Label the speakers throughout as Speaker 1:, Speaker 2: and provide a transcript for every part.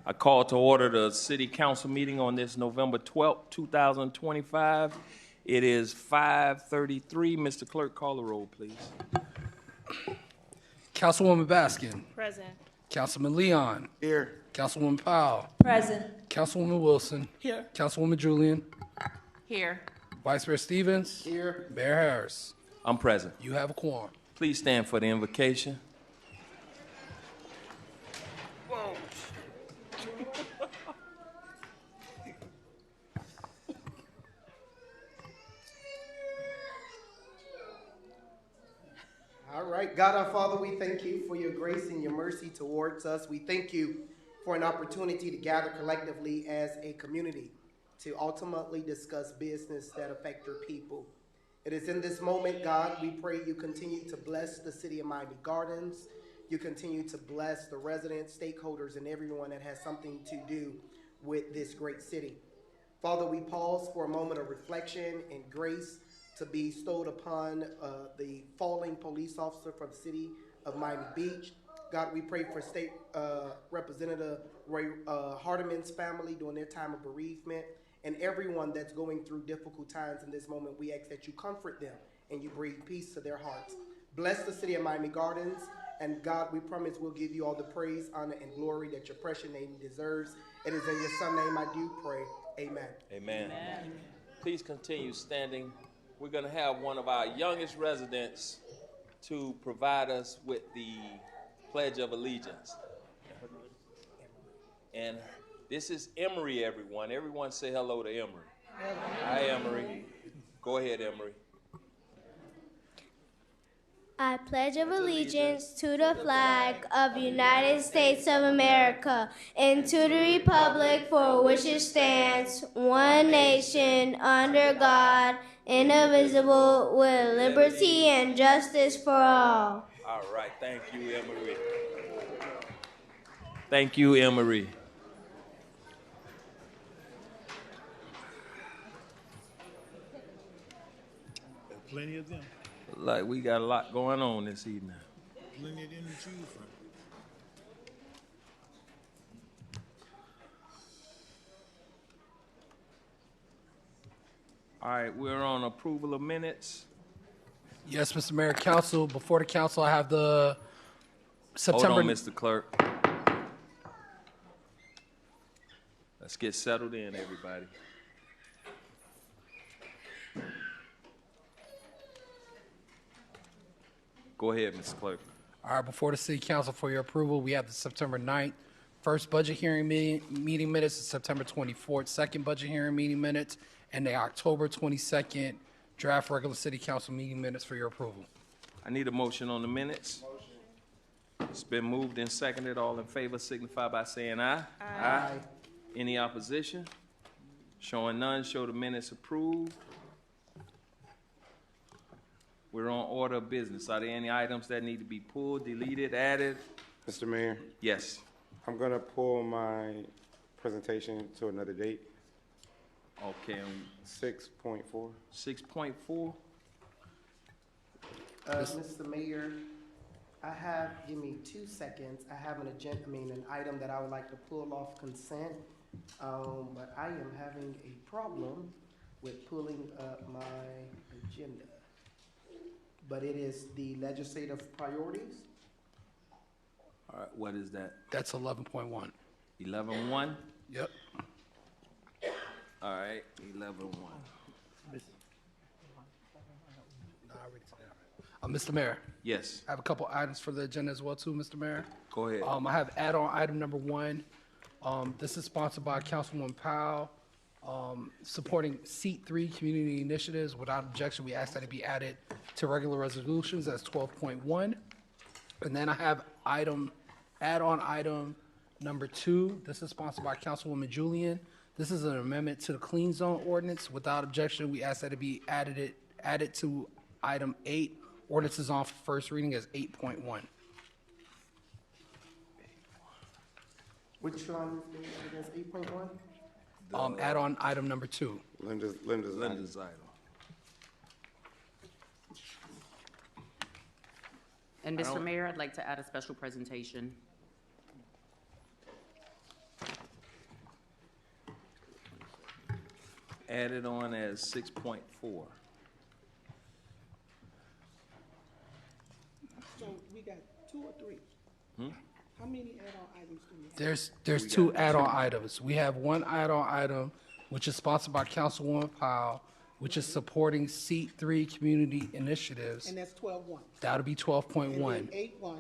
Speaker 1: I call to order the City Council meeting on this November 12th, 2025. It is 5:33. Mr. Clerk, call the roll, please.
Speaker 2: Councilwoman Baskin.
Speaker 3: Present.
Speaker 2: Councilman Leon.
Speaker 4: Here.
Speaker 2: Councilwoman Powell.
Speaker 3: Present.
Speaker 2: Councilwoman Wilson.
Speaker 3: Here.
Speaker 2: Councilwoman Julian.
Speaker 3: Here.
Speaker 2: Vice Mayor Stevens.
Speaker 4: Here.
Speaker 2: Mayor Harris.
Speaker 1: I'm present.
Speaker 2: You have a quorum.
Speaker 1: Please stand for the invocation.
Speaker 4: All right. God our Father, we thank you for your grace and your mercy towards us. We thank you for an opportunity to gather collectively as a community to ultimately discuss business that affect your people. It is in this moment, God, we pray you continue to bless the city of Miami Gardens. You continue to bless the residents, stakeholders, and everyone that has something to do with this great city. Father, we pause for a moment of reflection and grace to be bestowed upon the falling police officer from the city of Miami Beach. God, we pray for State Representative Roy Hardiman's family during their time of bereavement, and everyone that's going through difficult times in this moment. We ask that you comfort them and you breathe peace to their hearts. Bless the city of Miami Gardens, and God, we promise we'll give you all the praise, honor, and glory that your precious name deserves. It is in your son's name I do pray. Amen.
Speaker 1: Amen. Amen. Please continue standing. We're going to have one of our youngest residents to provide us with the Pledge of Allegiance. And this is Emery, everyone. Everyone say hello to Emery. Hi, Emery. Go ahead, Emery.
Speaker 5: I pledge of allegiance to the flag of the United States of America and to the republic for which it stands, one nation, under God, indivisible, with liberty and justice for all.
Speaker 1: All right. Thank you, Emery. Thank you, Emery.
Speaker 6: Plenty of them.
Speaker 1: Like we got a lot going on this evening.
Speaker 6: Plenty of them to choose from.
Speaker 1: All right, we're on approval of minutes.
Speaker 2: Yes, Mr. Mayor, Council. Before the council, I have the September.
Speaker 1: Hold on, Mr. Clerk. Let's get settled in, everybody. Go ahead, Mr. Clerk.
Speaker 2: All right, before the City Council for your approval, we have the September 9th first budget hearing meeting minutes, the September 24th second budget hearing meeting minutes, and the October 22nd draft regular City Council meeting minutes for your approval.
Speaker 1: I need a motion on the minutes. Motion. It's been moved and seconded. All in favor signify by saying aye. Aye. Aye. Any opposition? Showing none, show the minutes approved. We're on order of business. Are there any items that need to be pulled, deleted, added?
Speaker 7: Mr. Mayor?
Speaker 1: Yes.
Speaker 7: I'm going to pull my presentation to another date.
Speaker 1: Okay.
Speaker 7: 6.4.
Speaker 1: 6.4.
Speaker 4: Mr. Mayor, give me 2 seconds. I have an item that I would like to pull off consent, but I am having a problem with pulling up my agenda. But it is the legislative priorities.
Speaker 1: All right, what is that?
Speaker 2: That's 11.1.
Speaker 1: 11.1?
Speaker 2: Yep.
Speaker 1: All right, 11.1.
Speaker 2: Mr. Mayor.
Speaker 1: Yes.
Speaker 2: I have a couple items for the agenda as well, too, Mr. Mayor.
Speaker 1: Go ahead.
Speaker 2: I have add-on item number 1. This is sponsored by Councilwoman Powell, supporting Seat 3 community initiatives. Without objection, we ask that it be added to regular resolutions as 12.1. And then I have add-on item number 2. This is sponsored by Councilwoman Julian. This is an amendment to the Clean Zone Ordinance. Without objection, we ask that it be added to item 8. Ordinance is on for first reading as 8.1.
Speaker 4: Which one is 8.1?
Speaker 2: Add-on item number 2.
Speaker 7: Linda's
Speaker 1: item.
Speaker 8: And Mr. Mayor, I'd like to add a special presentation.
Speaker 1: added on as 6.4.
Speaker 8: So we got 2 or 3? How many add-on items do we have?
Speaker 2: There's two add-on items. We have one add-on item, which is sponsored by Councilwoman Powell, which is supporting Seat 3 community initiatives.
Speaker 8: And that's 12-1.
Speaker 2: That'll be
Speaker 8: And
Speaker 2: 12.1.
Speaker 8: then 8-1,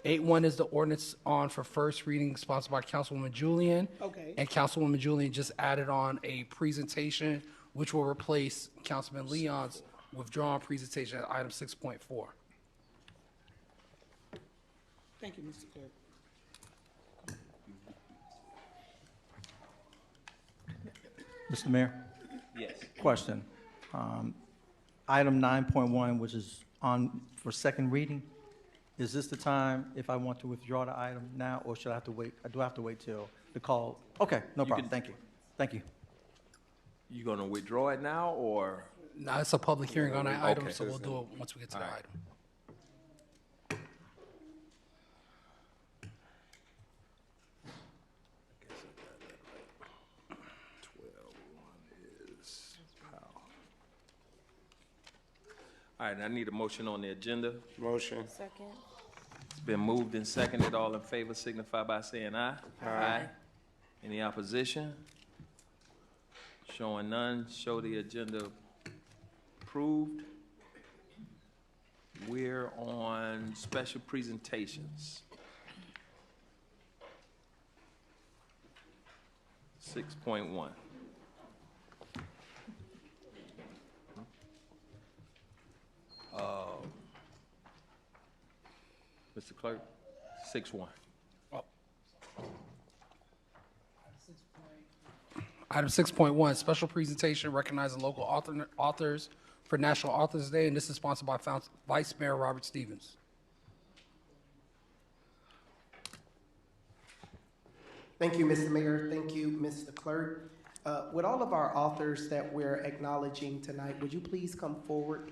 Speaker 2: 8.1 is the ordinance on for first reading sponsored by Councilwoman Julian.
Speaker 8: okay.
Speaker 2: And Councilwoman Julian just added on a presentation which will replace Councilman Leon's withdrawn presentation at item 6.4.
Speaker 8: Thank you, Mr. Clerk.
Speaker 9: Mr. Mayor,
Speaker 1: Yes.
Speaker 9: question. Item 9.1, which is on for second reading, is this the time if I want to withdraw the item now, or should I have to wait? Do I have to wait till the call? Okay, no
Speaker 1: You
Speaker 9: problem.
Speaker 1: can-
Speaker 9: Thank you. Thank you.
Speaker 1: You gonna withdraw it now, or?
Speaker 2: Now, it's a public hearing on that item,
Speaker 1: Okay.
Speaker 2: so we'll do it once we get to the
Speaker 1: All right.
Speaker 2: item.
Speaker 1: All right, I need a motion on the agenda.
Speaker 7: Motion.
Speaker 3: Second.
Speaker 1: It's been moved and seconded. All in favor signify by saying aye. Aye. Any opposition? Showing none, show the agenda approved. We're on special presentations. 6.1. Mr. Clerk, 6.1.
Speaker 2: Item 6.1, special presentation recognizing local authors for National Authors Day, and this is sponsored by Vice Mayor Robert Stevens.
Speaker 4: Thank you, Mr. Mayor. Thank you, Mr. Clerk. With all of our authors that we're acknowledging tonight, would you please come forward?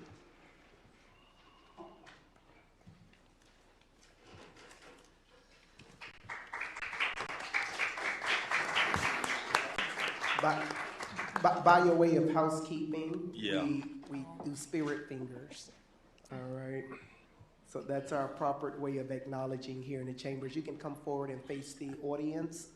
Speaker 4: By your way of housekeeping,
Speaker 1: Yeah.
Speaker 4: we do spirit fingers. All right. So that's our proper way of acknowledging here in the chambers. You can come forward and face the audience.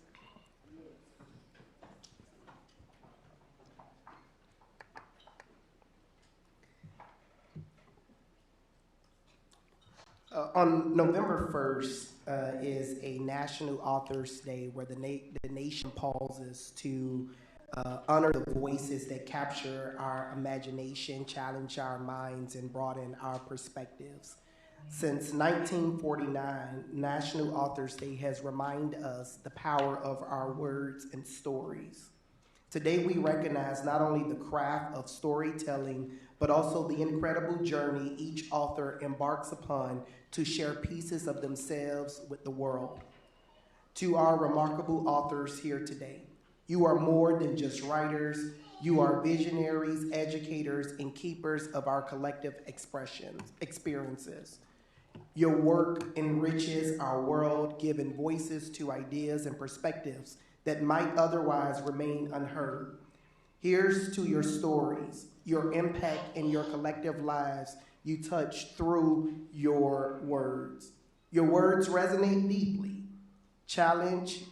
Speaker 4: On November 1st is a National Authors Day where the nation pauses to honor the voices that capture our imagination, challenge our minds, and broaden our perspectives. Since 1949, National Authors Day has reminded us the power of our words and stories. Today, we recognize not only the craft of storytelling, but also the incredible journey each author embarks upon to share pieces of themselves with the world. To our remarkable authors here today, you are more than just writers. You are visionaries, educators, and keepers of our collective experiences. Your work enriches our world, giving voices to ideas and perspectives that might otherwise remain unheard. Here's to your stories, your impact in your collective lives you touch through your words. Your words resonate deeply, challenge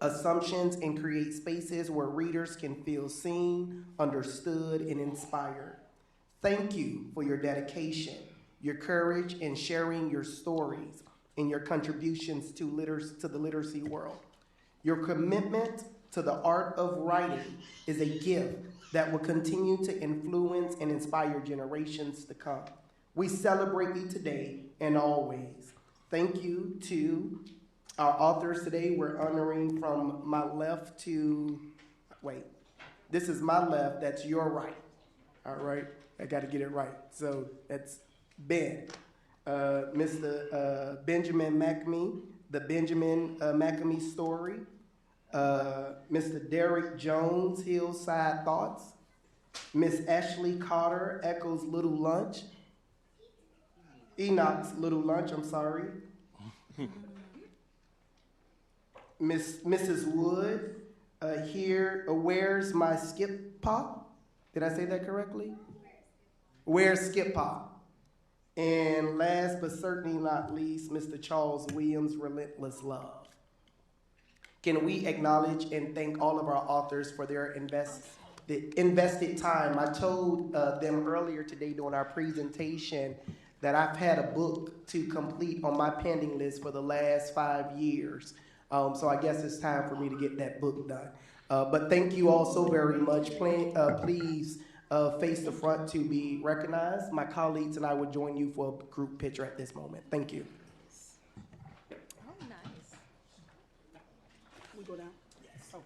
Speaker 4: assumptions, and create spaces where readers can feel seen, understood, and inspired. Thank you for your dedication, your courage in sharing your stories, and your contributions to the literacy world. Your commitment to the art of writing is a gift that will continue to influence and inspire generations to come. We celebrate you today and always. Thank you to our authors today. We're honoring from my left to, wait, this is my left, that's your right. All right, I got to get it right. So that's Ben, Mr. Benjamin McAmey, the Benjamin McAmey story. Mr. Derek Jones, Hillside Thoughts. Miss Ashley Carter, Echo's Little Lunch. Enoch's Little Lunch, I'm sorry. Mrs. Wood, here, Where's My Skip Pa? Did I say that correctly? Where's Skip Pa? And last but certainly not least, Mr. Charles Williams, Relentless Love. Can we acknowledge and thank all of our authors for their invested time? I told them earlier today during our presentation that I've had a book to complete on my pending list for the last 5 years. So I guess it's time for me to get that book done. But thank you all so very much. Please face the front to be recognized. My colleagues and I will join you for a group picture at this moment. Thank you.
Speaker 3: Oh, nice.
Speaker 8: We go down? Yes. Oh.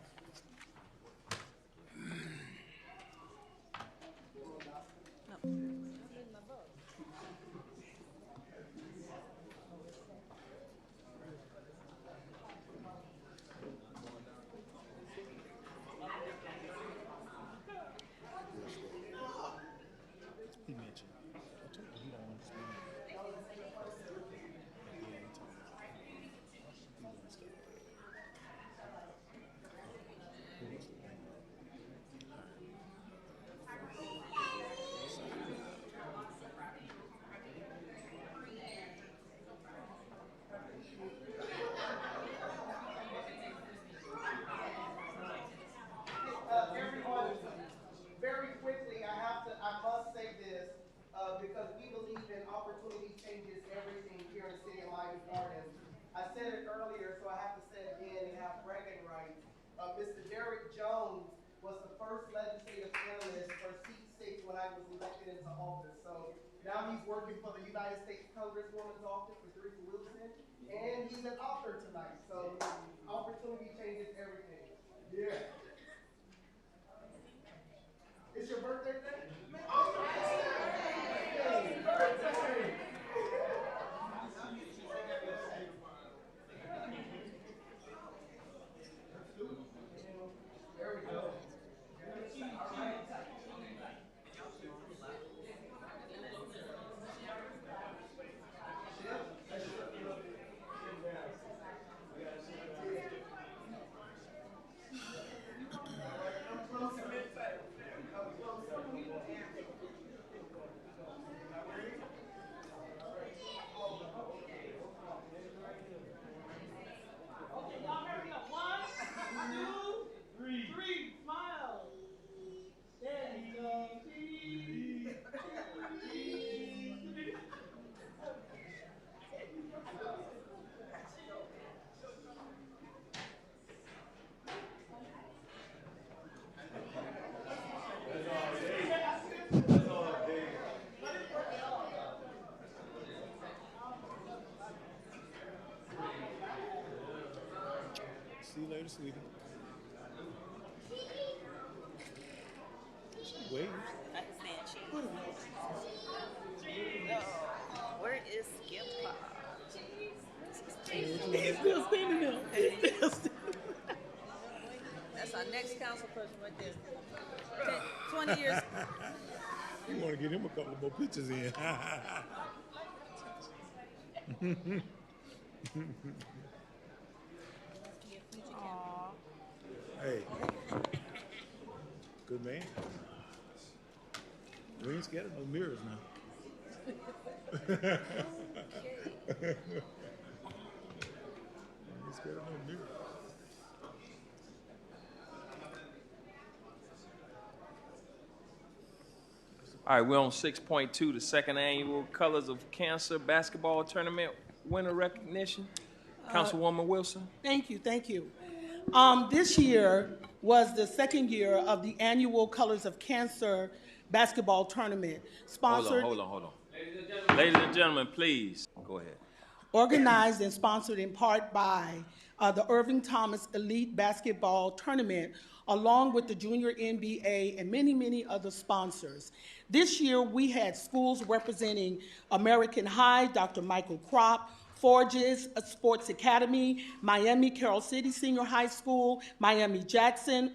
Speaker 6: He mentioned. I told him he don't understand. Yeah, he told me. He wouldn't stop.
Speaker 4: Everyone, very quickly, I must say this, because we believe in opportunity changes everything here in the city of Miami Gardens. I said it earlier, so I have to say it again and have bragging rights. Mr. Derek Jones was the first legislative analyst for seat 6 when I was elected into office. So now he's working for the United States Congresswoman's office for Teresa Wilson, and he's an author tonight. So opportunity changes everything. Yeah. It's your birthday today? There we go.
Speaker 6: See you later, sweetie. She waves.
Speaker 3: Where is Skip Pa?
Speaker 8: He's still standing there. He's still standing.
Speaker 3: That's our next council person right there. 20 years.
Speaker 6: You want to get him a couple more pictures in. Hey, good man. We ain't scared of no mirrors now. We ain't scared of no mirrors.
Speaker 1: All right, we're on 6.2, the second annual Colors of Cancer basketball tournament winner recognition. Councilwoman Wilson.
Speaker 8: Thank you, thank you. This year was the second year of the annual Colors of Cancer basketball tournament, sponsored.
Speaker 1: Hold on. Ladies and gentlemen, please, go ahead.
Speaker 8: Organized and sponsored in part by the Irving Thomas Elite Basketball Tournament, along with the Junior NBA and many, many other sponsors. This year, we had schools representing American High, Dr. Michael Kropp, Forges Sports Academy, Miami Carroll City Senior High School, Miami Jackson,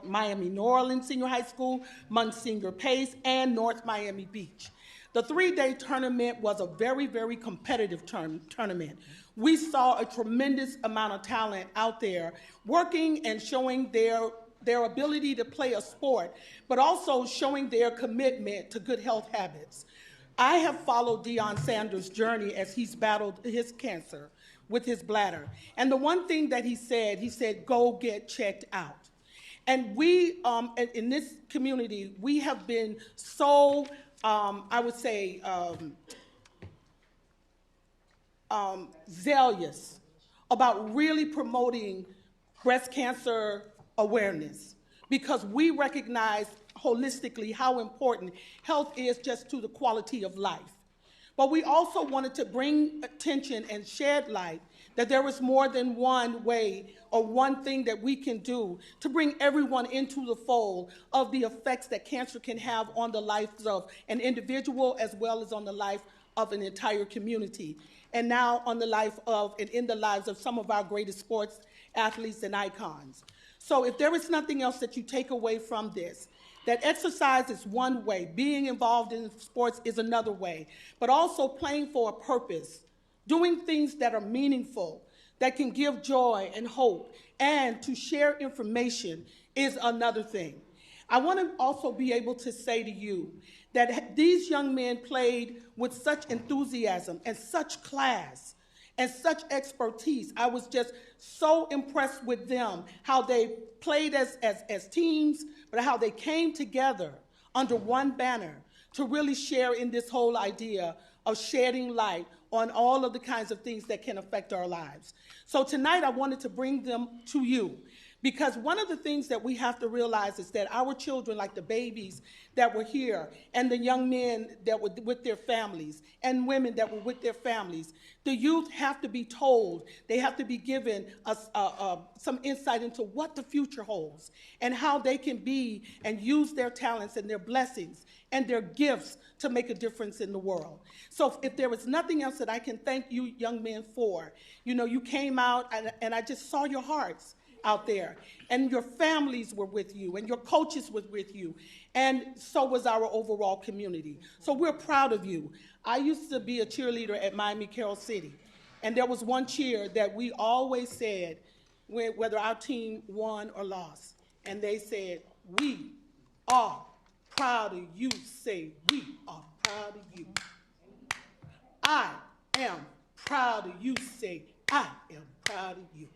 Speaker 8: Miami New Orleans Senior High School, Monsignor Pace, and North Miami Beach. The 3-day tournament was a very, very competitive tournament. We saw a tremendous amount of talent out there working and showing their their ability to play a sport, but also showing their commitment to good health habits. I have followed Deion Sanders' journey as he's battled his cancer with his bladder. And the one thing that he said, go get checked out. And we, in this community, we have been so, I would say, zealous about really promoting breast cancer awareness, because we recognize holistically how important health is just to the quality of life. But we also wanted to bring attention and shed light that there is more than one way or one thing that we can do to bring everyone into the fold of the effects that cancer can have on the lives of an individual as well as on the life of an entire community, and now on the life of and in the lives of some of our greatest sports athletes and icons. So if there is nothing else that you take away from this, that exercise is one way, being involved in sports is another way, but also playing for a purpose, doing things that are meaningful, that can give joy and hope, and to share information is another thing. I want to also be able to say to you that these young men played with such enthusiasm and such class and such expertise. I was just so impressed with them, how they played as teams, but how they came together under one banner to really share in this whole idea of shedding light on all of the kinds of things that can affect our lives. So tonight I wanted to bring them to you, because one of the things that we have to realize is that our children, like the babies that were here, and the young men that were with their families, and women that were with their families, the youth have to be told, they have to be given some insight into what the future holds, and how they can be and use their talents and their blessings and their gifts to make a difference in the world. So if there was nothing else that I can thank you young men for, you know, you came out and I just saw your hearts out there, and your families were with you, and your coaches were with you, and so was our overall community. So we're proud of you. I used to be a cheerleader at Miami Carroll City, and there was one cheer that we always said, whether our team won or lost, and they said, "We are proud of you." Say, "We are proud of you." I am proud of you. Say, "I am proud of you."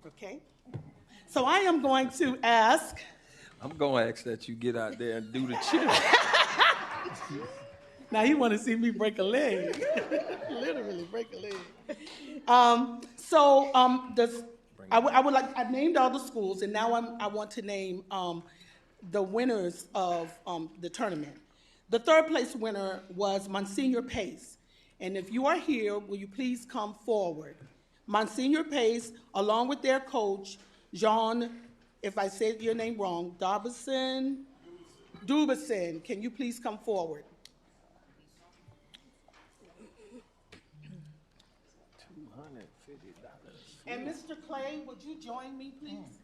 Speaker 8: Okay? So I am going to ask.
Speaker 1: I'm going to ask that you get out there and do the cheer.
Speaker 8: Now you want to see me break a leg. Literally break a leg. I named all the schools, and now I want to name the winners of the tournament. The third place winner was Monsignor Pace. And if you are here, will you please come forward? Monsignor Pace, along with their coach, Jean, if I said your name wrong, Dubison, can you please come forward? $250. And Mr. Clay, would you join me, please?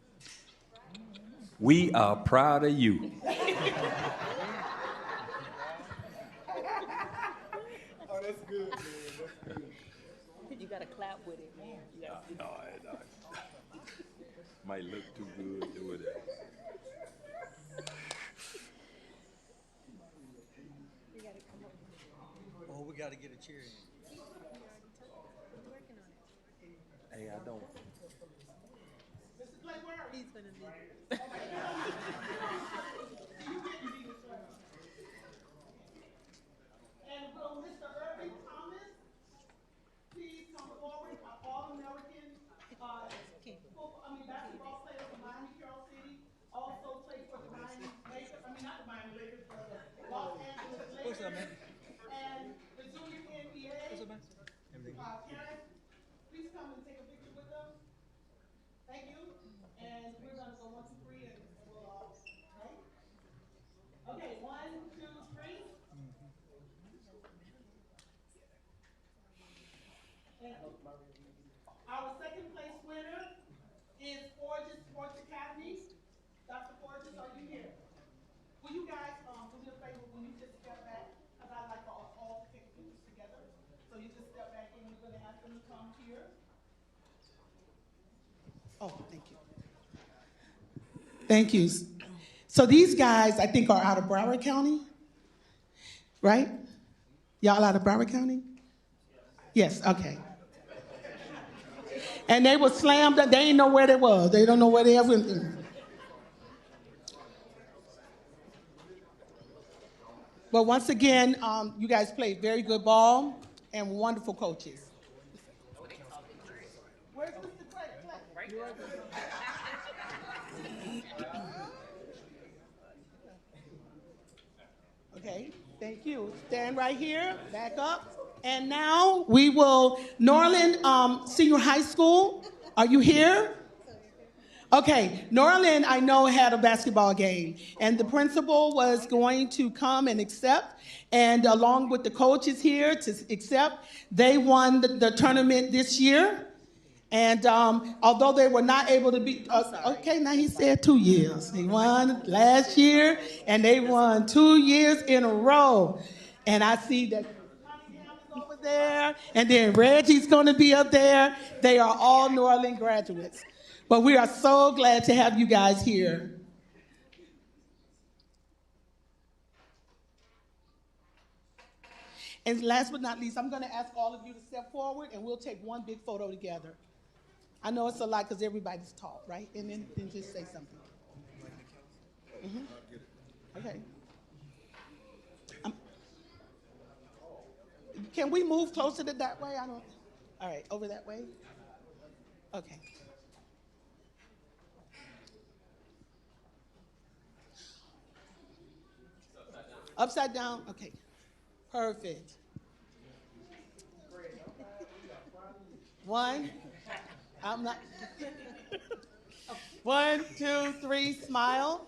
Speaker 1: We are proud of you.
Speaker 4: Oh, that's good, man. That's good.
Speaker 3: You gotta clap with it, man.
Speaker 1: No. Might look too good doing that.
Speaker 9: Oh, we got to get a chair in.
Speaker 1: Hey, I don't.
Speaker 8: Mr. Clay, where are you?
Speaker 3: He's gonna leave.
Speaker 8: And will Mr. Irving Thomas please come forward, our All-American basketball player from Miami Carroll City, also played for the Miami Lakers, not the Miami Lakers, but the Los Angeles Lakers.
Speaker 9: What's up, man?
Speaker 8: And the junior NBA.
Speaker 9: What's up, man?
Speaker 8: Karen, please come and take a picture with them. Thank you. And we're going to go 1, 2, 3, and we'll all, right? Okay, 1, 2, 3. Our second place winner is Forges Sports Academy. Dr. Forges, are you here? Will you guys do me a favor? Will you just step back? Because I'd like for us all to take pictures together. So you just step back and we're going to ask them to come here. Oh, thank you. Thank you. So these guys, I think, are out of Broward County, right? Y'all out of Broward County? Yes, okay. And they were slammed, they didn't know where they was. They don't know where they ever went. But once again, you guys played very good ball and wonderful coaches. Where's Mr. Clay? Okay, thank you. Stand right here, back up. And now we will, Norland Senior High School, are you here? Okay, Norland, I know, had a basketball game, and the principal was going to come and accept, and along with the coaches here to accept, they won the tournament this year. And although they were not able to be, okay, now he said 2 years. They won last year, and they won 2 years in a row. And I see that over there, and then Reggie's going to be up there. They are all New Orleans graduates. But we are so glad to have you guys here. And last but not least, I'm going to ask all of you to step forward, and we'll take one big photo together. I know it's a lot because everybody's taught, right? And then just say something. Okay. Can we move closer to that way? All right, over that way? Okay. Upside down? Okay. Perfect. One. I'm not. 1, 2, 3, smile.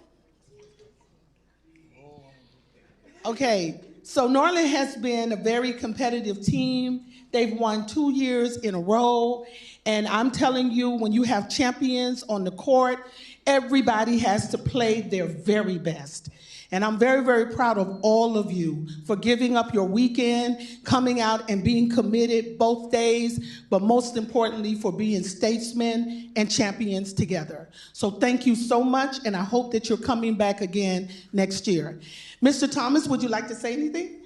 Speaker 8: Okay, so Norland has been a very competitive team. They've won 2 years in a row. And I'm telling you, when you have champions on the court, everybody has to play their very best. And I'm very, very proud of all of you for giving up your weekend, coming out and being committed both days, but most importantly for being statesmen and champions together. So thank you so much, and I hope that you're coming back again next year. Mr. Thomas, would you like to say anything?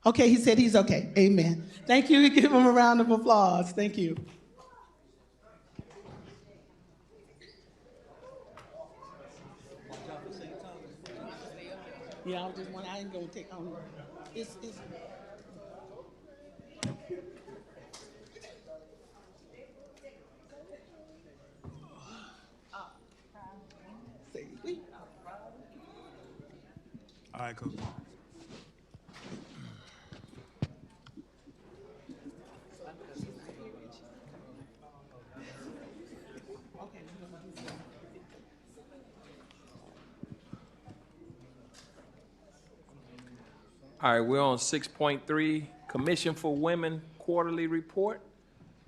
Speaker 8: Okay, he said he's okay. Amen. Thank you. Give him a round of applause. Thank you. Yeah, I ain't gonna take on. It's
Speaker 6: All right, Coach.
Speaker 1: All right, we're on 6.3, Commission for Women Quarterly Report.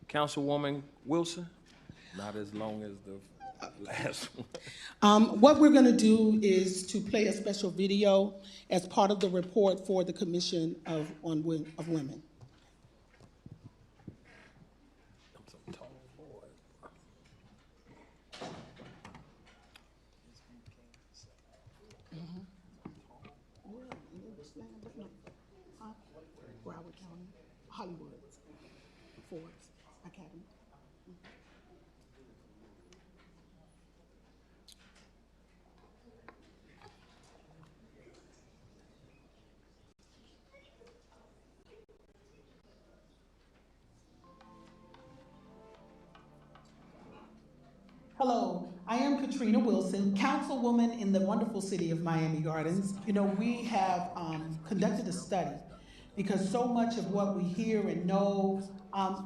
Speaker 1: Councilwoman Wilson, not as long as the last one.
Speaker 8: What we're going to do is to play a special video as part of the report for the Commission of Women. Broward County, Hollywood, Ford's Academy. Hello, I am Katrina Wilson, councilwoman in the wonderful city of Miami Gardens. You know, we have conducted a study because so much of what we hear and know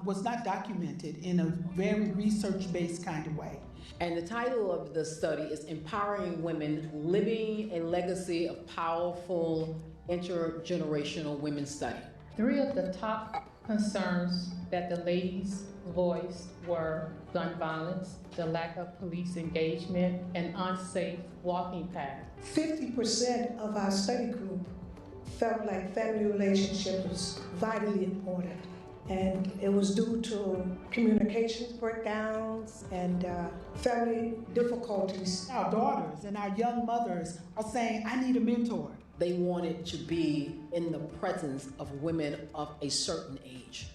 Speaker 8: was not documented in a very research-based kind of way.
Speaker 10: And the title of the study is Empowering Women, Living a Legacy of Powerful Intergenerational Women Study.
Speaker 11: 3 of the top concerns that the ladies voiced were gun violence, the lack of police engagement, and unsafe walking paths.
Speaker 12: 50% of our study group felt like family relationships was vitally important And it was due to communications breakdowns and family difficulties.
Speaker 8: Our daughters and our young mothers are saying, I need a mentor.
Speaker 10: They wanted to be in the presence of women of a certain age,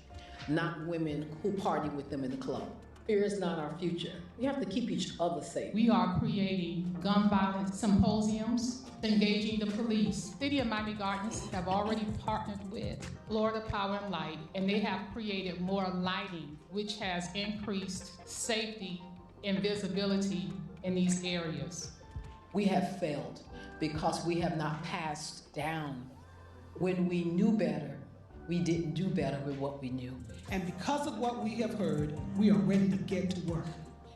Speaker 10: not women who party with them in the club. Fear is not our future. We have to keep each other safe.
Speaker 11: We are creating gun violence symposiums, engaging the police. City of Miami Gardens have already partnered with Florida Power and Light, and they have created more lighting, which has increased safety and visibility in these areas.
Speaker 10: We have failed because we have not passed down. When we knew better, we didn't do better with what we knew.
Speaker 8: And because of what we have heard, we are ready to get to work.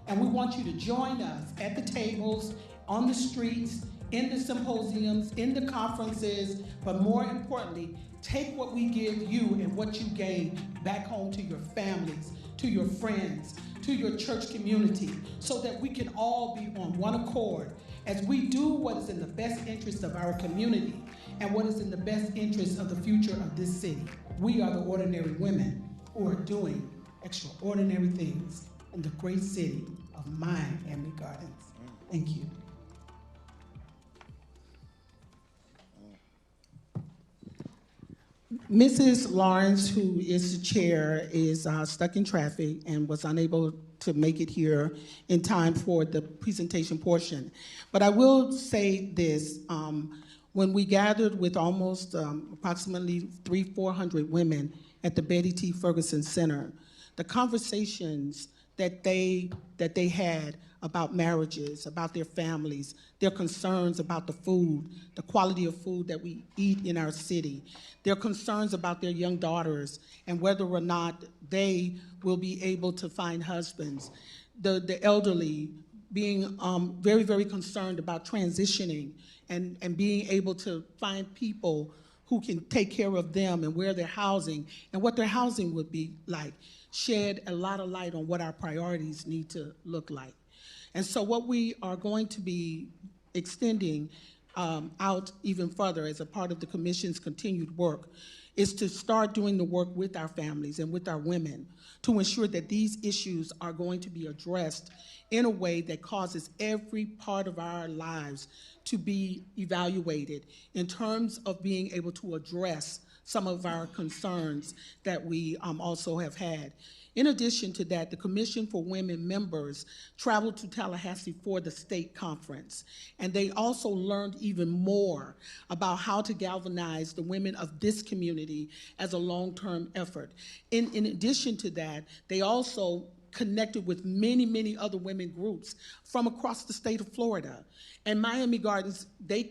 Speaker 8: And we want you to join us at the tables, on the streets, in the symposiums, in the conferences, but more importantly, take what we give you and what you gain back home to your families, to your friends, to your church community, so that we can all be on one accord as we do what is in the best interest of our community and what is in the best interest of the future of this city. We are the ordinary women who are doing extraordinary things in the great city of Miami Gardens. Thank you. Mrs. Lawrence, who is the chair, is stuck in traffic and was unable to make it here in time for the presentation portion. But I will say this, when we gathered with almost approximately 400 women at the Betty T. Ferguson Center, the conversations that they had about marriages, about their families, their concerns about the food, the quality of food that we eat in our city, their concerns about their young daughters and whether or not they will be able to find husbands, the elderly being very, very concerned about transitioning and being able to find people who can take care of them and where they're housing and what their housing would be like, shed a lot of light on what our priorities need to look like. And so what we are going to be extending out even further as a part of the Commission's continued work is to start doing the work with our families and with our women to ensure that these issues are going to be addressed in a way that causes every part of our lives to be evaluated in terms of being able to address some of our concerns that we also have had. In addition to that, the Commission for Women members traveled to Tallahassee for the state conference, and they also learned even more about how to galvanize the women of this community as a long-term effort. In addition to that, they also connected with many, many other women groups from across the state of Florida. And Miami Gardens, the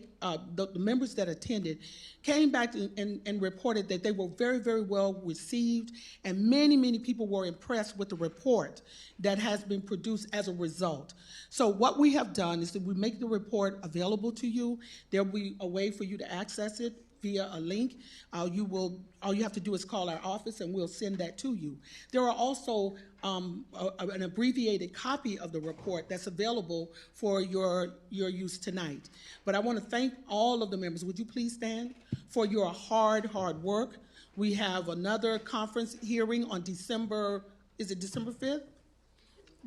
Speaker 8: members that attended came back and reported that they were very, very well received, and many, many people were impressed with the report that has been produced as a result. So what we have done is that we make the report available to you. There'll be a way for you to access it via a link. All you have to do is call our office and we'll send that to you. There are also an abbreviated copy of the report that's available for your use tonight. But I want to thank all of the members. Would you please stand for your hard work? We have another conference hearing on December 5th?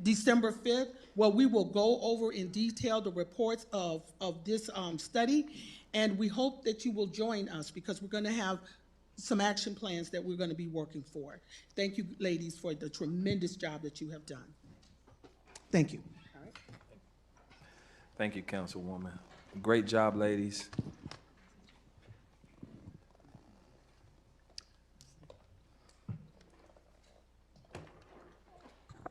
Speaker 8: December 5th, where we will go over in detail the reports of this study. And we hope that you will join us because we're going to have some action plans that we're going to be working for. Thank you, ladies, for the tremendous job that you have done. Thank you. All right.
Speaker 1: Thank you, Councilwoman. Great job, ladies.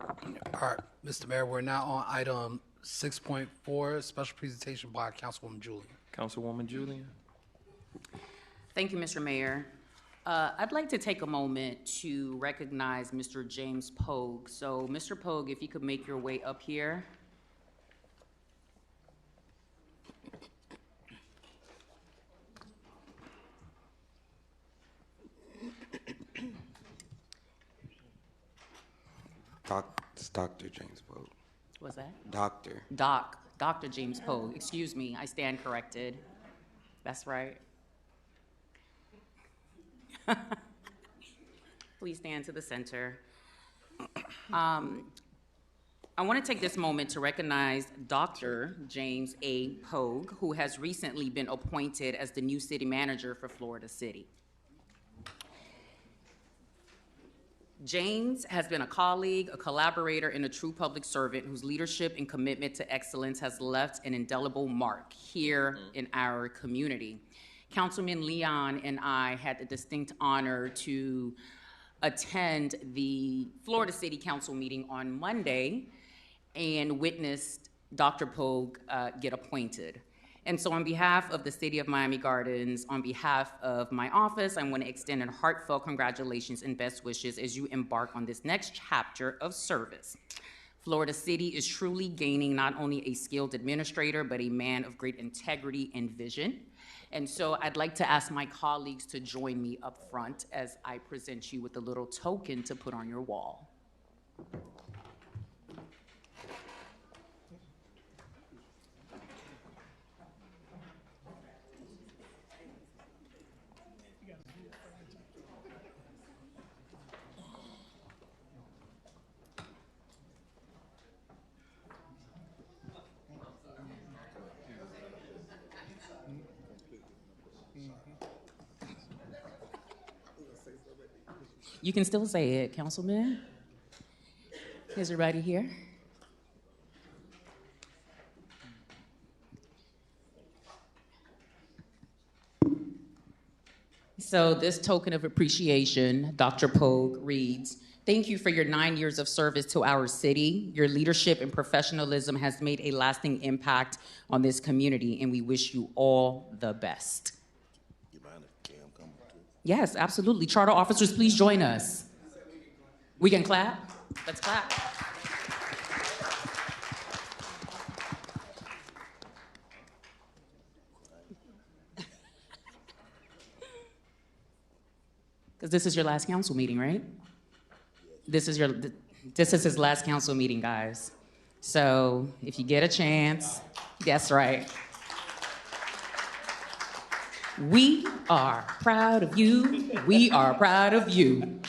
Speaker 2: All right, Mr. Mayor, we're now on item 6.4, special presentation by Councilwoman Julian.
Speaker 1: Councilwoman Julian.
Speaker 13: Thank you, Mr. Mayor. I'd like to take a moment to recognize Mr. James Pogue. So, Mr. Pogue, if you could make your way up here.
Speaker 7: Dr. James Pogue.
Speaker 13: What's that?
Speaker 7: Doctor.
Speaker 13: Dr. James Pogue. Excuse me, I stand corrected. That's right. Please stand to the center. I want to take this moment to recognize Dr. James A. Pogue, who has recently been appointed as the new city manager for Florida City. James has been a colleague, a collaborator, and a true public servant whose leadership and commitment to excellence has left an indelible mark here in our community. Councilman Leon and I had the distinct honor to attend the Florida City Council meeting on Monday and witnessed Dr. Pogue get appointed. And so on behalf of the City of Miami Gardens, on behalf of my office, I want to extend a heartfelt congratulations and best wishes as you embark on this next chapter of service. Florida City is truly gaining not only a skilled administrator, but a man of great integrity and vision. And so I'd like to ask my colleagues to join me up front as I present you with a little token to put on your wall. You can still say it, Councilman. Is everybody here? So this token of appreciation, Dr. Pogue, reads, "Thank you for your 9 years of service to our city. Your leadership and professionalism has made a lasting impact on this community, and we wish you all the best." Yes, absolutely. Charter officers, please join us. We can clap? Let's clap. Because this is your last council meeting, right? This is his last council meeting, guys. So if you get a chance, that's right. We are proud of you. We are proud of you.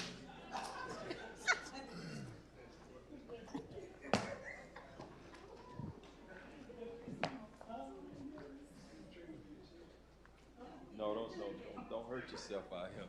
Speaker 1: No, don't hurt yourself out here.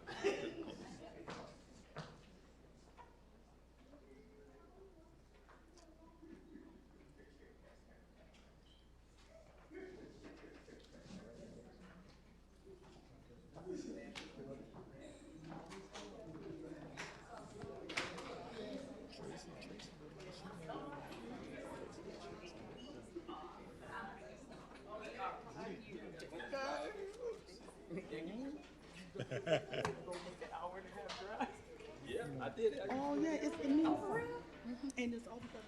Speaker 1: Yeah, I did it.
Speaker 8: Oh, yeah, it's the new and it's all because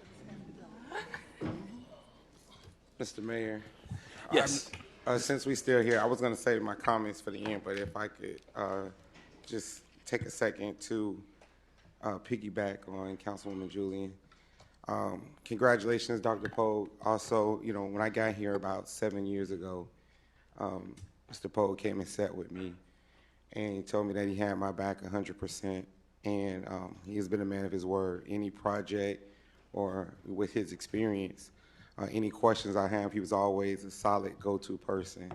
Speaker 8: of this.
Speaker 7: Mr. Mayor.
Speaker 1: Yes.
Speaker 7: Since we're still here, I was going to save my comments for the end, but if I could just take a second to piggyback on Councilwoman Julian. Congratulations, Dr. Pogue. Also, you know, when I got here about 7 years ago, Mr. Pogue came and sat with me, and he told me that he had my back 100%, and he has been a man of his word. Any project or with his experience, any questions I have, he was always a solid go-to person,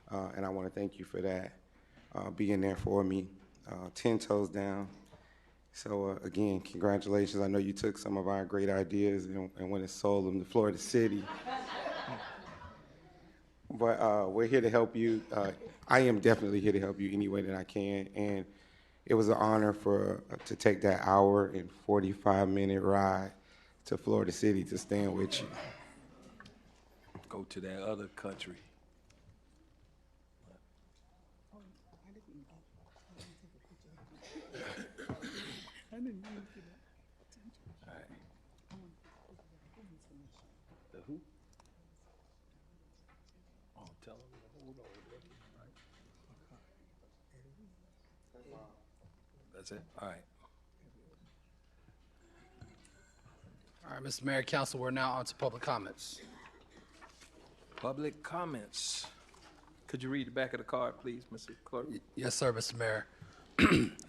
Speaker 7: and I want to thank you for that, being there for me, 10 toes down. So again, congratulations. I know you took some of our great ideas and went and sold them to Florida City. But we're here to help you. I am definitely here to help you any way that I can. And it was an honor to take that hour and 45-minute ride to Florida City to stand with you.
Speaker 1: Go to that other country. All right. The who? Oh, tell them to hold on. That's it? All right.
Speaker 2: All right, Mr. Mayor, Council, we're now on to public comments.
Speaker 1: Public comments. Could you read the back of the card, please, Mr. Clerk?
Speaker 2: Yes, sir, Mr. Mayor.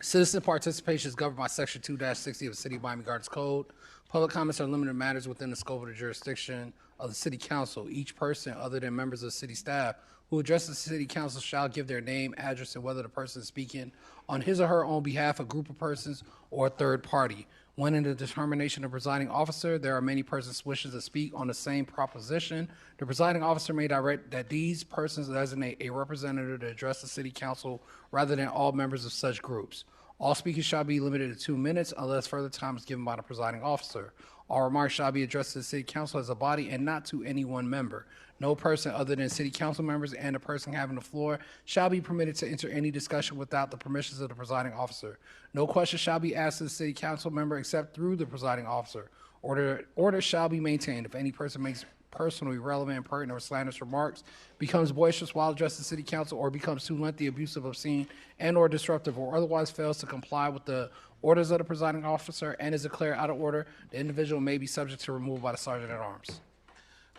Speaker 2: Citizen participation is governed by Section 2-60 of the City of Miami Gardens Code. Public comments are limited to matters within the scope of the jurisdiction of the City Council. Each person, other than members of the city staff, who addresses the City Council shall give their name, address, and whether the person is speaking on his or her own behalf, a group of persons, or a third party. When in the determination of presiding officer, there are many persons wishing to speak on the same proposition. The presiding officer may direct that these persons designate a representative to address the City Council rather than all members of such groups. All speakers shall be limited to 2 minutes unless further time is given by the presiding officer. All remarks shall be addressed to the City Council as a body and not to any one member. No person other than City Council members and the person having the floor shall be permitted to enter any discussion without the permissions of the presiding officer. No question shall be asked to the City Council member except through the presiding officer. Order shall be maintained. If any person makes personally relevant, pertinent, or slanderous remarks, becomes boisterous while addressing the City Council, or becomes too lengthy, abusive, obscene, and/or disruptive, or otherwise fails to comply with the orders of the presiding officer and is declared out of order, the individual may be subject to removal by the Sergeant at Arms.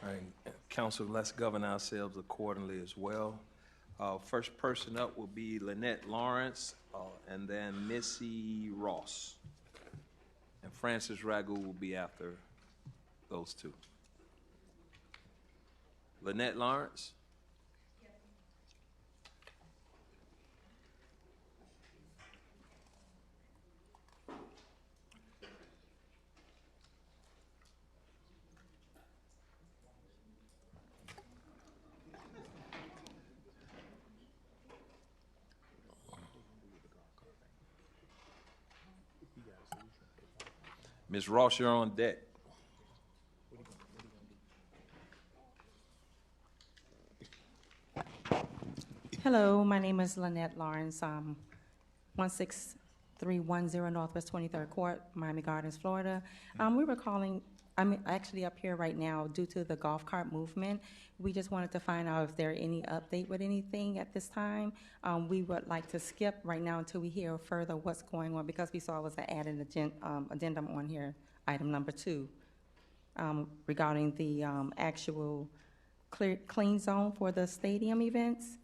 Speaker 1: All right, Council, let's govern ourselves accordingly as well. First person up will be Lynette Lawrence, and then Missy Ross. And Francis Ragu will be after those two. Lynette Lawrence? Ms. Ross, you're on deck.
Speaker 14: Hello, my name is Lynette Lawrence, 16310 Northwest 23rd Court, Miami Gardens, Florida. We were calling, I'm actually up here right now due to the golf cart movement. We just wanted to find out if there any update with anything at this time. We would like to skip right now until we hear further what's going on, because we saw it was an added addendum on here, item number 2, regarding the actual clean zone for the stadium events.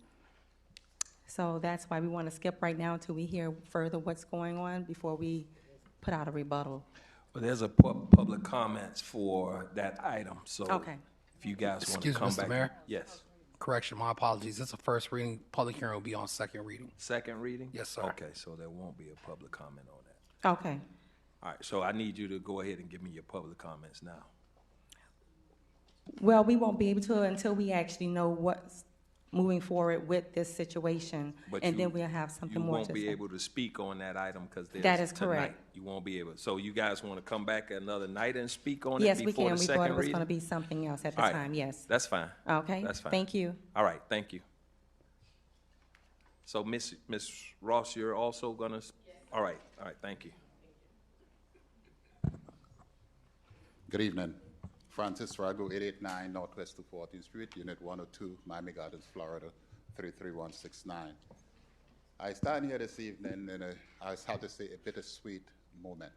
Speaker 14: So that's why we want to skip right now until we hear further what's going on before we put out a rebuttal.
Speaker 1: Well, there's a public comments for that item, so
Speaker 14: Okay.
Speaker 1: if you guys want to
Speaker 2: Excuse me,
Speaker 1: come
Speaker 2: Mr.
Speaker 1: back.
Speaker 2: Mayor?
Speaker 1: Yes.
Speaker 2: Correction, my apologies. It's a first reading. Public hearing will be on second reading.
Speaker 1: Second reading?
Speaker 2: Yes, sir.
Speaker 1: Okay, so there won't be a public comment on that.
Speaker 14: Okay.
Speaker 1: All right, so I need you to go ahead and give me your public comments now.
Speaker 14: Well, we won't be able to until we actually know what's moving forward with this situation,
Speaker 1: But
Speaker 14: and then we'll have something more to say.
Speaker 1: You won't be able to speak on that item because there's
Speaker 14: That is
Speaker 1: tonight.
Speaker 14: correct.
Speaker 1: You won't be able. So you guys want to come back another night and speak on
Speaker 14: Yes,
Speaker 1: it
Speaker 14: we
Speaker 1: before
Speaker 14: can.
Speaker 1: the
Speaker 14: We
Speaker 1: second
Speaker 14: thought it was
Speaker 1: reading?
Speaker 14: going to be something else at the
Speaker 1: All right.
Speaker 14: time, yes.
Speaker 1: That's fine.
Speaker 14: Okay.
Speaker 1: That's fine.
Speaker 14: Thank you.
Speaker 1: All right, thank you. So Miss Ross, you're also gonna, all right, thank you.
Speaker 15: Good evening. Francis Ragu, 889 Northwest 214th Street, Unit 102, Miami Gardens, Florida, 33169. I stand here this evening in I have to say, a bittersweet moment.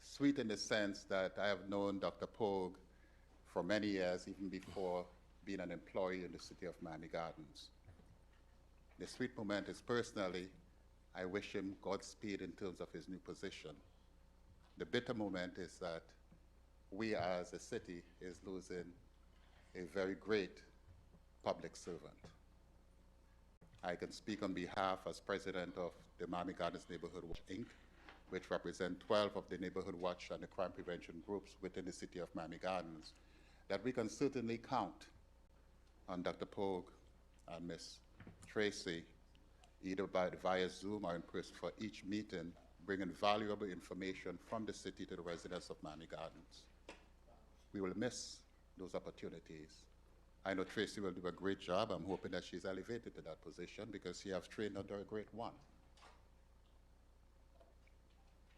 Speaker 15: Sweet in the sense that I have known Dr. Pogue for many years, even before being an employee in the city of Miami Gardens. The sweet moment is personally, I wish him Godspeed in terms of his new position. The bitter moment is that we as a city is losing a very great public servant. I can speak on behalf as president of the Miami Gardens Neighborhood Watch, Inc., which represent 12 of the Neighborhood Watch and the crime prevention groups within the city of Miami Gardens, that we can certainly count on Dr. Pogue and Ms. Tracy, either via Zoom or in person for each meeting, bringing valuable information from the city to the residents of Miami Gardens. We will miss those opportunities. I know Tracy will do a great job. I'm hoping that she's elevated to that position because she has trained under a great one.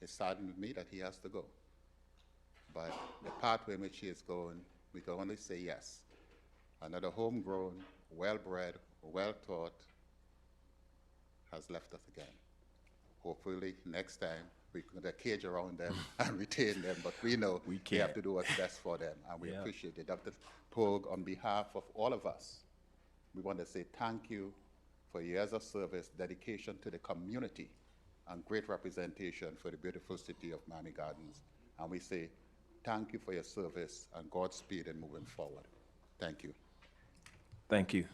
Speaker 15: It saddened me that he has to go. But the pathway in which he is going, we can only say yes. Another homegrown, well-bred, well-taught has left us again. Hopefully, next time, we can put a cage around them and retain them, but we know we have to do what's best for them, and we appreciate it. Dr. Pogue, on behalf of all of us, we want to say thank you for years of service, dedication to the community, and great representation for the beautiful city of Miami Gardens. And we say, thank you for your service and Godspeed in moving forward. Thank you.
Speaker 1: Thank you.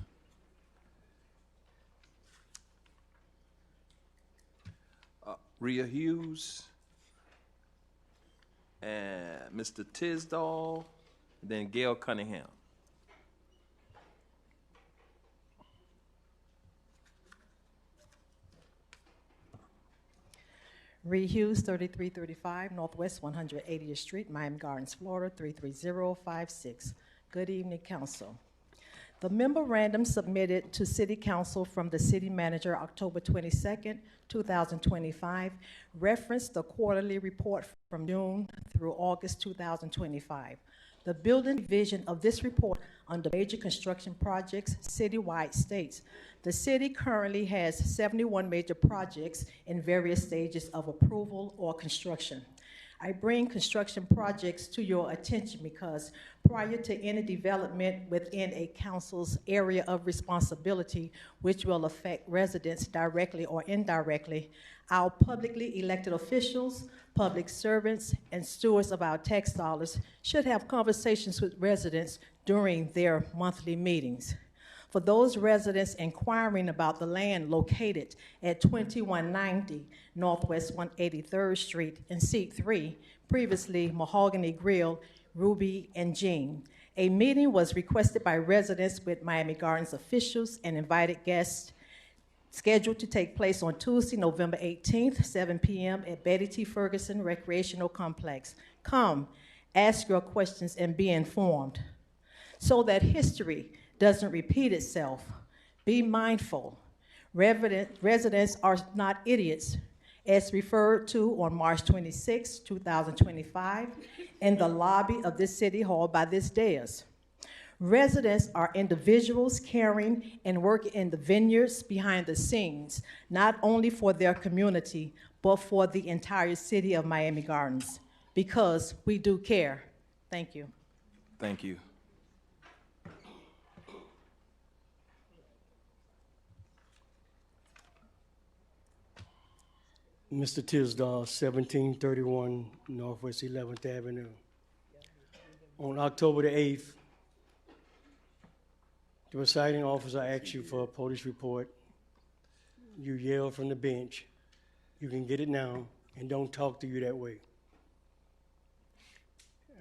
Speaker 1: Rhea Hughes and Mr. Tisdall, then Gail Cunningham.
Speaker 16: Rhea Hughes, 3335 Northwest 180th Street, Miami Gardens, Florida, 33056. Good evening, Council. The memorandum submitted to City Council from the City Manager October 22nd, 2025 referenced the quarterly report from June through August 2025. The building division of this report under major construction projects citywide states the city currently has 71 major projects in various stages of approval or construction. I bring construction projects to your attention because prior to any development within a council's area of responsibility, which will affect residents directly or indirectly, our publicly elected officials, public servants, and stewards of our tax dollars should have conversations with residents during their monthly meetings. For those residents inquiring about the land located at 2190 Northwest 183rd Street in Seat 3, previously Mahogany Grill, Ruby, and Jean, a meeting was requested by residents with Miami Gardens officials and invited guests scheduled to take place on Tuesday, November 18th, 7 p.m. at Betty T. Ferguson Recreational Complex. Come, ask your questions, and be informed. So that history doesn't repeat itself, be mindful. Residents are not idiots, as referred to on March 26, 2025, in the lobby of this City Hall by this dais. Residents are individuals caring and working in the vineyards behind the scenes, not only for their community, but for the entire city of Miami Gardens, because we do care. Thank you.
Speaker 1: Thank you.
Speaker 17: Mr. Tisdall, 1731 Northwest 11th Avenue. On October the 8th, the presiding officer asked you for a police report. You yelled from the bench. You can get it now, and don't talk to you that way.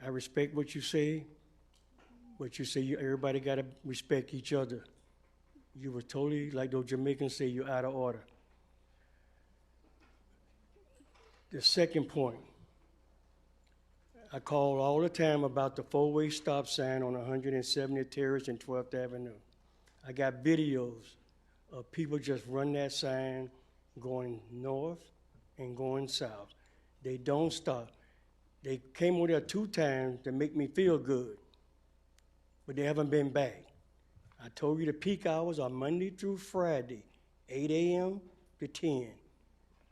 Speaker 17: I respect what you say, but you say everybody got to respect each other. You were totally, like those Jamaicans say, you're out of order. The second point, I call all the time about the four-way stop sign on 170th Terrace and 12th Avenue. I got videos of people just run that sign going north and going south. They don't stop. They came over there 2 times to make me feel good, but they haven't been back. I told you the peak hours are Monday through Friday, 8 a.m. to 10,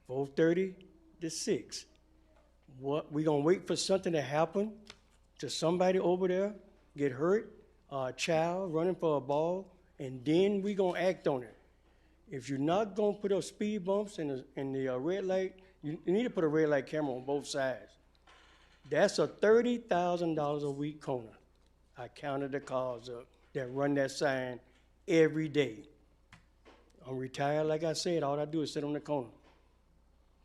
Speaker 17: 4:30 to 6. What, we gonna wait for something to happen to somebody over there, get hurt, a child running for a ball, and then we gonna act on it? If you're not gonna put up speed bumps and the red light, you need to put a red light camera on both sides. That's a $30,000 a week corner. I counted the cars up that run that sign every day. I'm retired, like I said, all I do is sit on the corner.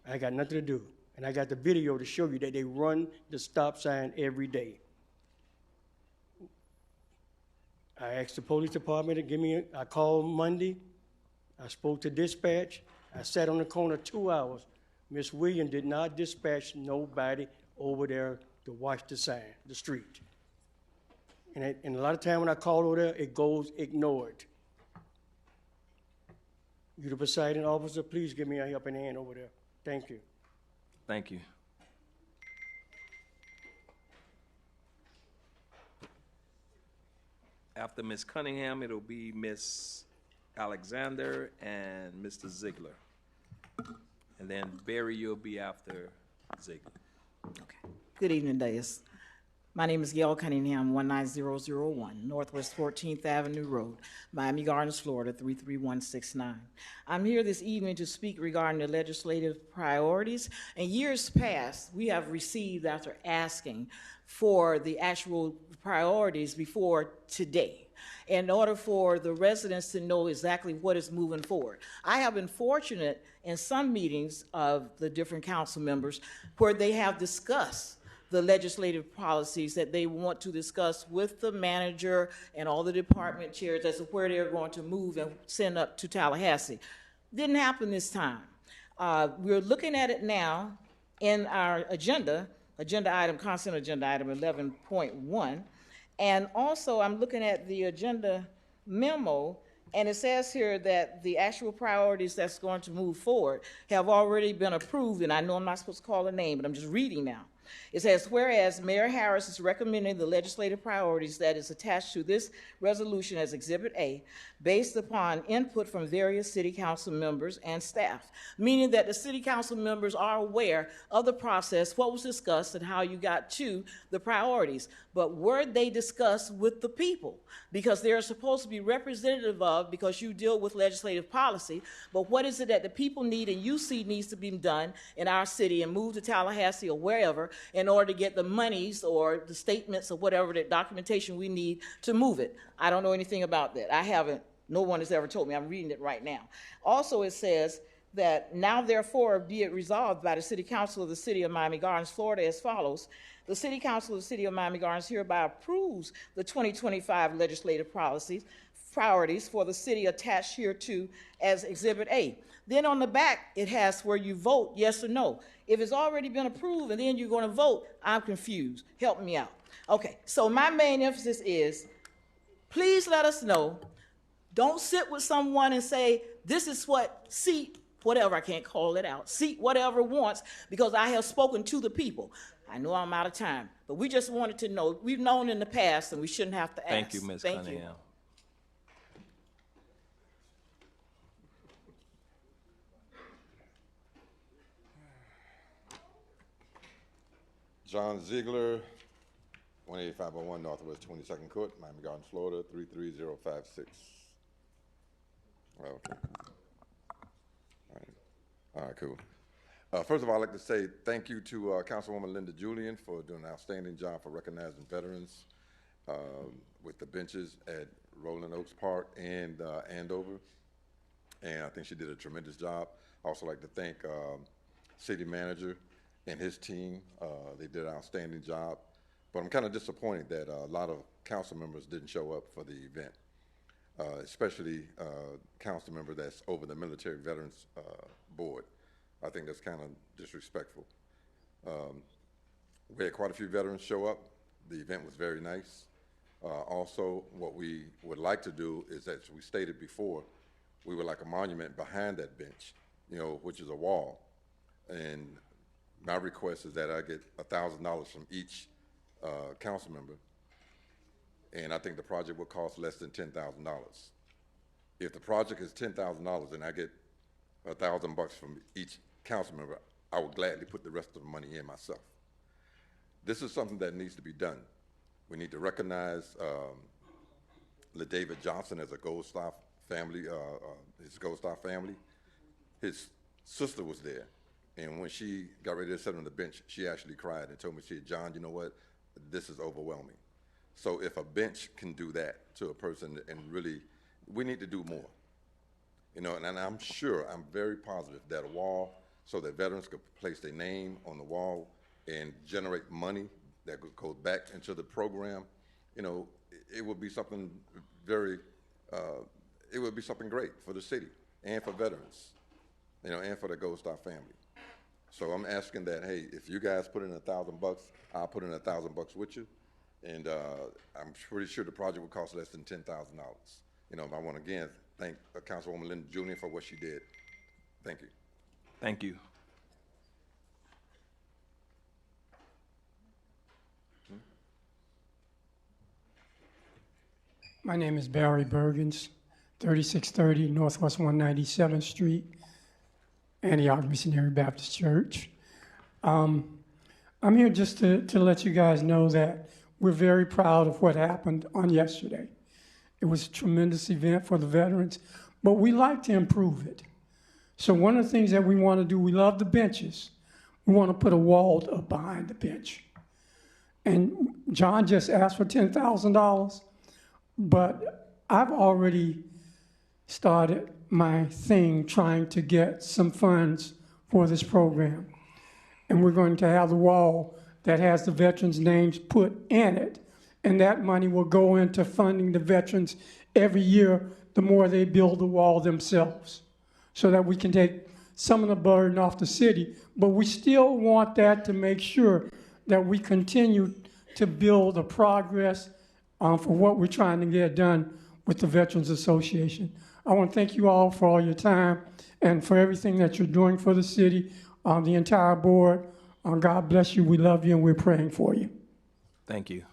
Speaker 17: I got nothing to do. And I got the video to show you that they run the stop sign every day. I asked the police department to give me, I called Monday. I spoke to dispatch. I sat on the corner 2 hours. Miss Williams did not dispatch nobody over there to watch the sign, the street. And a lot of time when I call over there, it goes ignored. You the presiding officer, please give me a helping hand over there. Thank you.
Speaker 1: Thank you. After Ms. Cunningham, it'll be Ms. Alexander and Mr. Ziegler. And then Barry, you'll be after Ziegler.
Speaker 18: Good evening, Deus. My name is Gail Cunningham, 19001 Northwest 14th Avenue Road, Miami Gardens, Florida, 33169. I'm here this evening to speak regarding the legislative priorities. In years past, we have received, after asking for the actual priorities before today, in order for the residents to know exactly what is moving forward. I have been fortunate in some meetings of the different council members where they have discussed the legislative policies that they want to discuss with the manager and all the department chairs as to where they're going to move and send up to Tallahassee. Didn't happen this time. We're looking at it now in our agenda item, consent agenda item 11.1. And also I'm looking at the agenda memo, and it says here that the actual priorities that's going to move forward have already been approved, and I know I'm not supposed to call a name, but I'm just reading now. It says, whereas Mayor Harris is recommending the legislative priorities that is attached to this resolution as Exhibit A, based upon input from various city council members and staff, meaning that the city council members are aware of the process, what was discussed, and how you got to the priorities. But were they discussed with the people? Because they're supposed to be representative of, because you deal with legislative policy, but what is it that the people need and you see needs to be done in our city and move to Tallahassee or wherever in order to get the monies or the statements or whatever the documentation we need to move it. I don't know anything about that. I haven't. No one has ever told me. I'm reading it right now. Also, it says that now therefore be it resolved by the City Council of the City of Miami Gardens, Florida as follows. The City Council of the City of Miami Gardens hereby approves the 2025 legislative priorities for the city attached hereto as Exhibit A. Then on the back, it has where you vote yes or no. If it's already been approved and then you're going to vote, I'm confused. Help me out. Okay, so my main emphasis is, please let us know. Don't sit with someone and say, this is what seat, whatever, I can't call it out, seat whatever wants, because I have spoken to the people. I know I'm out of time, but we just wanted to know. We've known in the past, and we shouldn't have to ask.
Speaker 1: Thank you, Ms. Cunningham.
Speaker 19: John Ziegler, 18501 Northwest 22nd Court, Miami Gardens, Florida, 33056. Okay. All right, cool. First of all, I'd like to say thank you to Councilwoman Linda Julian for doing an outstanding job for recognizing veterans with the benches at Rolling Oaks Park and Andover. And I think she did a tremendous job. I also like to thank City Manager and his team. They did an outstanding job. But I'm kind of disappointed that a lot of council members didn't show up for the event, especially council member that's over the Military Veterans Board. I think that's kind of disrespectful. We had quite a few veterans show up. The event was very nice. Also, what we would like to do is, as we stated before, we would like a monument behind that bench, you know, which is a wall. And my request is that I get $1,000 from each council member, and I think the project will cost less than $10,000. If the project is $10,000 and I get $1,000 from each council member, I would gladly put the rest of the money in myself. This is something that needs to be done. We need to recognize LaDavid Johnson as a Gold Star family, his Gold Star family. His sister was there, and when she got ready to sit on the bench, she actually cried and told me, she said, John, you know what? This is overwhelming. So if a bench can do that to a person, and really, we need to do more. You know, and I'm sure, I'm very positive that a wall so that veterans could place their name on the wall and generate money that goes back into the program, you know, it would be something very, it would be something great for the city and for veterans, you know, and for the Gold Star family. So I'm asking that, hey, if you guys put in $1,000, I'll put in $1,000 with you. And I'm pretty sure the project will cost less than $10,000. You know, I want to again thank Councilwoman Linda Julian for what she did. Thank you.
Speaker 1: Thank you.
Speaker 20: My name is Barry Bergens, 3630 Northwest 197th Street, Antioch Missionary Baptist Church. I'm here just to let you guys know that we're very proud of what happened on yesterday. It was a tremendous event for the veterans, but we like to improve it. So one of the things that we want to do, we love the benches. We want to put a wall up behind the bench. And John just asked for $10,000, but I've already started my thing trying to get some funds for this program. And we're going to have the wall that has the veterans' names put in it, and that money will go into funding the veterans every year the more they build the wall themselves, so that we can take some of the burden off the city. But we still want that to make sure that we continue to build the progress for what we're trying to get done with the Veterans Association. I want to thank you all for all your time and for everything that you're doing for the city, the entire board. God bless you. We love you, and we're praying for you.
Speaker 1: Thank you.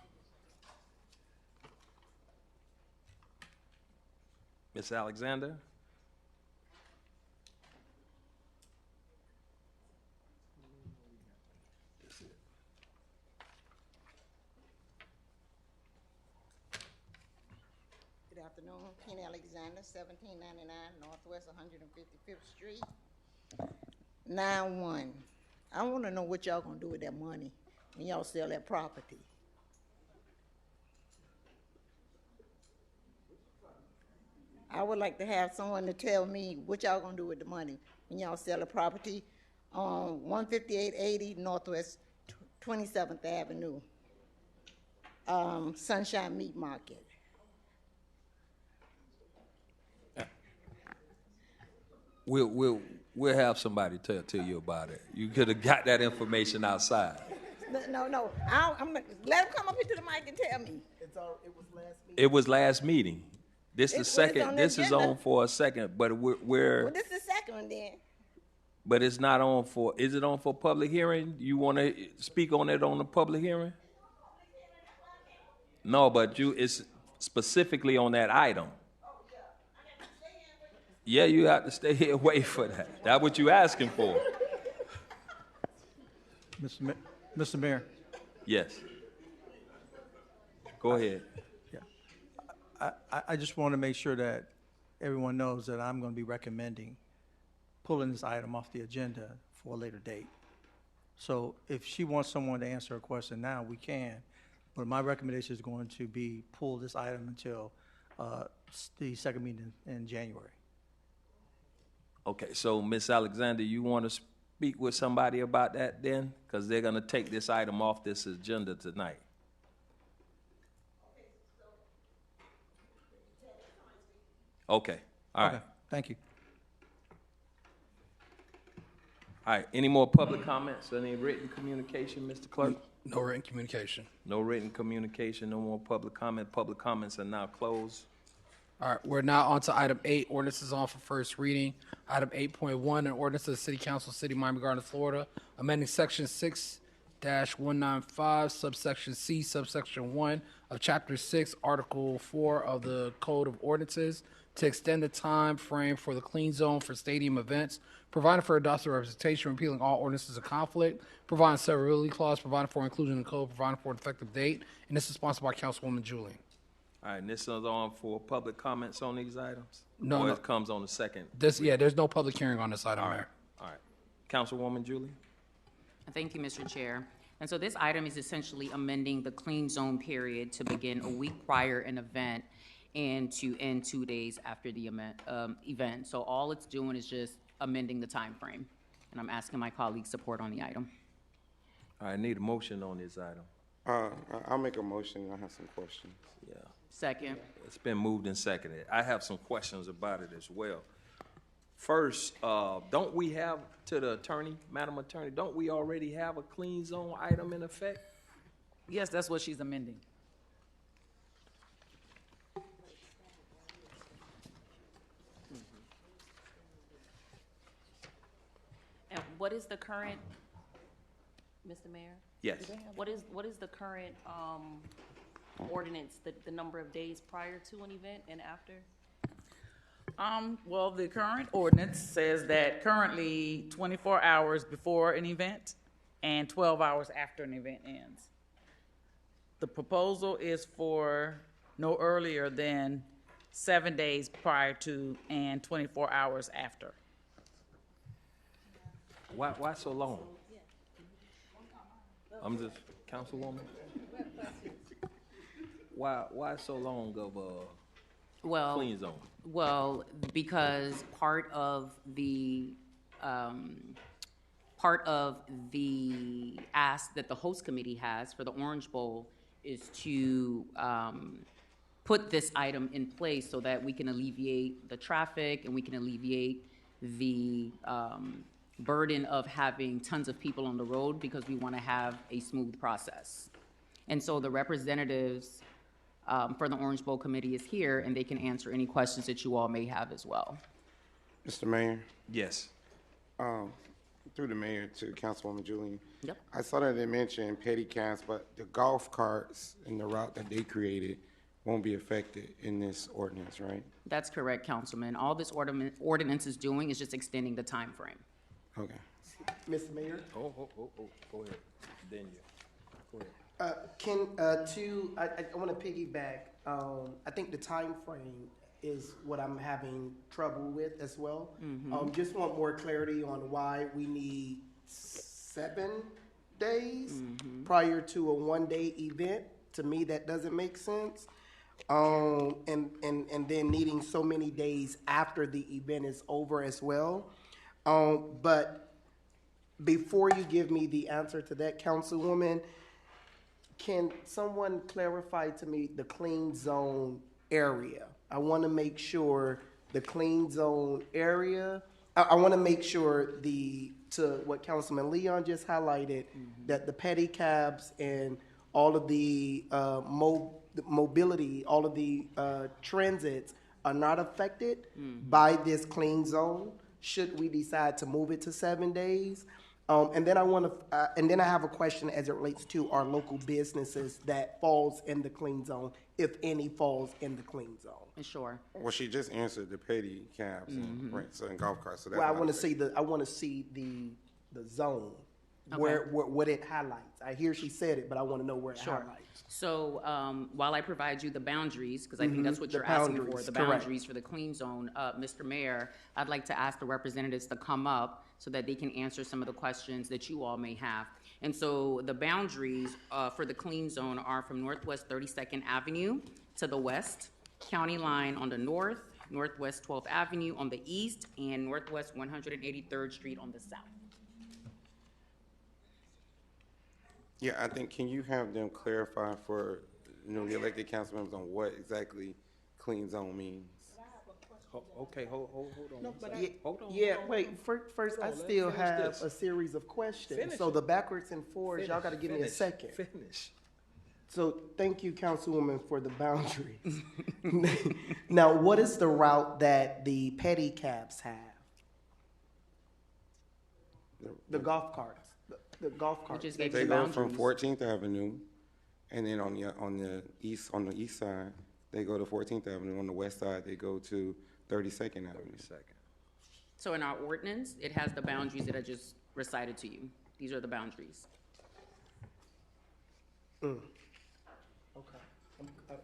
Speaker 1: Ms. Alexander?
Speaker 3: Good afternoon, Ken Alexander, 1799 Northwest 155th Street, 9-1. I want to know what y'all gonna do with that money when y'all sell that property. I would like to have someone to tell me what y'all gonna do with the money when y'all sell the property on 15880 Northwest 27th Avenue, Sunshine Meat Market.
Speaker 1: We'll have somebody tell you about it. You could have got that information outside.
Speaker 3: No. I'm let him come up here to the mic and tell me.
Speaker 1: It was last meeting. This is
Speaker 3: It's
Speaker 1: second.
Speaker 3: on the
Speaker 1: This is
Speaker 3: agenda.
Speaker 1: on for a second, but we're.
Speaker 3: Well, this is the second one then.
Speaker 1: But it's not on for. Is it on for public hearing? You want to speak on it on the public hearing? No, but it's specifically on that item. Yeah, you have to stay here and wait for that. That's what you asking for.
Speaker 9: Mr. Mayor.
Speaker 1: Yes. Go ahead.
Speaker 9: I just want to make sure that everyone knows that I'm going to be recommending pulling this item off the agenda for a later date. So if she wants someone to answer a question now, we can. But my recommendation is going to be pull this item until the second meeting in January.
Speaker 1: Okay, so Ms. Alexander, you want to speak with somebody about that then? Because they're going to take this item off this agenda tonight. Okay, all right.
Speaker 9: Okay, thank you.
Speaker 1: All right, any more public comments? Any written communication, Mr. Clerk?
Speaker 2: No written communication.
Speaker 1: No written communication, no more public comment. Public comments are now closed.
Speaker 2: All right, we're now on to item 8, ordinances on for first reading. Item 8.1, an ordinance of the City Council, City of Miami Gardens, Florida, amending section 6-195, subsection C, subsection 1 of chapter 6, article 4 of the Code of Ordinances to extend the time frame for the clean zone for stadium events, providing for adopted representation, repealing all ordinances of conflict, providing severability clause, providing for inclusion in the code, providing for an effective date, and this is sponsored by Councilwoman Julian.
Speaker 1: All right, and this is on for public comments on these items?
Speaker 2: No,
Speaker 1: Or
Speaker 2: no.
Speaker 1: it comes on the second?
Speaker 2: There's no public hearing on this item, Mayor.
Speaker 1: All right. Councilwoman Julian?
Speaker 13: Thank you, Mr. Chair. And so this item is essentially amending the clean zone period to begin a week prior an event and to end 2 days after the event. So all it's doing is just amending the time frame. And I'm asking my colleagues' support on the item.
Speaker 1: All right, I need a motion on this item.
Speaker 7: I'll make a motion. I have some questions.
Speaker 1: Yeah.
Speaker 13: Second.
Speaker 1: It's been moved and seconded. I have some questions about it as well. First, don't we have, to the attorney, Madam Attorney, don't we already have a clean zone item in effect?
Speaker 18: Yes, that's what she's amending.
Speaker 21: And what is the current, Mr. Mayor?
Speaker 1: Yes.
Speaker 21: What is the current ordinance, the number of days prior to an event and after?
Speaker 18: Well, the current ordinance says that currently 24 hours before an event and 12 hours after an event ends. The proposal is for no earlier than 7 days prior to and 24 hours after.
Speaker 1: Why so long? I'm just, Councilwoman? Why so long of a clean zone?
Speaker 13: Well, because part of the ask that the host committee has for the Orange Bowl is to put this item in place so that we can alleviate the traffic and we can alleviate the burden of having tons of people on the road, because we want to have a smooth process. And so the representatives for the Orange Bowl Committee is here, and they can answer any questions that you all may have as well.
Speaker 7: Mr. Mayor?
Speaker 1: Yes.
Speaker 7: Through the mayor to Councilwoman Julian.
Speaker 13: Yep.
Speaker 7: I saw that they mentioned pedicabs, but the golf carts and the route that they created won't be affected in this ordinance, right?
Speaker 13: That's correct, Councilman. All this ordinance is doing is just extending the time frame.
Speaker 7: Okay.
Speaker 4: Mr. Mayor?
Speaker 1: Go ahead. Then you. Go ahead.
Speaker 4: I want to piggyback. I think the time frame is what I'm having trouble with as well. Just want more clarity on why we need 7 days prior to a one-day event. To me, that doesn't make sense. And then needing so many days after the event is over as well. But before you give me the answer to that, Councilwoman, can someone clarify to me the clean zone area? I want to make sure the clean zone area, I want to make sure to what Councilman Leon just highlighted, that the pedicabs and all of the mobility, all of the transits are not affected by this clean zone, should we decide to move it to 7 days. And then I have a question as it relates to our local businesses that falls in the clean zone, if any falls in the clean zone.
Speaker 13: Sure.
Speaker 7: Well, she just answered the pedicabs and rents and golf carts. So that's
Speaker 4: Well, I want to see the zone.
Speaker 13: Okay.
Speaker 4: Where what it highlights. I hear she said it, but I want to know where it highlights.
Speaker 13: So while I provide you the boundaries, because I think that's what
Speaker 4: The
Speaker 13: you're asking for,
Speaker 4: boundaries,
Speaker 13: the
Speaker 4: correct.
Speaker 13: boundaries for the clean zone, Mr. Mayor, I'd like to ask the representatives to come up so that they can answer some of the questions that you all may have. And so the boundaries for the clean zone are from Northwest 32nd Avenue to the west, County Line on the north, Northwest 12th Avenue on the east, and Northwest 183rd Street on the south.
Speaker 7: Yeah, I think, can you have them clarify for newly elected council members on what exactly clean zone means?
Speaker 1: Okay, hold on.
Speaker 4: No, but
Speaker 1: Hold on.
Speaker 4: wait. First, I still have a series of questions.
Speaker 1: Finish
Speaker 4: So
Speaker 1: it.
Speaker 4: the backwards and forwards, y'all got to give me a second.
Speaker 1: Finish.
Speaker 4: So thank you, Councilwoman, for the boundaries. Now, what is the route that the pedicabs have? The golf carts. The golf carts.
Speaker 13: just gave
Speaker 7: They
Speaker 13: you
Speaker 7: go
Speaker 13: the
Speaker 7: from
Speaker 13: boundaries.
Speaker 7: 14th Avenue, and then on the east side, they go to 14th Avenue. On the west side, they go to 32nd Avenue.
Speaker 13: So in our ordinance, it has the boundaries that I just recited to you. These are the boundaries.
Speaker 4: Okay.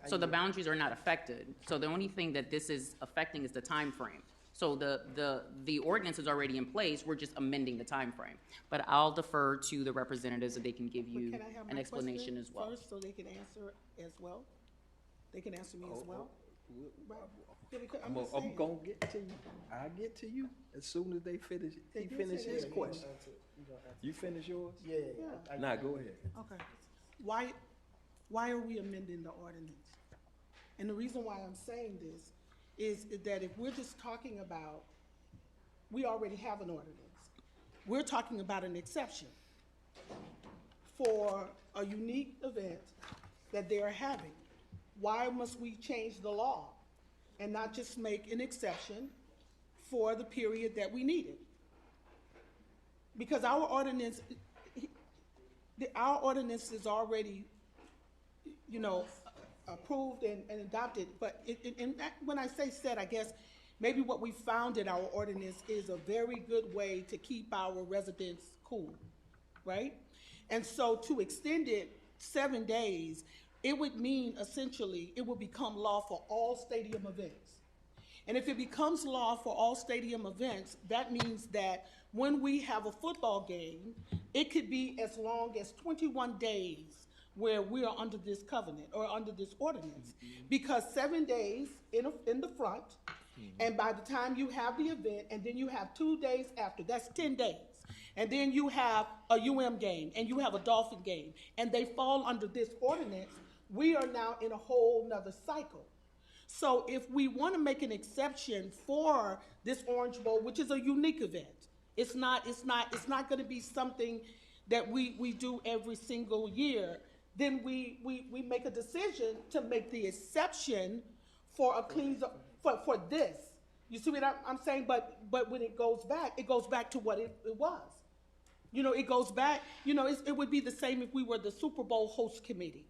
Speaker 13: So the boundaries are not affected. So the only thing that this is affecting is the time frame. So the ordinance is already in place, we're just amending the time frame. But I'll defer to the representatives so they can give you
Speaker 8: Can I have
Speaker 13: an
Speaker 8: my
Speaker 13: explanation
Speaker 8: question
Speaker 13: as well.
Speaker 8: first, so they can answer as well? They can answer me as well? Right. Yeah, because I'm just
Speaker 1: I'm
Speaker 8: saying.
Speaker 1: gonna get to you. I get to you as soon as they finish. He
Speaker 8: did
Speaker 1: finish
Speaker 8: say
Speaker 1: his
Speaker 8: that.
Speaker 1: question. You finish yours?
Speaker 4: Yeah.
Speaker 1: Nah, go ahead.
Speaker 8: Okay. Why are we amending the ordinance? And the reason why I'm saying this is that if we're just talking about, we already have an ordinance. We're talking about an exception for a unique event that they're having. Why must we change the law and not just make an exception for the period that we need it? Because our ordinance is already, approved and adopted, but when I say set, I guess maybe what we found in our ordinance is a very good way to keep our residents cool, right? And so to extend it 7 days, it would mean essentially it would become law for all stadium events. And if it becomes law for all stadium events, that means that when we have a football game, it could be as long as 21 days where we are under this covenant or under this ordinance. Because 7 days in the front, and by the time you have the event, and then you have 2 days after, that's 10 days. And then you have a UM game, and you have a Dolphin game, and they fall under this ordinance, we are now in a whole nother cycle. So if we want to make an exception for this Orange Bowl, which is a unique event, it's not going to be something that we do every single year, then we make a decision to make the exception for a clean zone, for this. You see what I'm saying? But when it goes back to what it was. You know, it goes back, you know, it would be the same if we were the Super Bowl host committee.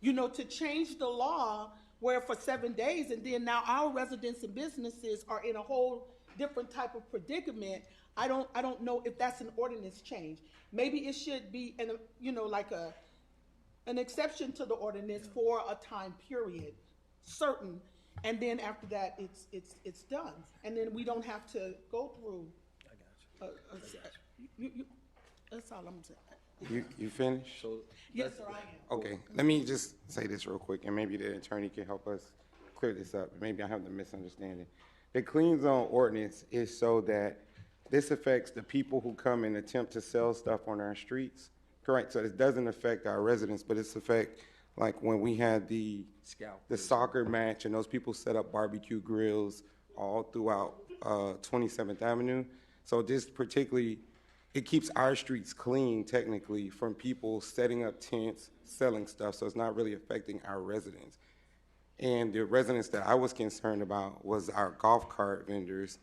Speaker 8: You know, to change the law where for 7 days, and then now our residents and businesses are in a whole different type of predicament. I don't know if that's an ordinance change. Maybe it should be an exception to the ordinance for a time period, certain, and then after that it's done, and then we don't have to go through. I got you. That's all I'm saying.
Speaker 7: You finished?
Speaker 8: Yes, sir, I am.
Speaker 7: Okay, let me just say this real quick, and maybe the attorney can help us clear this up. Maybe I have the misunderstanding. The clean zone ordinance is so that this affects the people who come and attempt to sell stuff on our streets, correct? So it doesn't affect our residents, but it's affect, like when we had the soccer match and those people set up barbecue grills all throughout 27th Avenue. So this particularly, it keeps our streets clean technically from people setting up tents, selling stuff, so it's not really affecting our residents. And the residents that I was concerned about was our golf cart vendors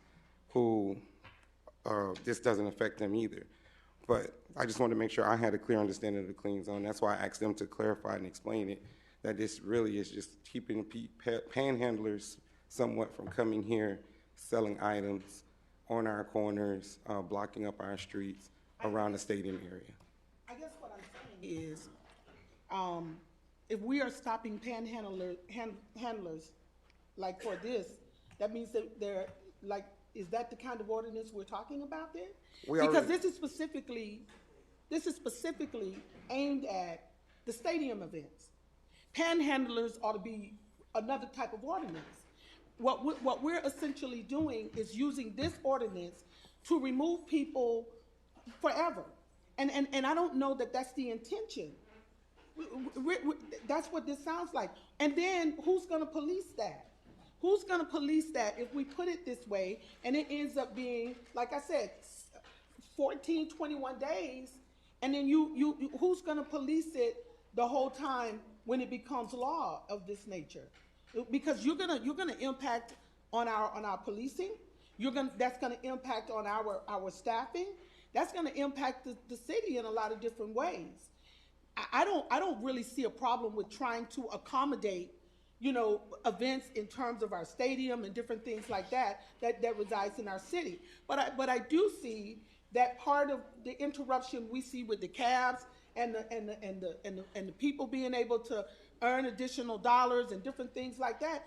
Speaker 7: who this doesn't affect them either. But I just wanted to make sure I had a clear understanding of the clean zone. That's why I asked them to clarify and explain it, that this really is just keeping panhandlers somewhat from coming here, selling items on our corners, blocking up our streets around the stadium area.
Speaker 8: I guess what I'm saying is, if we are stopping handlers like for this, that means that they're like, is that the kind of ordinance we're talking about then? Because this is specifically aimed at the stadium events. Panhandlers ought to be another type of ordinance. What we're essentially doing is using this ordinance to remove people forever. And I don't know that that's the intention. That's what this sounds like. And then who's going to police that? Who's going to police that if we put it this way and it ends up being, like I said, 14, 21 days, and then who's going to police it the whole time when it becomes law of this nature? Because you're gonna impact on our policing. That's gonna impact on our staffing. That's gonna impact the city in a lot of different ways. I don't really see a problem with trying to accommodate, you know, events in terms of our stadium and different things like that resides in our city. But I do see that part of the interruption we see with the cabs and the people being able to earn additional dollars and different things like that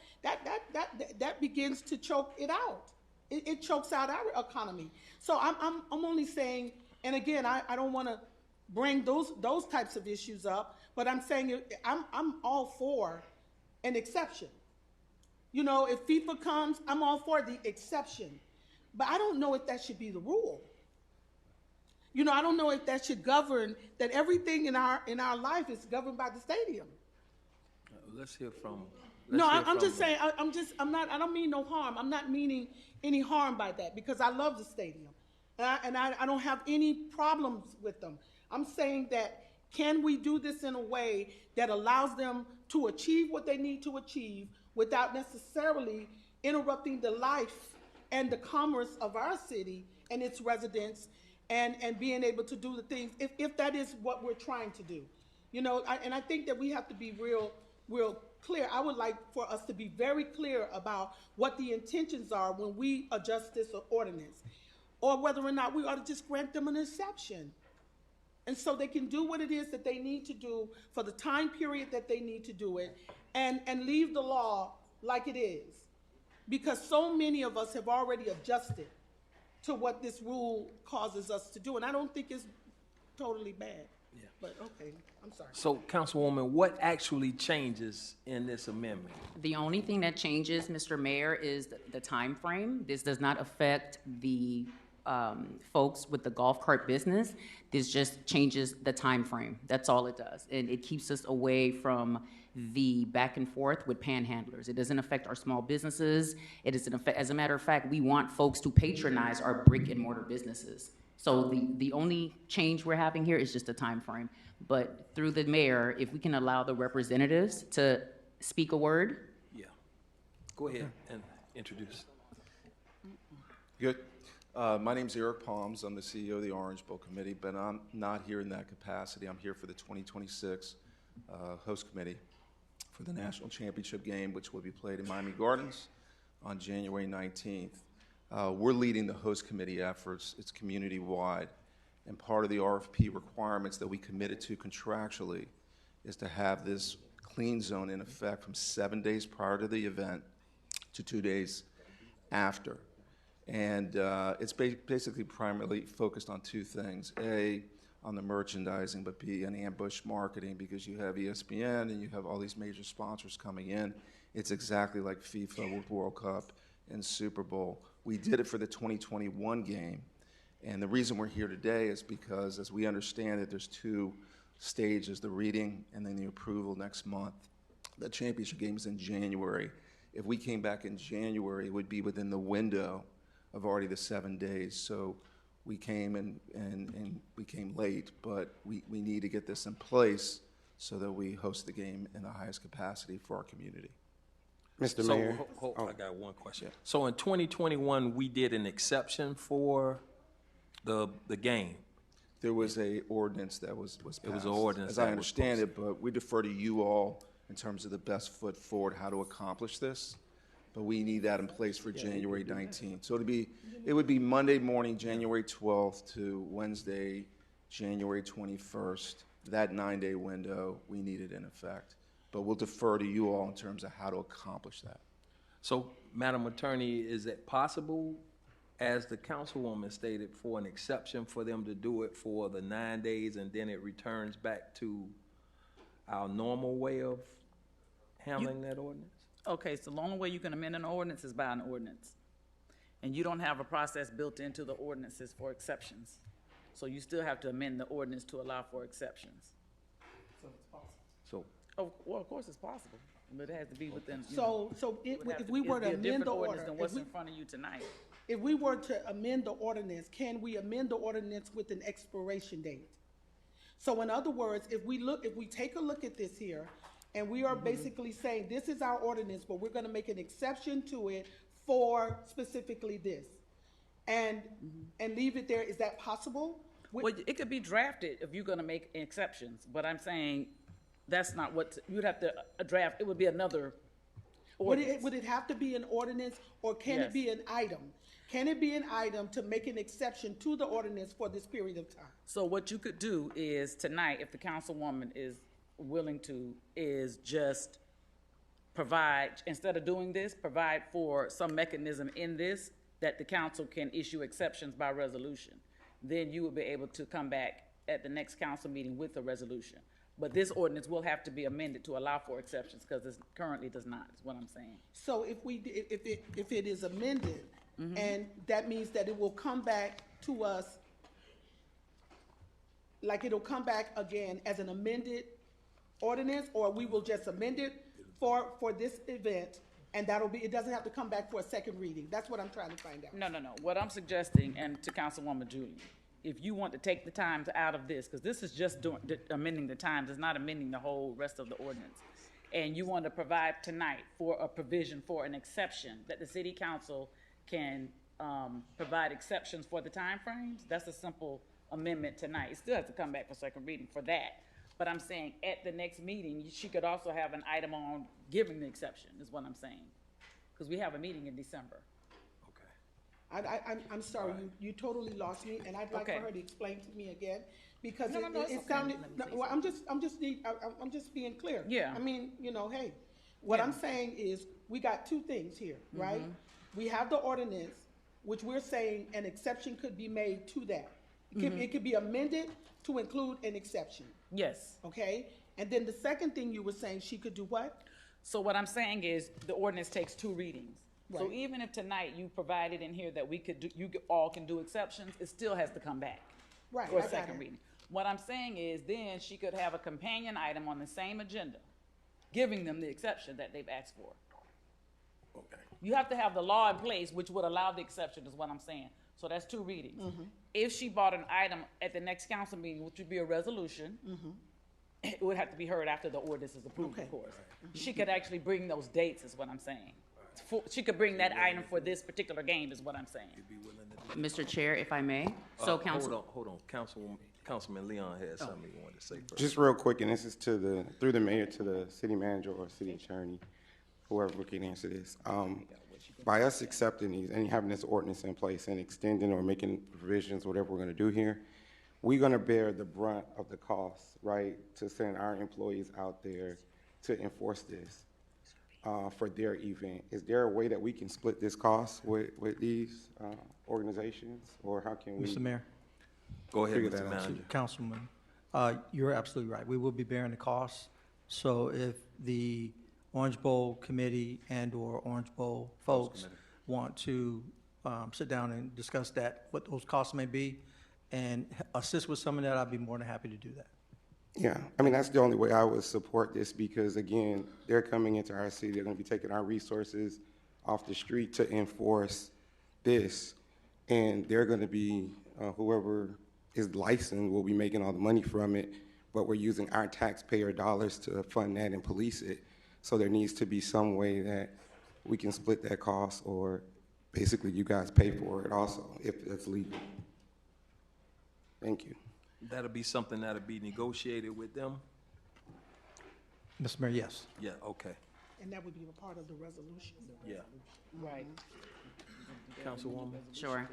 Speaker 8: begins to choke it out. It chokes out our economy. So I'm only saying, and again, I don't want to bring those types of issues up, but I'm saying I'm all for an exception. You know, if FIFA comes, I'm all for the exception, but I don't know if that should be the rule. You know, I don't know if that should govern, that everything in our life is governed by the stadium.
Speaker 1: Let's hear from.
Speaker 8: I'm just saying. I'm not. I don't mean no harm. I'm not meaning any harm by that because I love the stadium, and I don't have any problems with them. I'm saying that can we do this in a way that allows them to achieve what they need to achieve without necessarily interrupting the life and the commerce of our city and its residents, and being able to do the things if that is what we're trying to do, you know. And I think that we have to be real clear. I would like for us to be very clear about what the intentions are when we adjust this ordinance, or whether or not we ought to just grant them an exception. And so they can do what it is that they need to do for the time period that they need to do it, and leave the law like it is. Because so many of us have already adjusted to what this rule causes us to do. And I don't think it's totally bad.
Speaker 1: Yeah.
Speaker 8: But okay, I'm sorry.
Speaker 1: So, Councilwoman, what actually changes in this amendment?
Speaker 13: The only thing that changes, Mr. Mayor, is the time frame. This does not affect the folks with the golf cart business. This just changes the time frame. That's all it does. And it keeps us away from the back and forth with panhandlers. It doesn't affect our small businesses. It doesn't affect, as a matter of fact, we want folks to patronize our brick and mortar businesses. So the only change we're having here is just a time frame. But through the mayor, if we can allow the representatives to speak a word.
Speaker 1: Yeah. Go ahead and introduce.
Speaker 5: Good. My name's Eric Palms. I'm the CEO of the Orange Bowl Committee, but I'm not here in that capacity. I'm here for the 2026 host committee for the national championship game, which will be played in Miami Gardens on January 19th. We're leading the host committee efforts. It's community-wide, and part of the RFP requirements that we committed to contractually is to have this clean zone in effect from 7 days prior to the event to 2 days after. And it's basically primarily focused on two things. A, on the merchandising, but B, on ambush marketing, because you have ESPN and you have all these major sponsors coming in. It's exactly like FIFA with World Cup and Super Bowl. We did it for the 2021 game. And the reason we're here today is because, as we understand it, there's two stages, the reading and then the approval next month. The championship game is in January. If we came back in January, it would be within the window of already the 7 days. So we came and we came late, but we need to get this in place so that we host the game in the highest capacity for our community.
Speaker 7: Mr. Mayor.
Speaker 1: I got one question. Yeah. So in 2021, we did an exception for the game.
Speaker 5: There was a ordinance that was passed.
Speaker 1: It was an ordinance.
Speaker 5: As I understand it, but we defer to you all in terms of the best foot forward how to accomplish this. But we need that in place for January 19th. So it would be Monday morning, January 12th to Wednesday, January 21st. That 9-day window, we need it in effect. But we'll defer to you all in terms of how to accomplish that.
Speaker 1: So, Madam Attorney, is it possible, as the councilwoman stated, for an exception for them to do it for the 9 days and then it returns back to our normal way of handling that ordinance?
Speaker 18: Okay, so the only way you can amend an ordinance is by an ordinance. And you don't have a process built into the ordinances for exceptions. So you still have to amend the ordinance to allow for exceptions. So it's possible.
Speaker 1: So.
Speaker 18: Oh, well, of course it's possible, but it has to be within.
Speaker 8: So if we were to amend the order,
Speaker 18: than what's in front of you tonight.
Speaker 8: If we were to amend the ordinance, can we amend the ordinance with an expiration date? So in other words, if we take a look at this here, and we are basically saying this is our ordinance, but we're going to make an exception to it for specifically this, and leave it there. Is that possible?
Speaker 18: Well, it could be drafted if you're going to make exceptions, but I'm saying that's not what you'd have to draft. It would be another ordinance.
Speaker 8: Would it have to be an ordinance, or can it be an item? Can it be an item to make an exception to the ordinance for this period of time?
Speaker 18: So what you could do is tonight, if the councilwoman is willing to, is just provide, instead of doing this, provide for some mechanism in this that the council can issue exceptions by resolution. Then you will be able to come back at the next council meeting with a resolution. But this ordinance will have to be amended to allow for exceptions because it currently does not, is what I'm saying.
Speaker 8: So if it is amended, and that means that it will come back to us, like it'll come back again as an amended ordinance, or we will just amend it for this event, and it doesn't have to come back for a second reading. That's what I'm trying to find out.
Speaker 18: No. What I'm suggesting, and to Councilwoman Julian, if you want to take the times out of this, because this is just amending the times, it's not amending the whole rest of the ordinance, and you want to provide tonight for a provision for an exception that the city council can provide exceptions for the time frames, that's a simple amendment tonight. It still has to come back for second reading for that. But I'm saying at the next meeting, she could also have an item on giving the exception, is what I'm saying. Because we have a meeting in December.
Speaker 8: I'm sorry, you totally lost me, and I'd like for her to explain to me again, Because
Speaker 18: No,
Speaker 8: it
Speaker 18: it's
Speaker 8: sounded,
Speaker 18: okay.
Speaker 8: no, well, I'm just being clear.
Speaker 18: Yeah.
Speaker 8: I mean, hey, what
Speaker 18: Yeah.
Speaker 8: I'm saying is, we got two things here, right?
Speaker 18: Mhm.
Speaker 8: We have the ordinance, which we're saying an exception could be made to that. It could be amended to include an exception,
Speaker 18: Yes.
Speaker 8: okay? And then the second thing you were saying, she could do what?
Speaker 18: So what I'm saying is, the ordinance takes 2 readings. So
Speaker 8: Right.
Speaker 18: even if tonight you provided in here that we could do, all can do exceptions, it still has to come back.
Speaker 8: Right,
Speaker 18: For
Speaker 8: I
Speaker 18: a
Speaker 8: got
Speaker 18: second
Speaker 8: it.
Speaker 18: reading. What I'm saying is, then she could have a companion item on the same agenda, giving them the exception that they've asked for.
Speaker 1: Okay.
Speaker 18: You have to have the law in place, which would allow the exception, is what I'm saying. So that's 2 readings. If she brought an item at the next council meeting, which would be a resolution, it would have to be heard after the ordinance is approved, of course. She could actually bring those dates, is what I'm saying. She could bring that item for this particular game, is what I'm saying.
Speaker 13: Mr. Chair, if I may. So council.
Speaker 1: Hold on. Councilman Leon had something he wanted to say first.
Speaker 7: Just real quick, and this is through the mayor to the city manager or city attorney, whoever can answer this. By us accepting these and having this ordinance in place and extending or making provisions, whatever we're gonna do here, we're gonna bear the brunt of the costs, right, to send our employees out there to enforce this for their event. Is there a way that we can split this cost with these organizations, or how can we?
Speaker 9: Mr. Mayor.
Speaker 1: Go ahead,
Speaker 7: figure
Speaker 1: Mr.
Speaker 7: that out?
Speaker 1: Manager.
Speaker 9: Councilman, you're absolutely right. We will be bearing the costs. So if the Orange Bowl committee and/or Orange Bowl folks want to sit down and discuss that, what those costs may be, and assist with some of that, I'd be more than happy to do that.
Speaker 7: Yeah, I mean, that's the only way I would support this, because again, they're coming into our city, they're gonna be taking our resources off the street to enforce this, and they're gonna be, whoever is licensed will be making all the money from it, but we're using our taxpayer dollars to fund that and police it. So there needs to be some way that we can split that cost, or basically you guys pay for it also, if it's legal. Thank you.
Speaker 1: That'll be something that'll be negotiated with them?
Speaker 9: Mr. Mayor, yes.
Speaker 1: Yeah, okay.
Speaker 8: And that would be a part of the resolution.
Speaker 1: Yeah.
Speaker 18: Right.
Speaker 1: Councilwoman?
Speaker 13: Sure.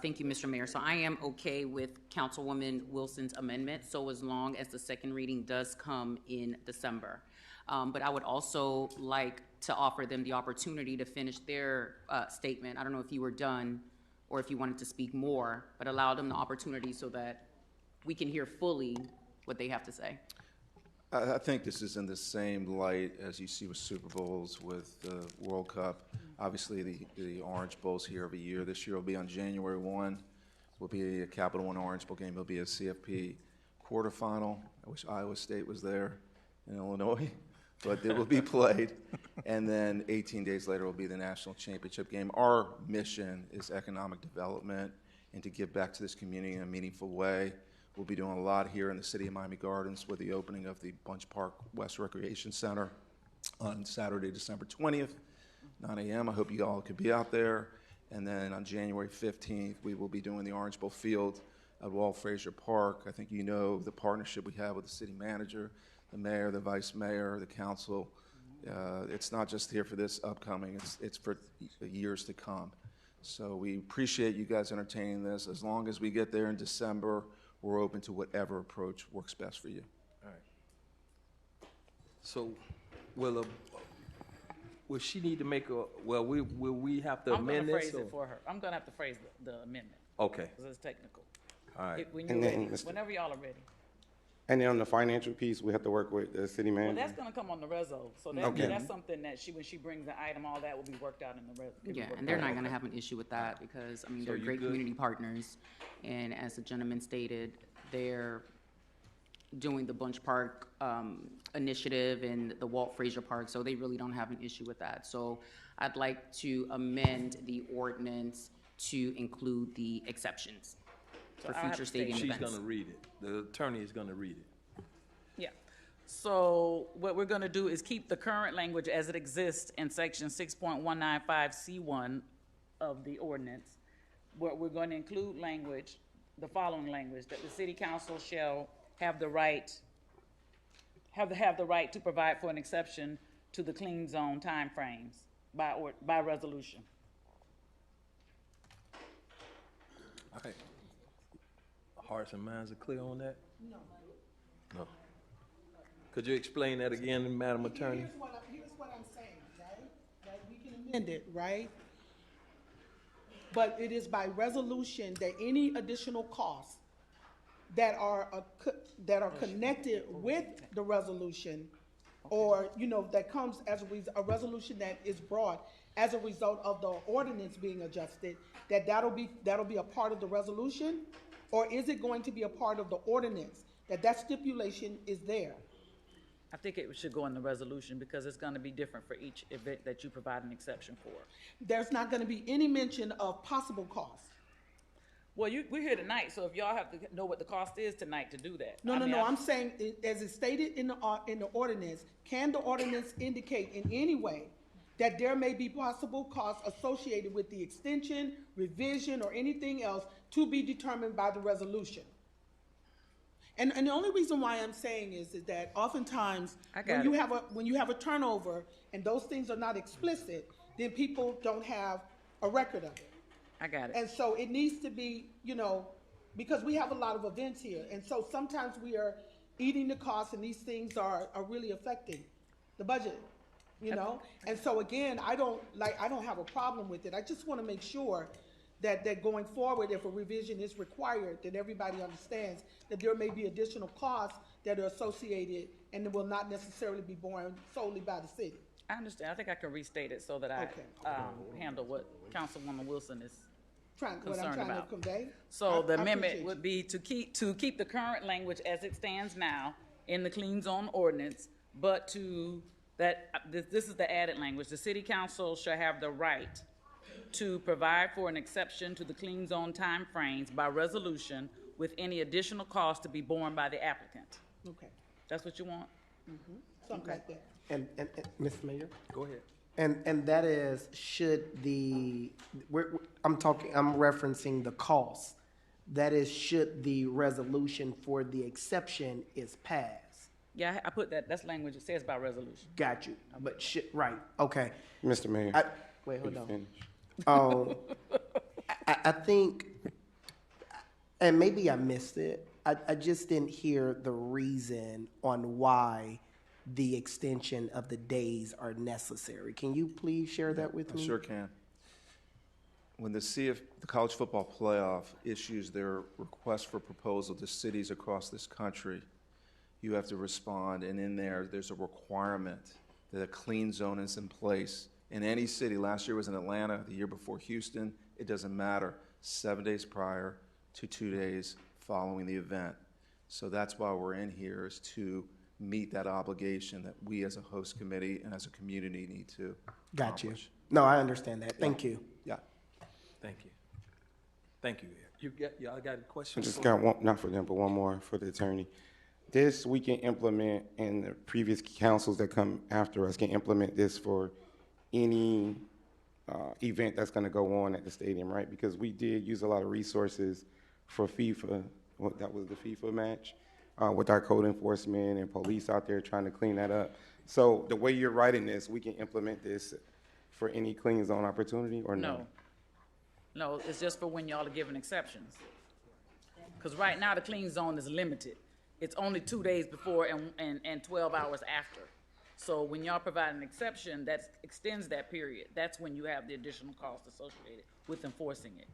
Speaker 13: Thank you, Mr. Mayor. So I am okay with Councilwoman Wilson's amendment, so as long as the second reading does come in December. But I would also like to offer them the opportunity to finish their statement. I don't know if you were done or if you wanted to speak more, but allow them the opportunity so that we can hear fully what they have to say.
Speaker 5: I think this is in the same light as you see with Super Bowls, with the World Cup. Obviously, the Orange Bowl's here every year. This year will be on January 1. Will be a Capital One Orange Bowl game. It'll be a CFP quarterfinal. I wish Iowa State was there in Illinois, but it will be played. And then 18 days later will be the national championship game. Our mission is economic development and to give back to this community in a meaningful way. We'll be doing a lot here in the city of Miami Gardens with the opening of the Bunch Park West Recreation Center on Saturday, December 20th, 9 a.m. I hope you all could be out there. And then on January 15th, we will be doing the Orange Bowl Field at Walt Frazier Park. I think you know the partnership we have with the city manager, the mayor, the vice mayor, the council. It's not just here for this upcoming, it's for years to come. So we appreciate you guys entertaining this. As long as we get there in December, we're open to whatever approach works best for you.
Speaker 1: All right. So, will she need to make will we have to
Speaker 18: I'm gonna
Speaker 1: amend this?
Speaker 18: phrase it for her. I'm gonna have to phrase the amendment.
Speaker 1: Okay.
Speaker 18: Because it's technical.
Speaker 1: All right.
Speaker 18: When you're
Speaker 7: And then,
Speaker 18: ready,
Speaker 7: Mr.
Speaker 18: whenever y'all are ready.
Speaker 7: And then on the financial piece, we have to work with the city
Speaker 18: Well,
Speaker 7: manager.
Speaker 18: that's gonna come on the reso, so
Speaker 7: Okay.
Speaker 18: that's something that when she brings the item, all that will be worked out in the reso.
Speaker 13: Yeah, and they're not gonna have an issue with that because, I mean,
Speaker 1: So
Speaker 13: they're
Speaker 1: you
Speaker 13: great
Speaker 1: good?
Speaker 13: community partners. And as the gentleman stated, they're doing the Bunch Park initiative and the Walt Frazier Park, so they really don't have an issue with that. So I'd like to amend the ordinance to include the exceptions for
Speaker 18: I'll have
Speaker 13: future
Speaker 18: to say
Speaker 13: stadium
Speaker 1: She's
Speaker 13: events.
Speaker 1: gonna read it. The attorney is gonna read it.
Speaker 18: Yeah. So what we're gonna do is keep the current language as it exists in section 6.195C1 of the ordinance. Where we're gonna include language, the following language, that the city council shall have the right to provide for an exception to the clean zone timeframes by resolution.
Speaker 1: All right. Hearts and minds are clear on that? No. Could you explain that again, Madam Attorney?
Speaker 8: Here's what I'm saying, right? That we can amend it, right? But it is by resolution that any additional costs that are connected with the resolution, or, you know, that comes as a resolution that is brought as a result of the ordinance being adjusted, that'll be a part of the resolution? Or is it going to be a part of the ordinance, that stipulation is there?
Speaker 6: I think it should go in the resolution because it's going to be different for each event that you provide an exception for.
Speaker 8: There's not going to be any mention of possible costs.
Speaker 6: Well, we're here tonight, so if y'all have to know what the cost is tonight to do that.
Speaker 8: No, I'm saying, as it's stated in the ordinance, can the ordinance indicate in any way that there may be possible costs associated with the extension, revision, or anything else to be determined by the resolution? And the only reason why I'm saying is that oftentimes when you have a turnover and those things are not explicit, then people don't have a record of it.
Speaker 6: I got it.
Speaker 8: And so it needs to be, you know, because we have a lot of events here, and so sometimes we are eating the costs, and these things are really affecting the budget, you know. And so again, I don't have a problem with it. I just want to make sure that going forward, if a revision is required, that everybody understands that there may be additional costs that are associated and that will not necessarily be borne solely by the city.
Speaker 6: I understand. I think I can restate it so that I handle what Councilwoman Wilson is concerned about.
Speaker 8: To convey.
Speaker 6: So the amendment would be to keep the current language as it stands now in the clean zone ordinance, but this is the added language. The city council shall have the right to provide for an exception to the clean zone timeframes by resolution with any additional cost to be borne by the applicant.
Speaker 8: Okay.
Speaker 6: That's what you want?
Speaker 8: Mm-hmm. Something like that.
Speaker 4: And Mr. Mayor?
Speaker 1: Go ahead.
Speaker 4: And that is, I'm referencing the cost. That is, should the resolution for the exception is passed.
Speaker 6: Yeah, I put that. That's language. It says by resolution.
Speaker 4: Got you. But right. Okay.
Speaker 7: Mr. Mayor.
Speaker 4: Wait, hold on. I think, and maybe I missed it, I just didn't hear the reason on why the extension of the days are necessary. Can you please share that with me?
Speaker 5: I sure can. When the College Football Playoff issues their request for proposal to cities across this country, you have to respond, and in there's a requirement that a clean zone is in place in any city. Last year was in Atlanta, the year before Houston. It doesn't matter, 7 days prior to 2 days following the event. So that's why we're in here, is to meet that obligation that we as a host committee and as a community need to
Speaker 4: Got you.
Speaker 5: accomplish.
Speaker 4: No, I understand that. Thank you.
Speaker 5: Yeah.
Speaker 1: Thank you. Thank you. Y'all got a question?
Speaker 7: I just got one, not for them, but one more for the attorney. This we can implement, and the previous councils that come after us can implement this for any event that's going to go on at the stadium, right? Because we did use a lot of resources for FIFA. That was the FIFA match with our code enforcement and police out there trying to clean that up. So the way you're writing this, we can implement this for any clean zone opportunity, or no?
Speaker 6: No, it's just for when y'all are giving exceptions. Because right now the clean zone is limited. It's only 2 days before and 12 hours after. So when y'all provide an exception that extends that period, that's when you have the additional cost associated with enforcing it.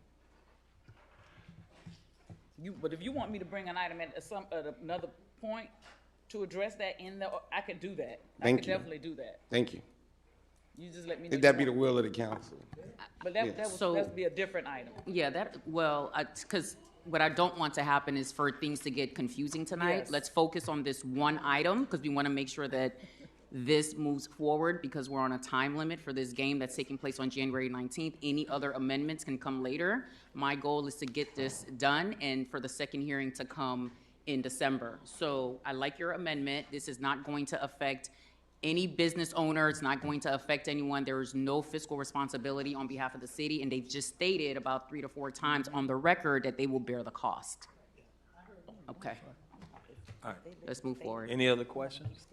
Speaker 6: But if you want me to bring an item at another point to address that I could do that. I could definitely do that.
Speaker 7: Thank you.
Speaker 6: You just let me know.
Speaker 7: If that be the will of the council.
Speaker 6: But that would be a different item.
Speaker 13: Yeah, because what I don't want to happen is for things to get confusing tonight.
Speaker 6: Yes.
Speaker 13: Let's focus on this one item because we want to make sure that this moves forward because we're on a time limit for this game that's taking place on January 19th. Any other amendments can come later. My goal is to get this done and for the second hearing to come in December. So I like your amendment. This is not going to affect any business owner. It's not going to affect anyone. There is no fiscal responsibility on behalf of the city, and they've just stated about 3 to 4 times on the record that they will bear the cost. Okay.
Speaker 1: All right.
Speaker 13: Let's move forward.
Speaker 1: Any other questions?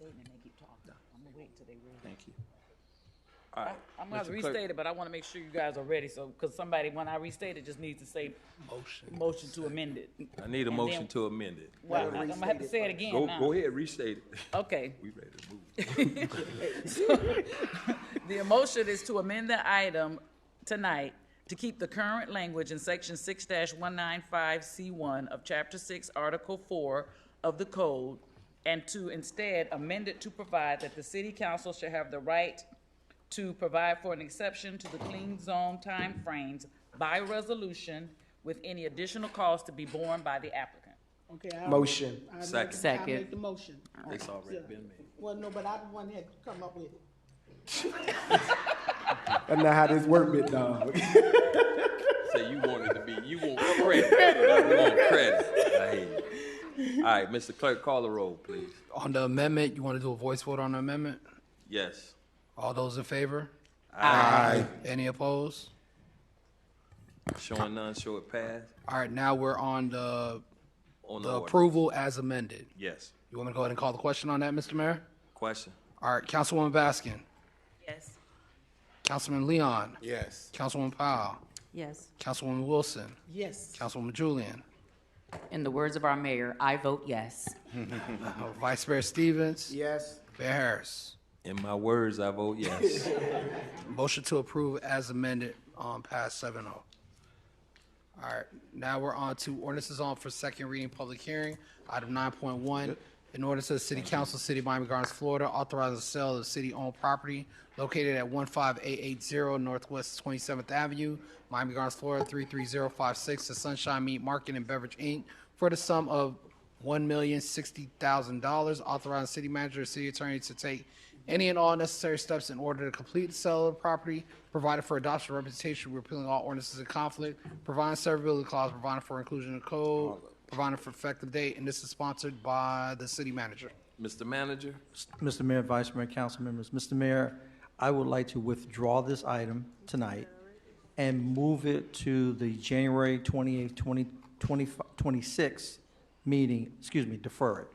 Speaker 5: Thank you.
Speaker 1: All right.
Speaker 6: I'm gonna
Speaker 1: Mr. Clerk.
Speaker 6: restate it, but I wanna make sure you guys are ready, so, cause somebody, when I restate it, just needs to say motion to amend it.
Speaker 1: I need a
Speaker 6: And
Speaker 1: motion
Speaker 6: then-
Speaker 1: to amend it.
Speaker 6: Well, I'm gonna have to say it again now.
Speaker 1: Go ahead, restate it.
Speaker 6: Okay.
Speaker 1: We ready to move.
Speaker 6: So, the motion is to amend the item tonight to keep the current language in section 6-195C1 of chapter 6, article 4 of the code, and to instead amend it to provide that the city council shall have the right to provide for an exception to the clean zone timeframes by resolution with any additional cost to be borne by the applicant.
Speaker 8: Okay.
Speaker 4: Motion.
Speaker 1: Second.
Speaker 8: I make the motion.
Speaker 1: It's already
Speaker 8: Yeah.
Speaker 1: been made.
Speaker 8: Well, no, but I'm the one that had to come up with it.
Speaker 4: That's not how this work, bit dog.
Speaker 1: Say you want it to be, you want credit. You want credit. I hate it. All right, Mr. Clerk, call the roll, please.
Speaker 2: On the amendment, you want to do a voice vote on the amendment?
Speaker 1: Yes.
Speaker 2: All those in favor?
Speaker 1: Aye.
Speaker 2: Any opposed?
Speaker 1: Showing none, show it pass.
Speaker 2: All right, now we're on the
Speaker 1: Ordinance.
Speaker 2: approval as amended.
Speaker 1: Yes.
Speaker 2: You want me to go ahead and call the question on that, Mr. Mayor?
Speaker 1: Question?
Speaker 2: All right, Councilwoman Baskin.
Speaker 21: Yes.
Speaker 2: Councilman Leon.
Speaker 7: Yes.
Speaker 2: Councilwoman Powell.
Speaker 21: Yes.
Speaker 2: Councilwoman Wilson.
Speaker 8: Yes.
Speaker 2: Councilwoman Julian.
Speaker 13: In the words of our mayor, I vote yes.
Speaker 2: Vice Mayor Stevens.
Speaker 4: Yes.
Speaker 2: Mayor Harris.
Speaker 1: In my words, I vote yes.
Speaker 2: Motion to approve as amended passed 7-0. All right, now we're on to ordinances on for second reading, public hearing. Item 9.1, an ordinance of the City Council, City of Miami Gardens, Florida, authorizing the sale of city-owned property located at 15880 Northwest 27th Avenue, Miami Gardens, Florida, 33056, to Sunshine Meat Market and Beverage, Inc., for the sum of $1,060,000, authorizing city manager and city attorney to take any and all necessary steps in order to complete the sale of the property, provided for adoption of representation, repealing all ordinances in conflict, providing severability clause, providing for inclusion in the code, providing for effective date, and this is sponsored by the city manager.
Speaker 1: Mr. Manager?
Speaker 9: Mr. Mayor, Vice Mayor, council members, Mr. Mayor, I would like to withdraw this item tonight and move it to the January 28th, 2026 meeting, defer it,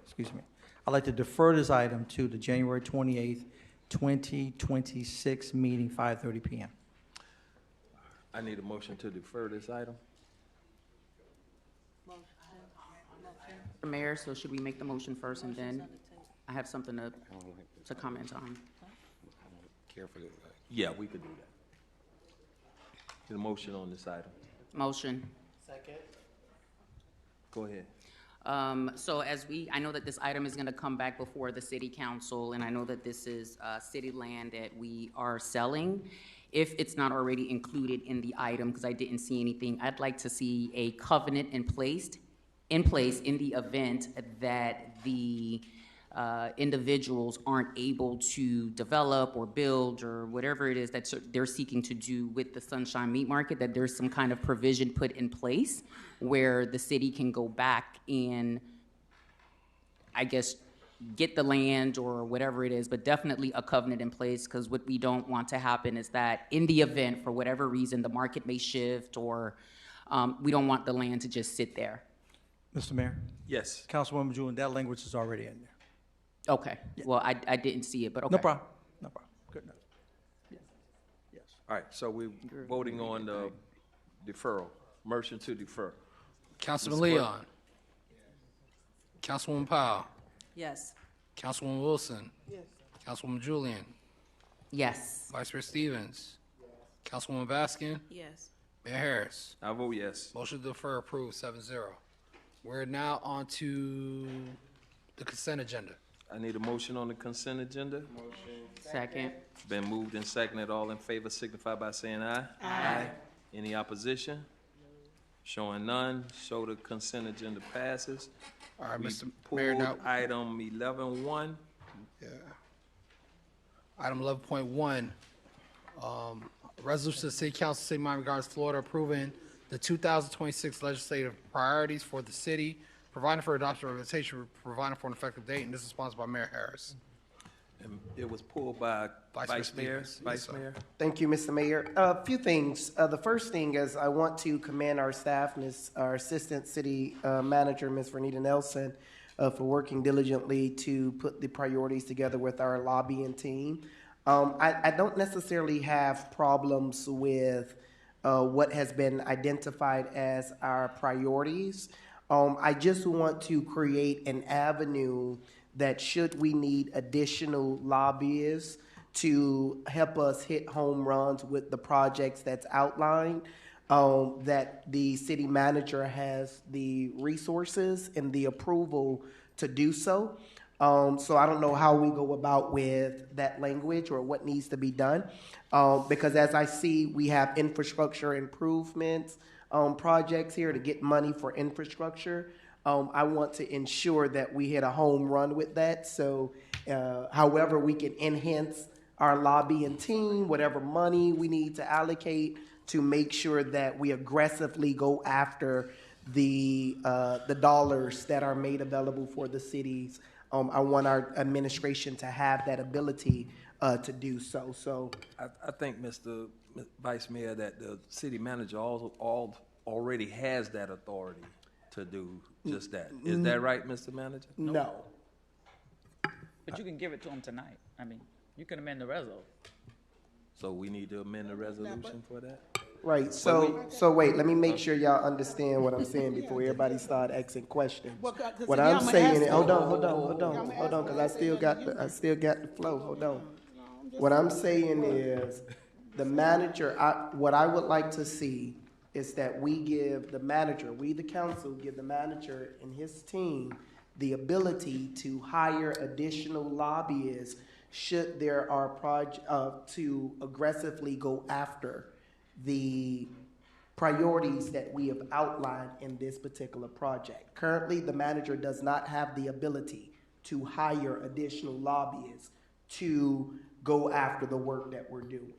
Speaker 9: I'd like to defer this item to the January 28th, 2026 meeting, 5:30 p.m.
Speaker 1: I need a motion to defer this item.
Speaker 13: Mayor, so should we make the motion first and then I have something to comment on?
Speaker 7: Carefully.
Speaker 1: Yeah, we could do that. Get a motion on this item.
Speaker 13: Motion.
Speaker 4: Second.
Speaker 1: Go ahead.
Speaker 13: So I know that this item is gonna come back before the city council, and I know that this is, city land that we are selling. If it's not already included in the item, because I didn't see anything, I'd like to see a covenant in place in the event that the, individuals aren't able to develop or build or whatever it is that they're seeking to do with the Sunshine Meat Market, that there's some kind of provision put in place where the city can go back and, I guess, get the land or whatever it is, but definitely a covenant in place, because what we don't want to happen is that in the event, for whatever reason, the market may shift or we don't want the land to just sit there.
Speaker 9: Mr. Mayor?
Speaker 1: Yes.
Speaker 9: Councilwoman Julian, that language is already in there.
Speaker 13: Okay, well, I didn't see it, but okay.
Speaker 9: No problem, good enough.
Speaker 1: All right, so we're voting on the deferral, motion to defer.
Speaker 2: Councilman
Speaker 1: Ms. Clerk?
Speaker 2: Leon. Councilwoman Powell.
Speaker 21: Yes.
Speaker 2: Councilwoman Wilson.
Speaker 8: Yes.
Speaker 2: Councilwoman Julian.
Speaker 13: Yes.
Speaker 2: Vice Mayor Stevens. Councilwoman Baskin.
Speaker 21: Yes.
Speaker 2: Mayor Harris.
Speaker 1: I vote yes.
Speaker 2: Motion to defer approved 7-0. We're now on to the consent agenda.
Speaker 1: I need a motion on the consent agenda.
Speaker 13: Second.
Speaker 1: It's been moved and seconded. All in favor signify by saying aye. Aye. Any opposition? Showing none, show the consent agenda passes.
Speaker 2: All right,
Speaker 1: We
Speaker 2: Mr. Mayor,
Speaker 1: pulled
Speaker 2: now,
Speaker 1: item 11-1.
Speaker 2: yeah. Item 11.1, resolution of the City Council, City of Miami Gardens, Florida, approving the 2026 legislative priorities for the city, providing for adoption of representation, providing for an effective date, and this is sponsored by Mayor Harris.
Speaker 1: And it was pulled by Vice Mayor.
Speaker 2: Stevens.
Speaker 1: Vice
Speaker 2: Yes, sir.
Speaker 1: Mayor.
Speaker 4: Thank you, Mr. Mayor. A few things. The first thing is I want to commend our staff, our Assistant City Manager, Ms. Vernita Nelson, for working diligently to put the priorities together with our lobbying team. I don't necessarily have problems with what has been identified as our priorities. I just want to create an avenue that should we need additional lobbyists to help us hit home runs with the projects that's outlined, that the city manager has the resources and the approval to do so. So I don't know how we go about with that language or what needs to be done, because as I see, we have infrastructure improvements projects here to get money for infrastructure. I want to ensure that we hit a home run with that. So however we can enhance our lobbying team, whatever money we need to allocate to make sure that we aggressively go after the dollars that are made available for the cities. I want our administration to have that ability to do so. So
Speaker 1: I think, Mr. Vice Mayor, that the city manager already has that authority to do just that. Is that right, Mr. Manager?
Speaker 4: No.
Speaker 6: But you can give it to him tonight. I mean, you can amend the resolution.
Speaker 1: So we need to amend the resolution for that?
Speaker 4: Right, so wait, let me make sure y'all understand what I'm saying before everybody start asking questions. What I'm saying, hold on, because I still got the flow, hold on. What I'm saying is, the manager, what I would like to see is that we give the manager, we the council, give the manager and his team the ability to hire additional lobbyists should there are to aggressively go after the priorities that we have outlined in this particular project. Currently, the manager does not have the ability to hire additional lobbyists to go after the work that we're doing.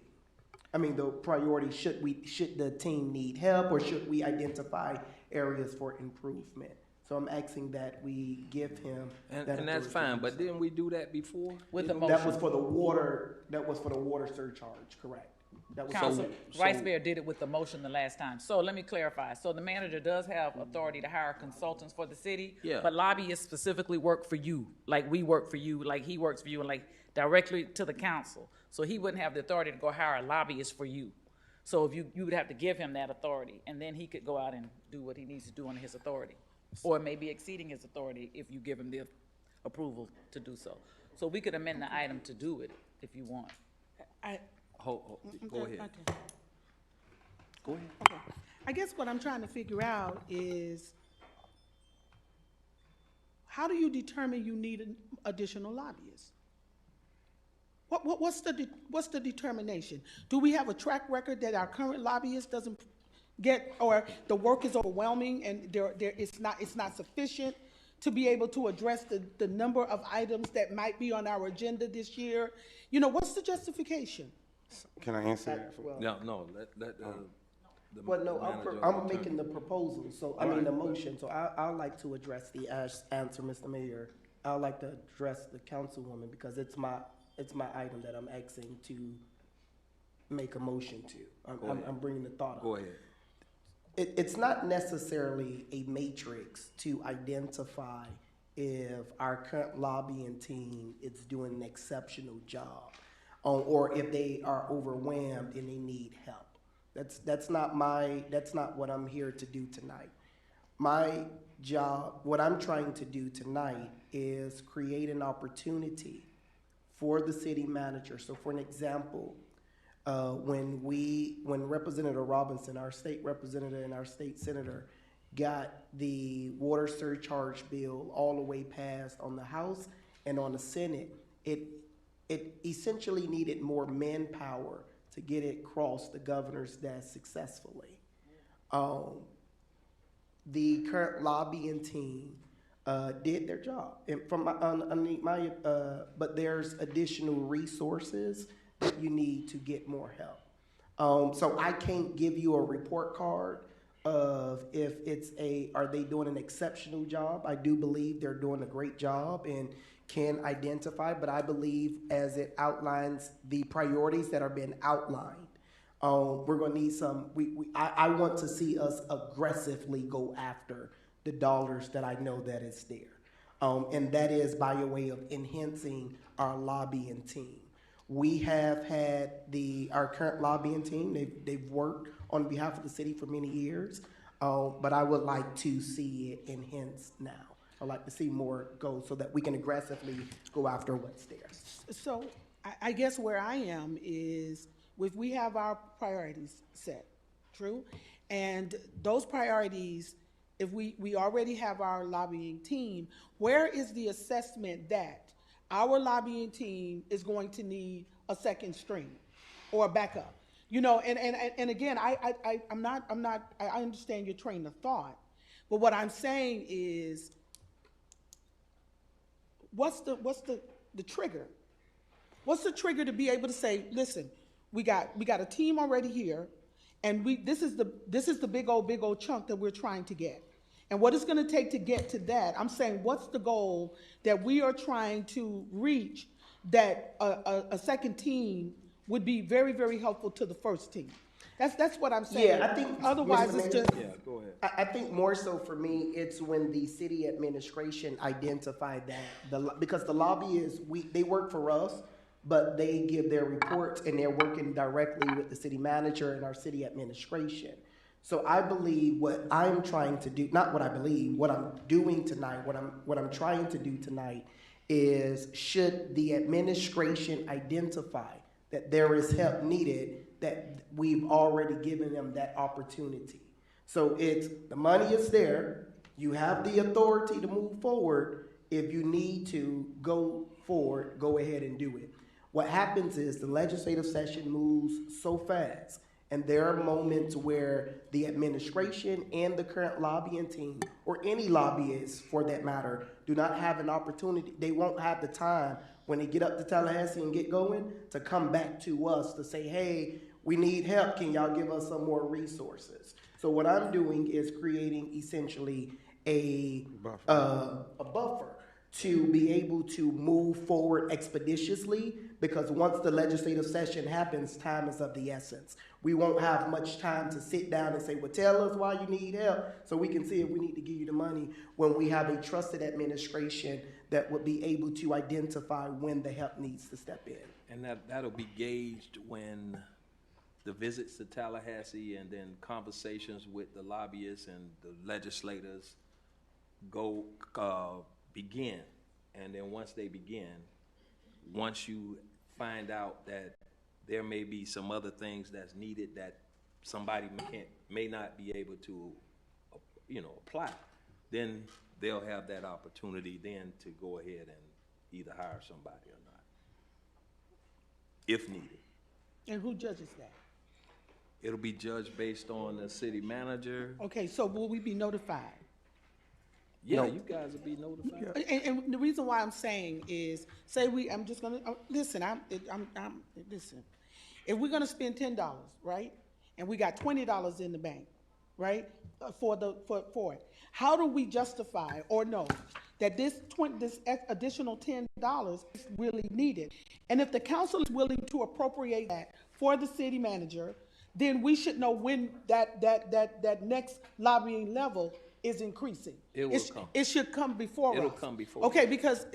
Speaker 4: I mean, the priority, should the team need help, or should we identify areas for improvement? So I'm asking that we give him that.
Speaker 1: And that's fine, but didn't we do that before?
Speaker 6: With the motion.
Speaker 4: That was for the water surcharge, correct? That was
Speaker 6: Council, Vice Mayor did it with the motion the last time. So let me clarify. So the manager does have authority to hire consultants for the city, but lobbyists specifically work for you, like we work for you, like he works for you, and like directly to the council. So he wouldn't have the authority to go hire a lobbyist for you. So if you would have to give him that authority, and then he could go out and do what he needs to do under his authority. Or it may be exceeding his authority if you give him the approval to do so. So we could amend the item to do it if you want.
Speaker 1: Go ahead.
Speaker 8: Okay.
Speaker 1: Go ahead.
Speaker 8: Okay. I guess what I'm trying to figure out is, how do you determine you need additional lobbyists? What's the determination? Do we have a track record that our current lobbyist doesn't get, or the work is overwhelming and it's not sufficient to be able to address the number of items that might be on our agenda this year? You know, what's the justification?
Speaker 7: Can I answer that?
Speaker 1: No.
Speaker 4: I'm making the proposal, so I mean the motion. So I'd like to address the answer, Mr. Mayor. I'd like to address the councilwoman because it's my item that I'm asking to make a motion to. I'm bringing the thought up.
Speaker 1: Go ahead.
Speaker 4: It's not necessarily a matrix to identify if our current lobbying team is doing an exceptional job, or if they are overwhelmed and they need help. That's not what I'm here to do tonight. My job, what I'm trying to do tonight, is create an opportunity for the city manager. So, for an example, when Representative Robinson, our state representative and our state senator, got the water surcharge bill all the way passed on the House and on the Senate, it essentially needed more manpower to get it across the governor's desk successfully. The current lobbying team did their job, and but there's additional resources that you need to get more help. So I can't give you a report card of if are they doing an exceptional job. I do believe they're doing a great job and can identify, but I believe as it outlines the priorities that are being outlined, we're going to need some, I want to see us aggressively go after the dollars that I know that is there. And that is by a way of enhancing our lobbying team. We have had our current lobbying team. They've worked on behalf of the city for many years, but I would like to see it enhanced now. I'd like to see more go so that we can aggressively go after what's there.
Speaker 8: So I guess where I am is if we have our priorities set, true? And those priorities, if we already have our lobbying team, where is the assessment that our lobbying team is going to need a second string or a backup? You know, and again, I understand your train of thought, but what I'm saying is, what's the trigger? What's the trigger to be able to say, listen, we got a team already here, and this is the big old chunk that we're trying to get. And what it's going to take to get to that, I'm saying, what's the goal that we are trying to reach that a second team would be very, very helpful to the first team? That's what I'm saying.
Speaker 4: Yeah, I think
Speaker 8: otherwise it's just.
Speaker 1: Yeah, go ahead.
Speaker 4: I think more so for me, it's when the city administration identified that because the lobbyists, they work for us, but they give their reports and they're working directly with the city manager and our city administration. So I believe what I'm trying to do, not what I believe, what I'm doing tonight, what I'm trying to do tonight is, should the administration identify that there is help needed, that we've already given them that opportunity. So it's, the money is there, you have the authority to move forward. If you need to go forward, go ahead and do it. What happens is the legislative session moves so fast, and there are moments where the administration and the current lobbying team, or any lobbyists for that matter, do not have an opportunity. They won't have the time when they get up to Tallahassee and get going to come back to us to say, hey, we need help. Can y'all give us some more resources? So what I'm doing is creating essentially a buffer to be able to move forward expeditiously, because once the legislative session happens, time is of the essence. We won't have much time to sit down and say, well, tell us why you need help so we can see if we need to give you the money, when we have a trusted administration that would be able to identify when the help needs to step in.
Speaker 1: And that'll be gauged when the visits to Tallahassee and then conversations with the lobbyists and the legislators begin. And then once they begin, once you find out that there may be some other things that's needed that somebody may not be able to, apply, then they'll have that opportunity then to go ahead and either hire somebody or not, if needed.
Speaker 8: And who judges that?
Speaker 1: It'll be judged based on the city manager.
Speaker 8: Okay, so will we be notified?
Speaker 1: Yeah, you guys will be notified.
Speaker 8: And the reason why I'm saying is, I'm just gonna listen. Listen. If we're gonna spend $10, right, and we got $20 in the bank, right, for it, how do we justify or know that this additional $10 is really needed? And if the council is willing to appropriate that for the city manager, then we should know when that next lobbying level is increasing. It should come before us.
Speaker 1: It'll come before.
Speaker 8: Okay, because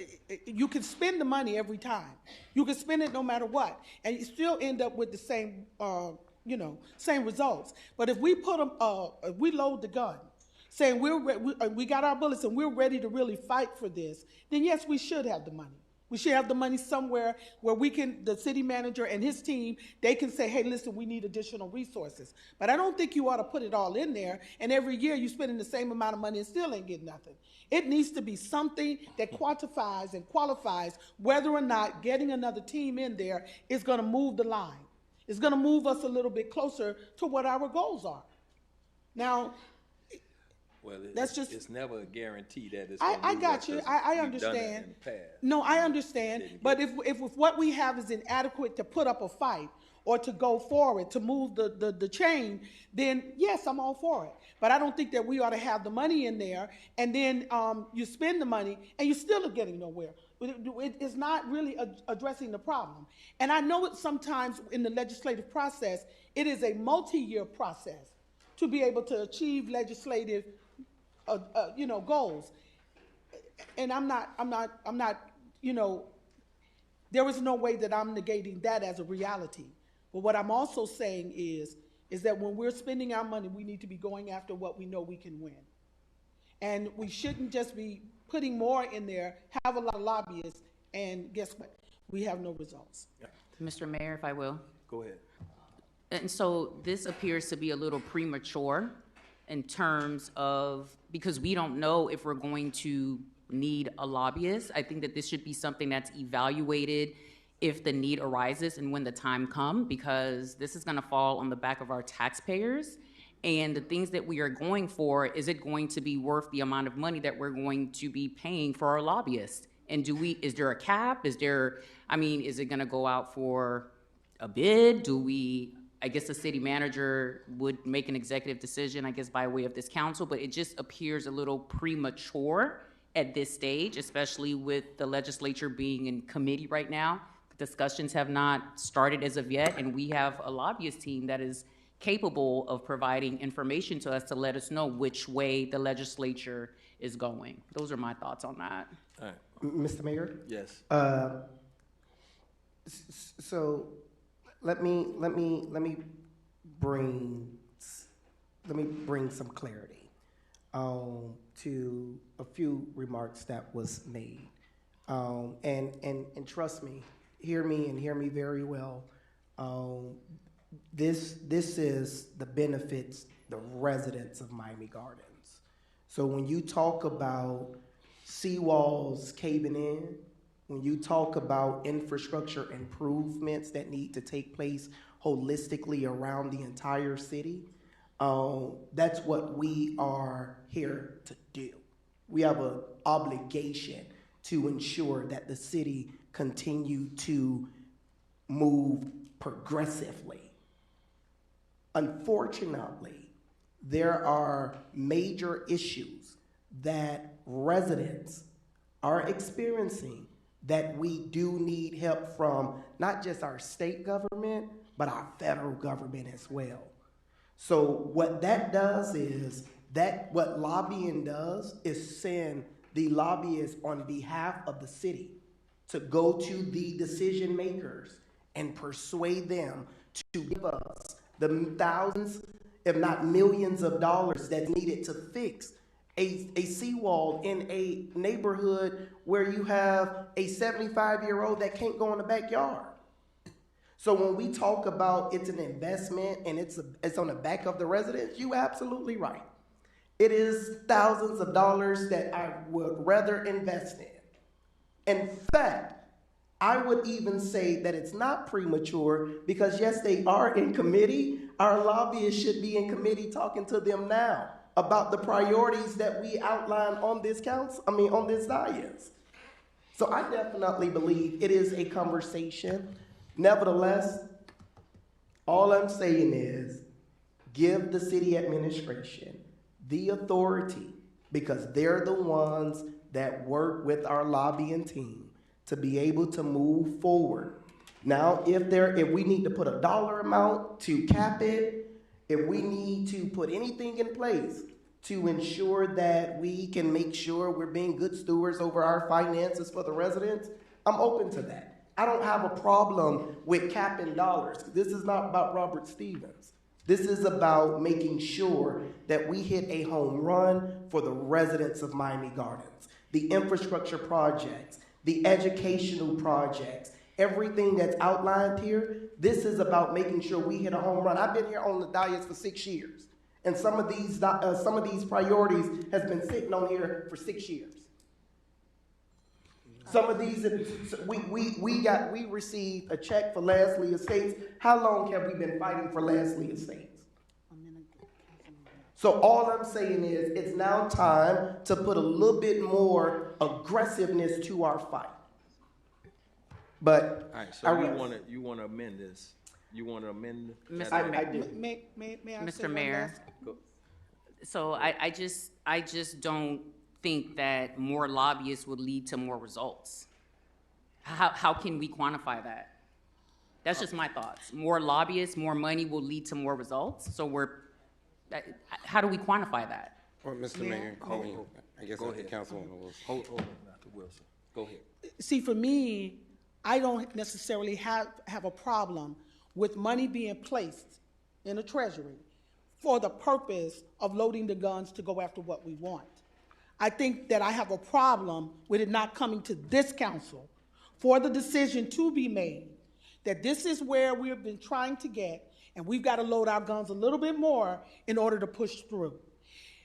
Speaker 8: you can spend the money every time. You can spend it no matter what, and you still end up with the same, same results. But if we we load the gun, saying we got our bullets and we're ready to really fight for this, then yes, we should have the money. We should have the money somewhere where the city manager and his team, they can say, hey, listen, we need additional resources. But I don't think you ought to put it all in there, and every year you're spending the same amount of money and still ain't getting nothing. It needs to be something that quantifies and qualifies whether or not getting another team in there is going to move the line. It's going to move us a little bit closer to what our goals are. Now,
Speaker 1: well, it's never a guarantee that it's.
Speaker 8: I got you. I understand. No, I understand. But if what we have is inadequate to put up a fight or to go forward, to move the chain, then yes, I'm all for it. But I don't think that we ought to have the money in there, and then you spend the money and you still are getting nowhere. It's not really addressing the problem. And I know it sometimes in the legislative process, it is a multi-year process to be able to achieve legislative goals. And I'm not, There is no way that I'm negating that as a reality. But what I'm also saying is that when we're spending our money, we need to be going after what we know we can win. And we shouldn't just be putting more in there, have a lot of lobbyists, and guess what? We have no results.
Speaker 13: Mr. Mayor, if I will.
Speaker 1: Go ahead.
Speaker 13: And so this appears to be a little premature in terms of, because we don't know if we're going to need a lobbyist. I think that this should be something that's evaluated if the need arises and when the time comes, because this is going to fall on the back of our taxpayers. And the things that we are going for, is it going to be worth the amount of money that we're going to be paying for our lobbyists? And is there a cap? Is it going to go out for a bid? I guess the city manager would make an executive decision, I guess, by way of this council, but it just appears a little premature at this stage, especially with the legislature being in committee right now. Discussions have not started as of yet, and we have a lobbyist team that is capable of providing information to us to let us know which way the legislature is going. Those are my thoughts on that.
Speaker 1: All right.
Speaker 4: Mr. Mayor?
Speaker 1: Yes.
Speaker 4: So let me bring some clarity to a few remarks that was made. And trust me, hear me very well. This is the benefits the residents of Miami Gardens. So when you talk about seawalls caving in, when you talk about infrastructure improvements that need to take place holistically around the entire city, that's what we are here to do. We have an obligation to ensure that the city continue to move progressively. Unfortunately, there are major issues that residents are experiencing that we do need help from not just our state government, but our federal government as well. So what that does is, what lobbying does is send the lobbyists on behalf of the city to go to the decision makers and persuade them to give us the thousands, if not millions of dollars that's needed to fix a seawall in a neighborhood where you have a 75-year-old that can't go in the backyard. So when we talk about it's an investment and it's on the back of the residents, you're absolutely right. It is thousands of dollars that I would rather invest in. In fact, I would even say that it's not premature because yes, they are in committee. Our lobbyists should be in committee talking to them now about the priorities that we outlined on this on this dais. So I definitely believe it is a conversation. Nevertheless, all I'm saying is give the city administration the authority, because they're the ones that work with our lobbying team to be able to move forward. Now, if we need to put a dollar amount to cap it, if we need to put anything in place to ensure that we can make sure we're being good stewards over our finances for the residents, I'm open to that. I don't have a problem with capping dollars. This is not about Robert Stevens. This is about making sure that we hit a home run for the residents of Miami Gardens. The infrastructure projects, the educational projects, everything that's outlined here, this is about making sure we hit a home run. I've been here on the dais for 6 years, and some of these priorities has been sitting on here for 6 years. Some of these, we received a check for Leslie Estates. How long have we been fighting for Leslie Estates? So all I'm saying is it's now time to put a little bit more aggressiveness to our fight. But
Speaker 1: all right, so you want to amend this? You want to amend?
Speaker 4: I do.
Speaker 8: May I say
Speaker 13: Mr.
Speaker 8: one
Speaker 13: Mayor.
Speaker 8: last-
Speaker 13: So I just don't think that more lobbyists would lead to more results. How can we quantify that? That's just my thoughts. More lobbyists, more money will lead to more results. So how do we quantify that?
Speaker 7: Well, Mr. Mayor, I guess
Speaker 1: Go
Speaker 7: the
Speaker 1: ahead.
Speaker 7: Councilwoman Wilson.
Speaker 1: Hold on, Dr. Wilson. Go ahead.
Speaker 8: See, for me, I don't necessarily have a problem with money being placed in the treasury for the purpose of loading the guns to go after what we want. I think that I have a problem with it not coming to this council for the decision to be made that this is where we have been trying to get, and we've got to load our guns a little bit more in order to push through.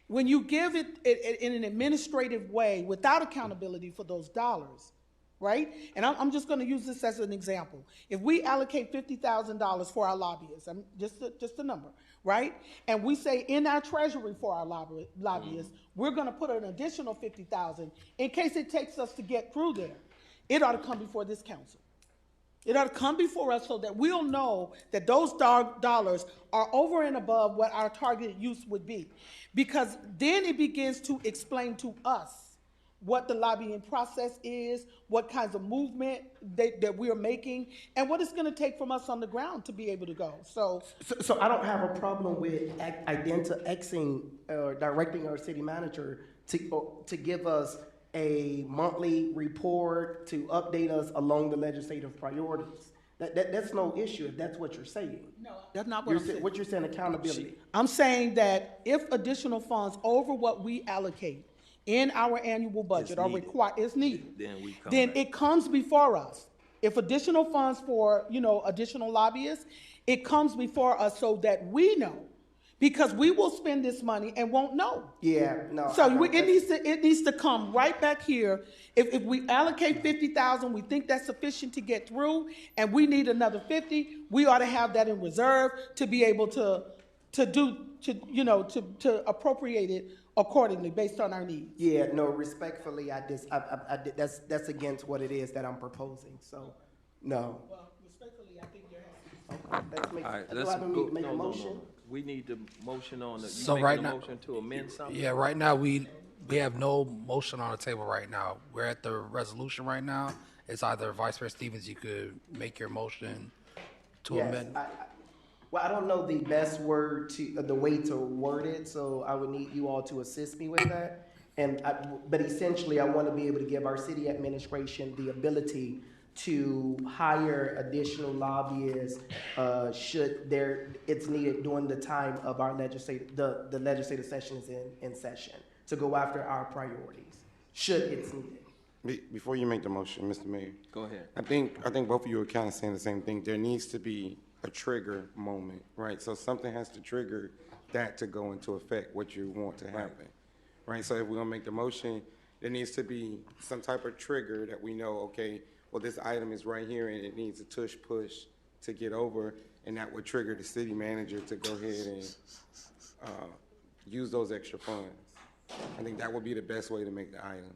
Speaker 8: When you give it in an administrative way without accountability for those dollars, right? And I'm just going to use this as an example. If we allocate $50,000 for our lobbyists, just a number, right? And we say in our treasury for our lobbyists, we're going to put an additional $50,000 in case it takes us to get through there. It ought to come before this council. It ought to come before us so that we'll know that those dollars are over and above what our targeted use would be. Because then it begins to explain to us what the lobbying process is, what kinds of movement that we're making, and what it's going to take from us on the ground to be able to go. So
Speaker 4: I don't have a problem with directing our city manager to give us a monthly report to update us along the legislative priorities. That's no issue if that's what you're saying.
Speaker 8: No, that's not what I'm saying.
Speaker 4: What you're saying, accountability.
Speaker 8: I'm saying that if additional funds over what we allocate in our annual budget are required, is needed, then it comes before us. If additional funds for, additional lobbyists, it comes before us so that we know, because we will spend this money and won't know.
Speaker 4: Yeah, no.
Speaker 8: So it needs to come right back here. If we allocate $50,000, we think that's sufficient to get through, and we need another 50, we ought to have that in reserve to be able to appropriate it accordingly based on our needs.
Speaker 4: Yeah, no, respectfully, that's against what it is that I'm proposing. So, no.
Speaker 8: Well, respectfully, I think there has to be
Speaker 4: let's make.
Speaker 1: All right,
Speaker 4: Do
Speaker 1: let's
Speaker 4: I need to make
Speaker 1: go.
Speaker 4: a motion?
Speaker 1: We need the motion on the.
Speaker 2: So
Speaker 1: you
Speaker 2: right
Speaker 1: making a
Speaker 2: now-
Speaker 1: motion to amend something.
Speaker 2: Yeah, right now we have no motion on the table right now. We're at the resolution right now. It's either Vice President Stevens, you could make your motion to amend.
Speaker 4: Well, I don't know the best word the way to word it, so I would need you all to assist me with that. But essentially, I want to be able to give our city administration the ability to hire additional lobbyists should it's needed during the time of our the legislative session is in session to go after our priorities, should it's needed.
Speaker 7: Before you make the motion, Mr. Mayor.
Speaker 1: Go ahead.
Speaker 7: I think both of you are kind of saying the same thing. There needs to be a trigger moment, right? So something has to trigger that to go into effect, what you want to happen, right? So if we're gonna make the motion, there needs to be some type of trigger that we know, okay, well, this item is right here and it needs a push to get over, and that would trigger the city manager to go ahead and use those extra funds. I think that would be the best way to make the item.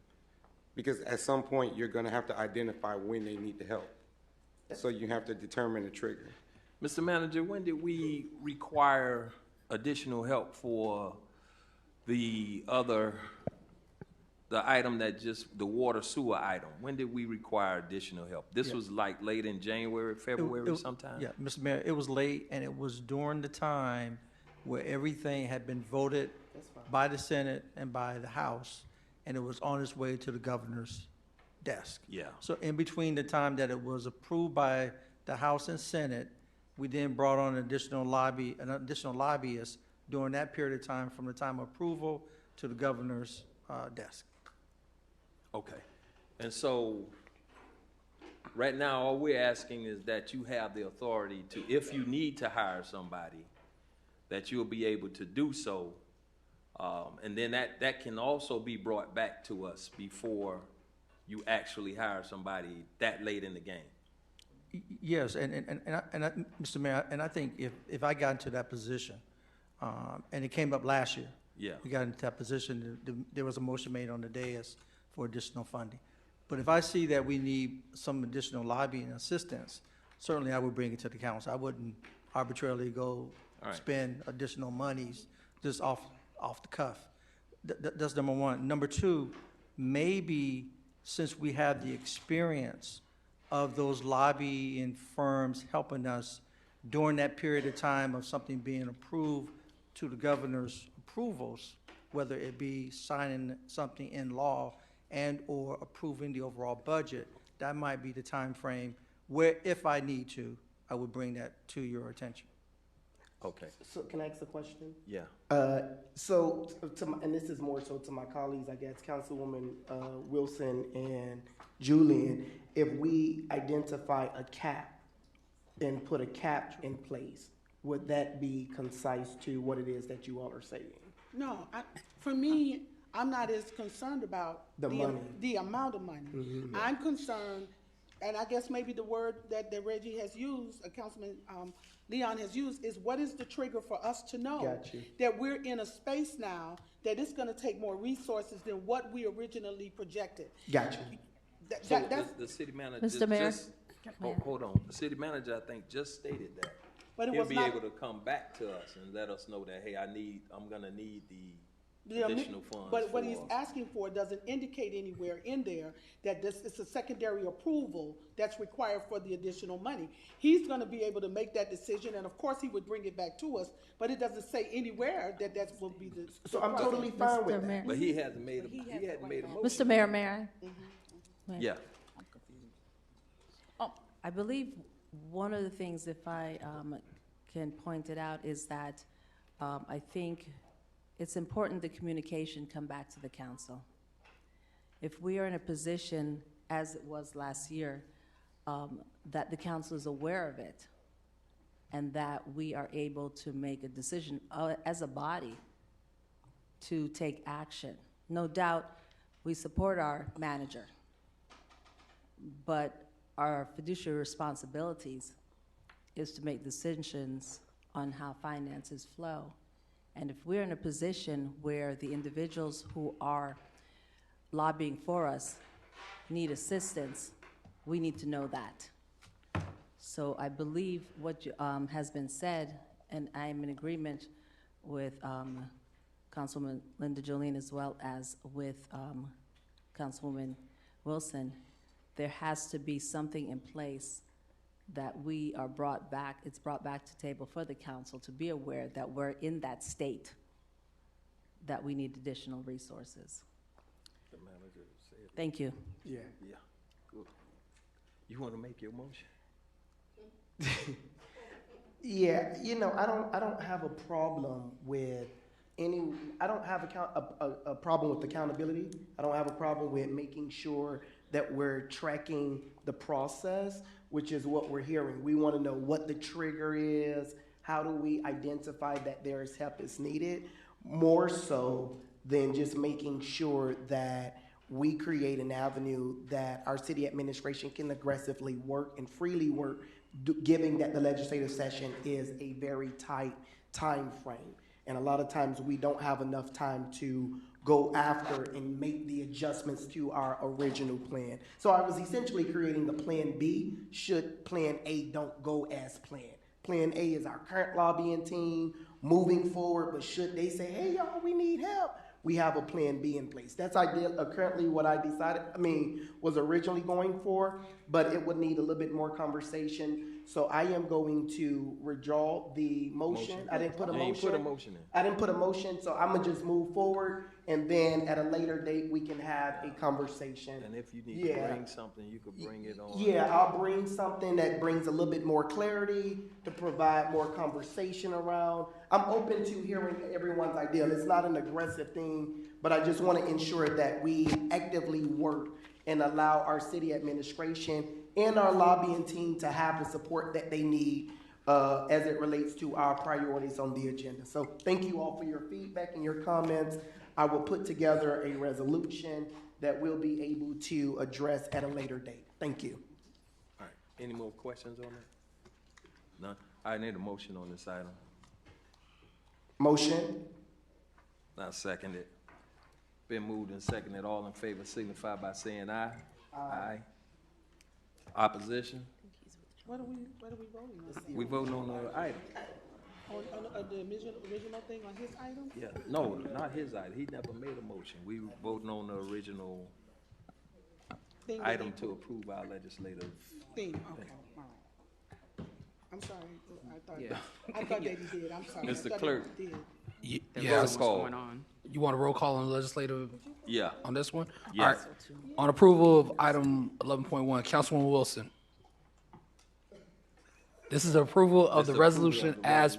Speaker 7: Because at some point, you're gonna have to identify when they need the help. So you have to determine the trigger.
Speaker 1: Mr. Manager, when did we require additional help for the item the water sewer item? When did we require additional help? This was like late in January, February sometime?
Speaker 9: Yeah, Mr. Mayor, it was late, and it was during the time where everything had been voted by the Senate and by the House, and it was on its way to the governor's desk.
Speaker 1: Yeah.
Speaker 9: So in between the time that it was approved by the House and Senate, we then brought on an additional lobbyist during that period of time, from the time of approval to the governor's desk.
Speaker 1: Okay. And so, right now, all we're asking is that you have the authority to, if you need to hire somebody, that you'll be able to do so. And then that can also be brought back to us before you actually hire somebody that late in the game.
Speaker 9: Yes, and Mr. Mayor, and I think if I got into that position, and it came up last year,
Speaker 1: yeah,
Speaker 9: we got into that position, there was a motion made on the dais for additional funding. But if I see that we need some additional lobbying assistance, certainly I would bring it to the council. I wouldn't arbitrarily go spend additional monies just off the cuff. That's number one. Number two, maybe since we have the experience of those lobbying firms helping us during that period of time of something being approved to the governor's approvals, whether it be signing something in law and or approving the overall budget, that might be the time frame where, if I need to, I would bring that to your attention.
Speaker 1: Okay.
Speaker 4: So can I ask a question?
Speaker 1: Yeah.
Speaker 4: And this is more so to my colleagues, I guess, Councilwoman Wilson and Julian, if we identify a cap and put a cap in place, would that be concise to what it is that you all are saying?
Speaker 8: No, for me, I'm not as concerned about
Speaker 4: The money.
Speaker 8: the amount of money.
Speaker 4: Mhm.
Speaker 8: I'm concerned, and I guess maybe the word that Reggie has used, Councilman Leon has used, is what is the trigger for us to know
Speaker 4: Got you.
Speaker 8: that we're in a space now that it's going to take more resources than what we originally projected.
Speaker 4: Gotcha.
Speaker 1: So
Speaker 8: That's
Speaker 1: the city manager
Speaker 14: Mr. Mayor?
Speaker 1: hold on. The city manager, I think, just stated that.
Speaker 8: But it
Speaker 1: He'll
Speaker 8: was
Speaker 1: be
Speaker 8: not-
Speaker 1: able to come back to us and let us know that, hey, I'm gonna need the
Speaker 8: Yeah,
Speaker 1: additional funds.
Speaker 8: But what
Speaker 1: for-
Speaker 8: he's asking for doesn't indicate anywhere in there that this is a secondary approval that's required for the additional money. He's gonna be able to make that decision, and of course, he would bring it back to us, but it doesn't say anywhere that that will be the.
Speaker 4: So I'm totally fine with
Speaker 14: Mr.
Speaker 4: that.
Speaker 14: Mayor.
Speaker 1: But he hadn't made a motion.
Speaker 14: Mr. Mayor, may I?
Speaker 1: Yeah.
Speaker 12: I believe one of the things, if I can point it out, is that I think it's important the communication come back to the council. If we are in a position, as it was last year, that the council is aware of it and that we are able to make a decision as a body to take action. No doubt, we support our manager, but our fiduciary responsibilities is to make decisions on how finances flow. And if we're in a position where the individuals who are lobbying for us need assistance, we need to know that. So I believe what has been said, and I am in agreement with Councilwoman Linda Jolene as well as with Councilwoman Wilson, there has to be something in place that we are it's brought back to table for the council to be aware that we're in that state, that we need additional resources.
Speaker 1: The manager said.
Speaker 12: Thank you.
Speaker 4: Yeah.
Speaker 1: Yeah. Good. You want to make your motion?
Speaker 4: Yeah, I don't have a problem with I don't have a problem with accountability. I don't have a problem with making sure that we're tracking the process, which is what we're hearing. We want to know what the trigger is. How do we identify that there is help is needed? More so than just making sure that we create an avenue that our city administration can aggressively work and freely work, given that the legislative session is a very tight time frame. And a lot of times we don't have enough time to go after and make the adjustments to our original plan. So I was essentially creating the plan B should plan A don't go as planned. Plan A is our current lobbying team moving forward, but should they say, hey, y'all, we need help, we have a plan B in place. That's currently what I was originally going for, but it would need a little bit more conversation. So I am going to withdraw the motion. I didn't put a motion.
Speaker 1: You ain't put a motion in.
Speaker 4: I didn't put a motion, so I'm gonna just move forward, and then at a later date, we can have a conversation.
Speaker 1: And if you need to bring something, you could bring it on.
Speaker 4: Yeah, I'll bring something that brings a little bit more clarity to provide more conversation around. I'm open to hearing everyone's idea. It's not an aggressive thing, but I just want to ensure that we actively work and allow our city administration and our lobbying team to have the support that they need as it relates to our priorities on the agenda. So thank you all for your feedback and your comments. I will put together a resolution that we'll be able to address at a later date. Thank you.
Speaker 1: All right. Any more questions on that? None? I need a motion on this item.
Speaker 4: Motion.
Speaker 1: I second it. Been moved and seconded. All in favor signify by saying aye. Aye. Opposition?
Speaker 8: What are we voting on?
Speaker 1: We voting on the item.
Speaker 8: On the original thing on his item?
Speaker 1: Yeah, no, not his item. He never made a motion. We voting on the original
Speaker 8: Thing that
Speaker 1: item
Speaker 8: he
Speaker 1: to approve our legislative.
Speaker 8: Thing, okay, all right. I'm sorry, I thought
Speaker 1: Yeah.
Speaker 8: that he did, I'm sorry. I
Speaker 1: Mr.
Speaker 8: thought
Speaker 1: Clerk.
Speaker 8: he did.
Speaker 1: Roll call.
Speaker 2: You want a roll call on the legislative?
Speaker 1: Yeah.
Speaker 2: On this one?
Speaker 1: Yes.
Speaker 2: All right. On approval of item 11.1, Councilwoman Wilson. This is approval of the resolution as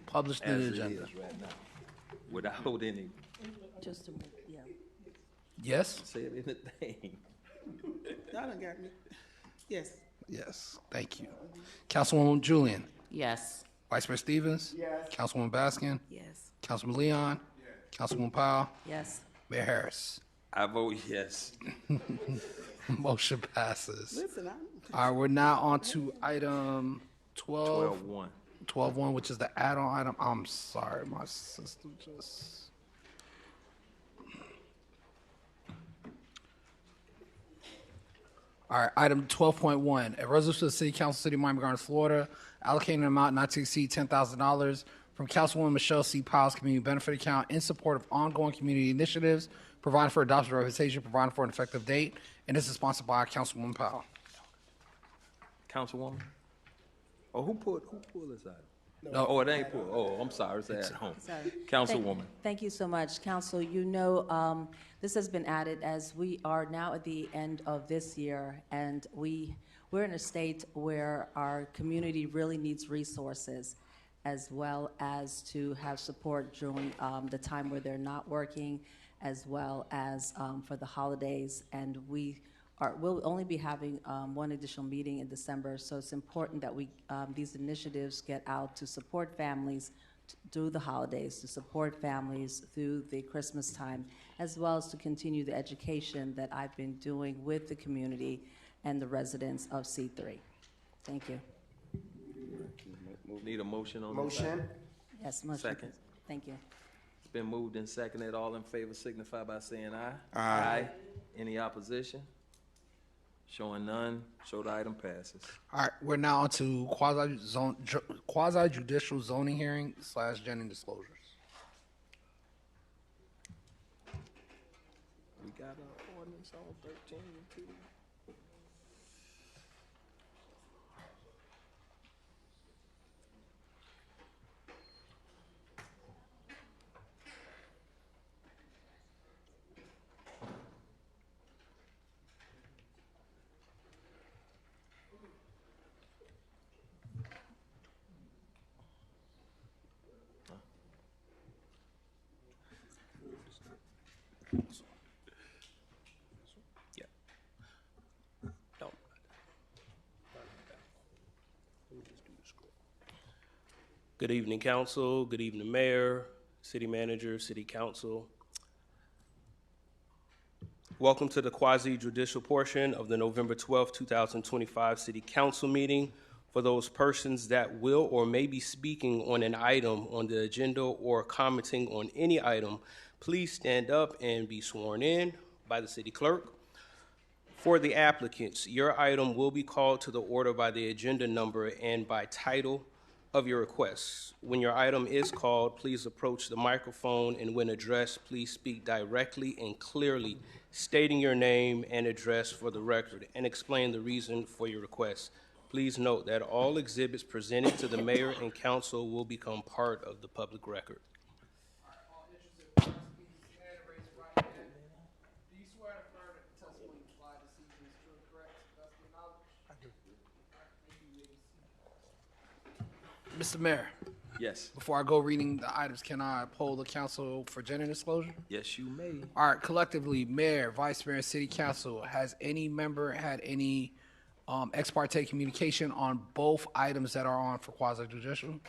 Speaker 2: published in the agenda.
Speaker 1: Without any,
Speaker 12: Just to, yeah.
Speaker 2: Yes?
Speaker 1: say it in the thing.
Speaker 8: Y'all done got me. Yes.
Speaker 2: Yes, thank you. Councilwoman Julian.
Speaker 13: Yes.
Speaker 2: Vice Mayor Stevens.
Speaker 4: Yes.
Speaker 2: Councilwoman Baskin.
Speaker 12: Yes.
Speaker 2: Councilman Leon. Councilwoman Powell.
Speaker 12: Yes.
Speaker 2: Mayor Harris.
Speaker 1: I vote yes.
Speaker 2: Motion passes.
Speaker 8: Listen,
Speaker 2: All right, we're now on to item
Speaker 1: 12-1.
Speaker 2: 12.1, which is the add-on item. I'm sorry, my system just... All right, item 12.1, a resolution of the City Council, City of Miami Gardens, Florida, allocating an amount not to exceed $10,000 from Councilwoman Michelle C. Powell's Community Benefit Account in support of ongoing community initiatives, providing for adoption representation, providing for an effective date, and this is sponsored by Councilwoman Powell.
Speaker 1: Councilwoman? Oh, who pulled this item?
Speaker 2: No.
Speaker 1: Oh, it ain't pulled. Oh, I'm sorry, it's at home.
Speaker 12: Sorry.
Speaker 1: Councilwoman.
Speaker 12: Thank you so much. Council, you know, this has been added as we are now at the end of this year, and we're in a state where our community really needs resources, as well as to have support during the time where they're not working, as well as for the holidays. And we'll only be having one additional meeting in December, so it's important that these initiatives get out to support families through the holidays, to support families through the Christmas time, as well as to continue the education that I've been doing with the community and the residents of C3. Thank you.
Speaker 1: Need a motion on this
Speaker 4: Motion.
Speaker 1: item?
Speaker 12: Yes, motion.
Speaker 1: Second.
Speaker 12: Thank you.
Speaker 1: It's been moved and seconded. All in favor signify by saying aye.
Speaker 7: Aye.
Speaker 1: Any opposition? Showing none, show the item passes.
Speaker 2: All right, we're now on to quasi-judicial zoning hearing / Jennings disclosures.
Speaker 1: We got an ordinance on 13 too.
Speaker 11: Good evening, council. Good evening, mayor, city manager, city council. Welcome to the quasi-judicial portion of the November 12, 2025 city council meeting. For those persons that will or may be speaking on an item on the agenda or commenting on any item, please stand up and be sworn in by the city clerk. For the applicants, your item will be called to the order by the agenda number and by title of your request. When your item is called, please approach the microphone, and when addressed, please speak directly and clearly, stating your name and address for the record, and explain the reason for your request. Please note that all exhibits presented to the mayor and council will become part of the public record.
Speaker 2: Mr. Mayor.
Speaker 1: Yes.
Speaker 2: Before I go reading the items, can I poll the council for gender disclosure?
Speaker 1: Yes, you may.
Speaker 2: All right, collectively, mayor, vice mayor, and city council, has any member had any ex parte communication on both items that are on for quasi-judicial?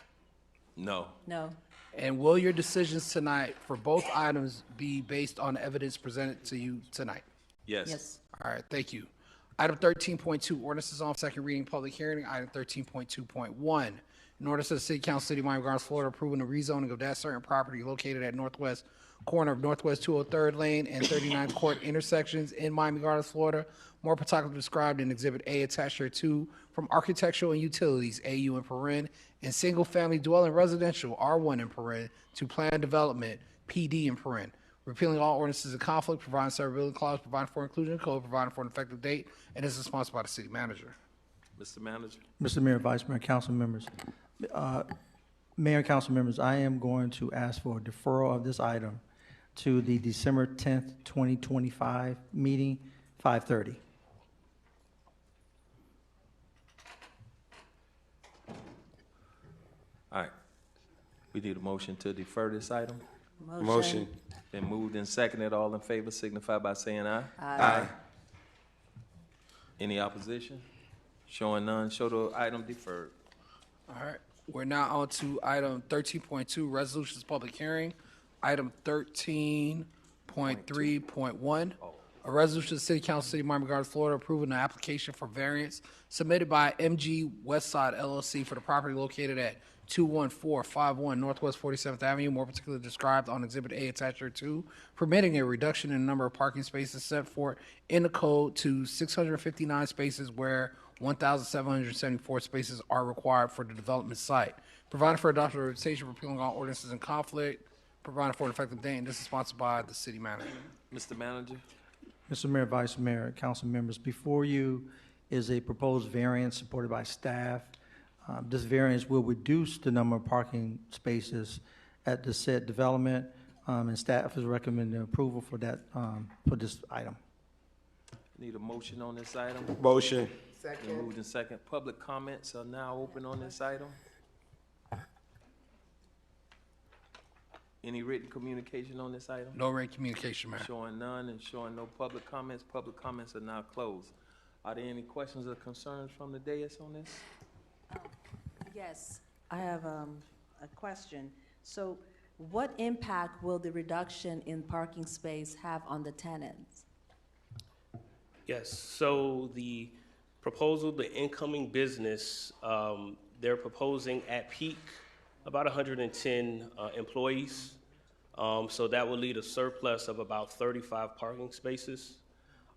Speaker 1: No.
Speaker 12: No.
Speaker 2: And will your decisions tonight for both items be based on evidence presented to you tonight?
Speaker 1: Yes.
Speaker 12: Yes.
Speaker 2: All right, thank you. Item 13.2, ordinances on second reading, public hearing. Item 13.2.1. In order to the City Council, City of Miami Gardens, Florida, approving the rezoning of that certain property located at northwest corner of Northwest 203rd Lane and 39th Court intersections in Miami Gardens, Florida, more particularly described in Exhibit A attached here to from Architectural and Utilities, AU in paren, and Single Family Dwelling Residential, R1 in paren, to Planned Development, PD in paren. Repealing all ordinances in conflict, providing severability clause, providing for inclusion in code, providing for an effective date, and is sponsored by the city manager.
Speaker 1: Mr. Manager.
Speaker 9: Mr. Mayor, Vice Mayor, council members. Mayor and council members, I am going to ask for a deferral of this item to the December 10th, 2025 meeting, 5:30.
Speaker 1: All right. We need a motion to defer this item.
Speaker 7: Motion.
Speaker 1: Been moved and seconded. All in favor signify by saying aye.
Speaker 7: Aye.
Speaker 1: Any opposition? Showing none, show the item deferred.
Speaker 2: All right, we're now on to item 13.2, resolutions public hearing. Item 13.3.1, a resolution of the City Council, City of Miami Gardens, Florida, approving an application for variance submitted by MG Westside LLC for the property located at 21451 Northwest 47th Avenue, more particularly described on Exhibit A attached here to, permitting a reduction in the number of parking spaces set forth in the code to 659 spaces where 1,774 spaces are required for the development site. Providing for adoption of reputation, repealing all ordinances in conflict, providing for an effective date, and this is sponsored by the city manager.
Speaker 1: Mr. Manager.
Speaker 9: Mr. Mayor, Vice Mayor, council members, before you is a proposed variance supported by staff. This variance will reduce the number of parking spaces at the said development, and staff is recommending approval for that, for this item.
Speaker 1: Need a motion on this item.
Speaker 7: Motion.
Speaker 1: Been moved and second. Public comments are now open on this item. Any written communication on this item?
Speaker 2: No written communication, Mayor.
Speaker 1: Showing none and showing no public comments. Public comments are now closed. Are there any questions or concerns from the dais on this?
Speaker 12: Yes, I have a question. So what impact will the reduction in parking space have on the tenants?
Speaker 11: Yes, so the proposal, the incoming business, they're proposing at peak about 110 employees. So that will lead a surplus of about 35 parking spaces.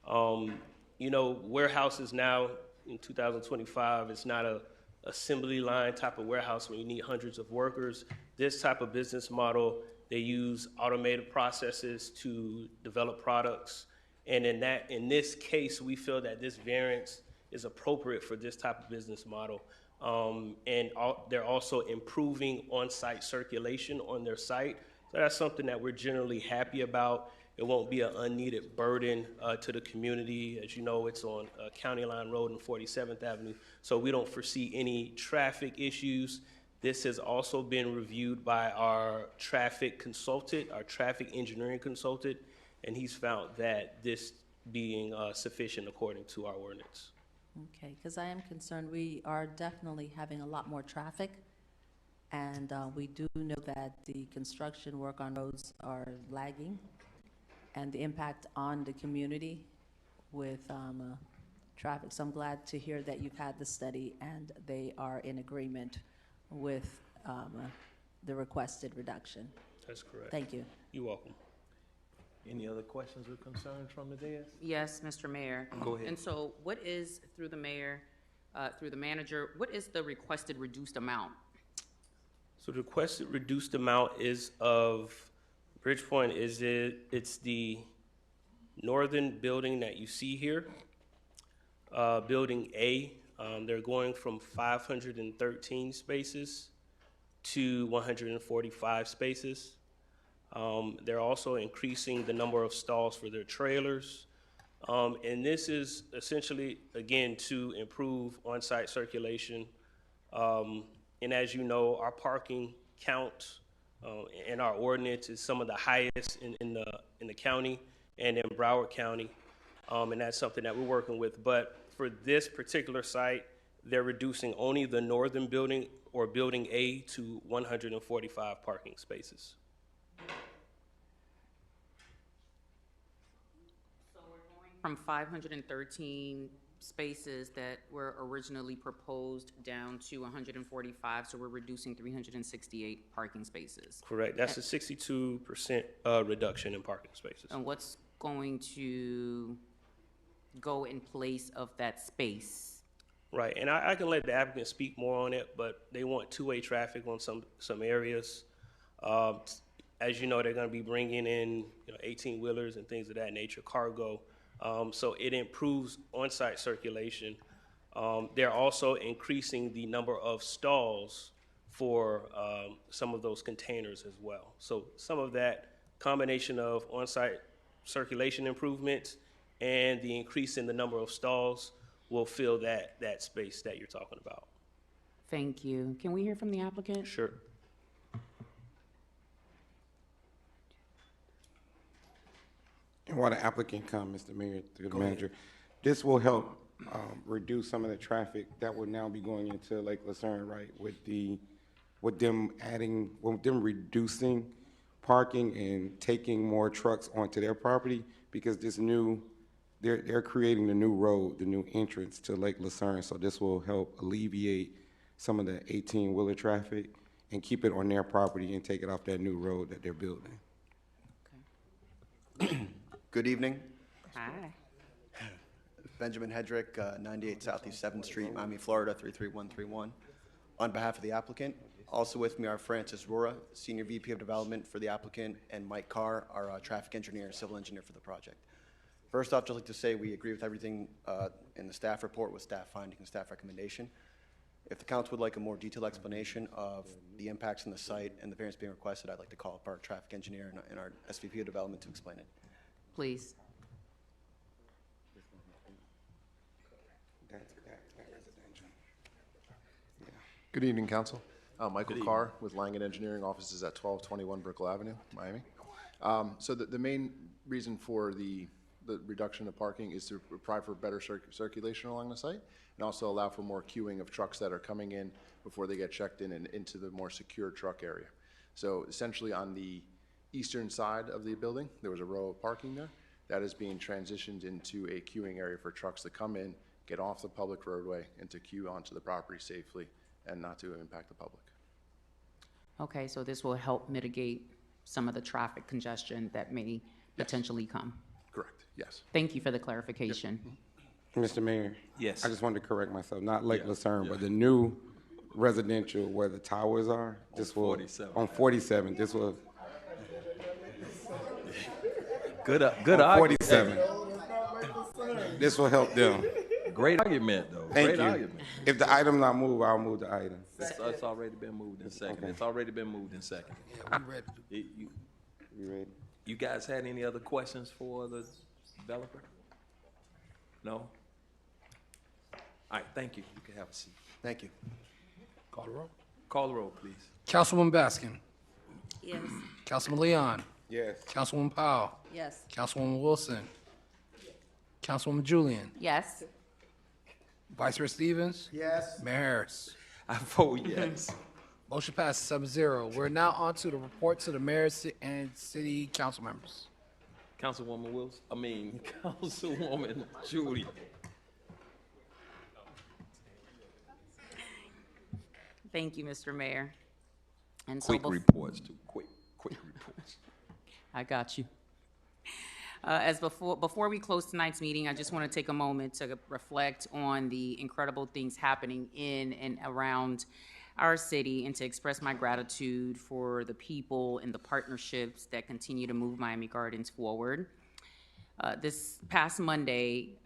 Speaker 11: You know, warehouses now in 2025, it's not a assembly line type of warehouse where you need hundreds of workers. This type of business model, they use automated processes to develop products. And in this case, we feel that this variance is appropriate for this type of business model. They're also improving on-site circulation on their site. So that's something that we're generally happy about. It won't be an unneeded burden to the community. As you know, it's on County Line Road and 47th Avenue, so we don't foresee any traffic issues. This has also been reviewed by our traffic consultant, our traffic engineering consultant, and he's found that this being sufficient according to our ordinance.
Speaker 12: Okay, because I am concerned we are definitely having a lot more traffic, and we do know that the construction work on roads are lagging, and the impact on the community with traffic. So I'm glad to hear that you've had the study and they are in agreement with the requested reduction.
Speaker 11: That's correct.
Speaker 12: Thank you.
Speaker 11: You're welcome.
Speaker 1: Any other questions or concerns from the dais?
Speaker 13: Yes, Mr. Mayor.
Speaker 1: Go ahead.
Speaker 13: And so what is, through the mayor, through the manager, what is the requested reduced amount?
Speaker 11: So the requested reduced amount is of Bridgepoint, it's the northern building that you see here, Building A. They're going from 513 spaces to 145 spaces. They're also increasing the number of stalls for their trailers. And this is essentially, again, to improve on-site circulation. And as you know, our parking count and our ordinance is some of the highest in the county and in Broward County, and that's something that we're working with. But for this particular site, they're reducing only the northern building or Building A to 145 parking spaces.
Speaker 13: So we're going from 513 spaces that were originally proposed down to 145, so we're reducing 368 parking spaces.
Speaker 11: Correct. That's a 62% reduction in parking spaces.
Speaker 13: And what's going to go in place of that space?
Speaker 11: Right, and I can let the applicant speak more on it, but they want two-way traffic on some areas. As you know, they're going to be bringing in 18-wheelers and things of that nature, cargo. So it improves on-site circulation. They're also increasing the number of stalls for some of those containers as well. So some of that combination of on-site circulation improvements and the increase in the number of stalls will fill that space that you're talking about.
Speaker 13: Thank you. Can we hear from the applicant?
Speaker 11: Sure.
Speaker 7: And while the applicant comes, Mr. Mayor, through the manager, this will help reduce some of the traffic that will now be going into Lake Lucerne, right? With them reducing parking and taking more trucks onto their property, because they're creating the new road, the new entrance to Lake Lucerne. So this will help alleviate some of the 18-wheeler traffic and keep it on their property and take it off that new road that they're building.
Speaker 10: Good evening.
Speaker 13: Hi.
Speaker 10: Benjamin Hedrick, 98 Southeast 7th Street, Miami, Florida, 33131. On behalf of the applicant, also with me are Francis Rora, Senior VP of Development for the applicant, and Mike Carr, our traffic engineer and civil engineer for the project. First off, just like to say we agree with everything in the staff report with staff finding and staff recommendation. If the council would like a more detailed explanation of the impacts on the site and the variance being requested, I'd like to call up our traffic engineer and our SVP of Development to explain it.
Speaker 13: Please.
Speaker 22: Good evening, Council. Michael Carr with Langen Engineering, offices at 1221 Brickell Avenue, Miami. So the main reason for the reduction of parking is to provide for better circulation along the site and also allow for more queuing of trucks that are coming in before they get checked in and into the more secure truck area. So essentially on the eastern side of the building, there was a row of parking there. That is being transitioned into a queuing area for trucks to come in, get off the public roadway, and to queue onto the property safely and not to impact the public.
Speaker 13: Okay, so this will help mitigate some of the traffic congestion that may potentially come.
Speaker 22: Correct, yes.
Speaker 13: Thank you for the clarification.
Speaker 7: Mr. Mayor?
Speaker 1: Yes.
Speaker 7: I just wanted to correct myself, not Lake Lucerne, but the new residential where the towers are, this will,
Speaker 1: 47.
Speaker 7: on 47, this will.
Speaker 1: Good
Speaker 7: on
Speaker 1: argument.
Speaker 7: 47. This will help them.
Speaker 1: Great argument, though.
Speaker 7: Thank
Speaker 1: Great
Speaker 7: you.
Speaker 1: argument.
Speaker 7: If the item not move, I'll move the item.
Speaker 1: It's already been moved in second.
Speaker 7: Okay.
Speaker 1: It's already been moved in second.
Speaker 2: Yeah, we ready.
Speaker 7: You ready?
Speaker 1: You guys had any other questions for the developer? No? All right, thank you. You can have a seat.
Speaker 10: Thank you.
Speaker 2: Call the roll.
Speaker 1: Call the roll, please.
Speaker 2: Councilwoman Baskin.
Speaker 21: Yes.
Speaker 2: Councilman Leon.
Speaker 7: Yes.
Speaker 2: Councilwoman Powell.
Speaker 21: Yes.
Speaker 2: Councilwoman Wilson. Councilwoman Julian.
Speaker 13: Yes.
Speaker 2: Vice Mayor Stevens.
Speaker 4: Yes.
Speaker 2: Mayor Harris.
Speaker 1: I vote yes.
Speaker 2: Motion passes 7-0. We're now on to the reports of the mayor and city council members.
Speaker 1: Councilwoman Wilson, Councilwoman Julian.
Speaker 13: Thank you, Mr. Mayor. And so
Speaker 1: Quick reports, too. Quick reports.
Speaker 13: I got you. Before we close tonight's meeting, I just want to take a moment to reflect on the incredible things happening in and around our city and to express my gratitude for the people and the partnerships that continue to move Miami Gardens forward. This past Monday,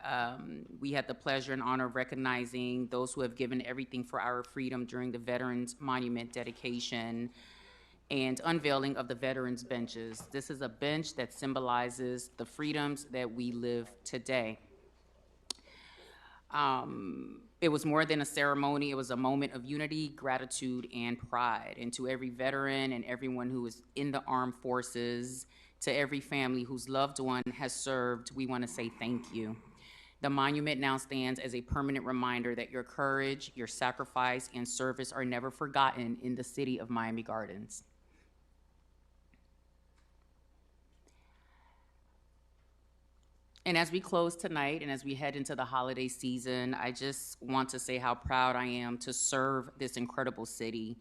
Speaker 13: we had the pleasure and honor of recognizing those who have given everything for our freedom during the Veterans Monument dedication and unveiling of the Veterans Benches. This is a bench that symbolizes the freedoms that we live today. It was more than a ceremony. It was a moment of unity, gratitude, and pride. And to every veteran and everyone who is in the armed forces, to every family whose loved one has served, we want to say thank you. The monument now stands as a permanent reminder that your courage, your sacrifice, and service are never forgotten in the city of Miami Gardens. And as we close tonight and as we head into the holiday season, I just want to say how proud I am to serve this incredible city.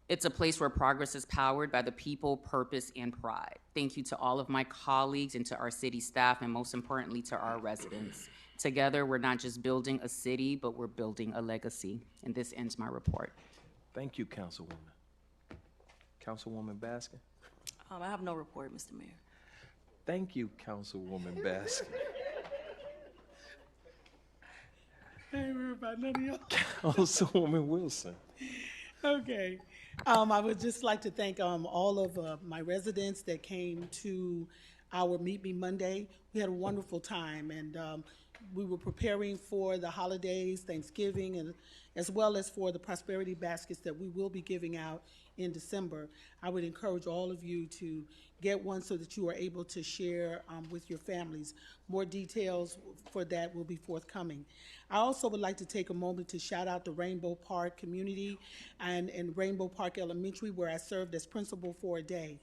Speaker 13: It's a place where progress is powered by the people, purpose, and pride. Thank you to all of my colleagues and to our city staff, and most importantly, to our residents. Together, we're not just building a city, but we're building a legacy. And this ends my report.
Speaker 1: Thank you, Councilwoman. Councilwoman Baskin.
Speaker 21: I have no report, Mr. Mayor.
Speaker 1: Thank you, Councilwoman Baskin.
Speaker 17: I ain't worried about none of y'all.
Speaker 1: Councilwoman Wilson.
Speaker 17: Okay.
Speaker 8: I would just like to thank all of my residents that came to our Meet Me Monday. We had a wonderful time, and we were preparing for the holidays, Thanksgiving, and as well as for the prosperity baskets that we will be giving out in December. I would encourage all of you to get one so that you are able to share with your families. More details for that will be forthcoming. I also would like to take a moment to shout out the Rainbow Park community and Rainbow Park Elementary, where I served as principal for a day.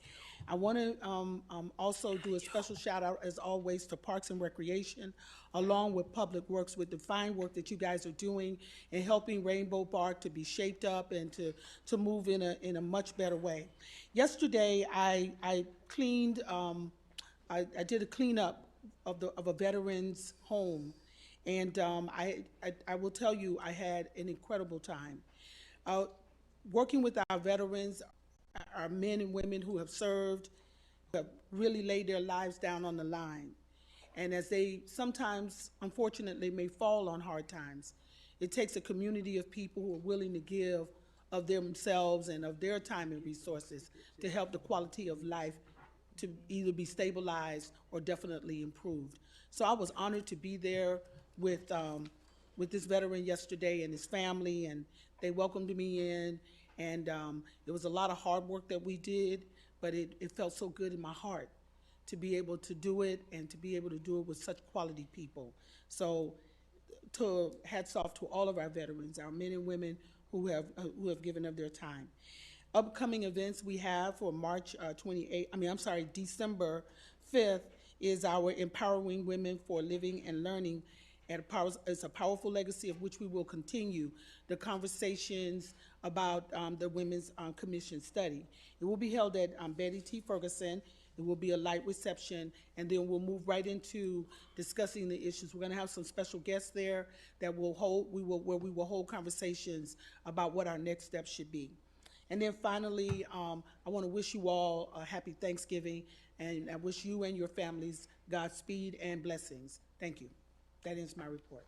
Speaker 8: I want to also do a special shout out, as always, to Parks and Recreation, along with Public Works, with the fine work that you guys are doing in helping Rainbow Park to be shaped up and to move in a much better way. Yesterday, I cleaned, I did a cleanup of a veteran's home, and I will tell you, I had an incredible time. Working with our veterans, our men and women who have served, who have really laid their lives down on the line. And as they sometimes, unfortunately, may fall on hard times, it takes a community of people who are willing to give of themselves and of their time and resources to help the quality of life to either be stabilized or definitely improved. So I was honored to be there with this veteran yesterday and his family, and they welcomed me in. And it was a lot of hard work that we did, but it felt so good in my heart to be able to do it and to be able to do it with such quality people. So hats off to all of our veterans, our men and women who have given of their time. Upcoming events we have for December 5th is our Empowering Women for Living and Learning. It's a powerful legacy of which we will continue the conversations about the Women's Commission study. It will be held at Betty T. Ferguson. It will be a light reception, and then we'll move right into discussing the issues. We're going to have some special guests there that we will hold conversations about what our next steps should be. And then finally, I want to wish you all a happy Thanksgiving, and I wish you and your families Godspeed and blessings. Thank you. That ends my report.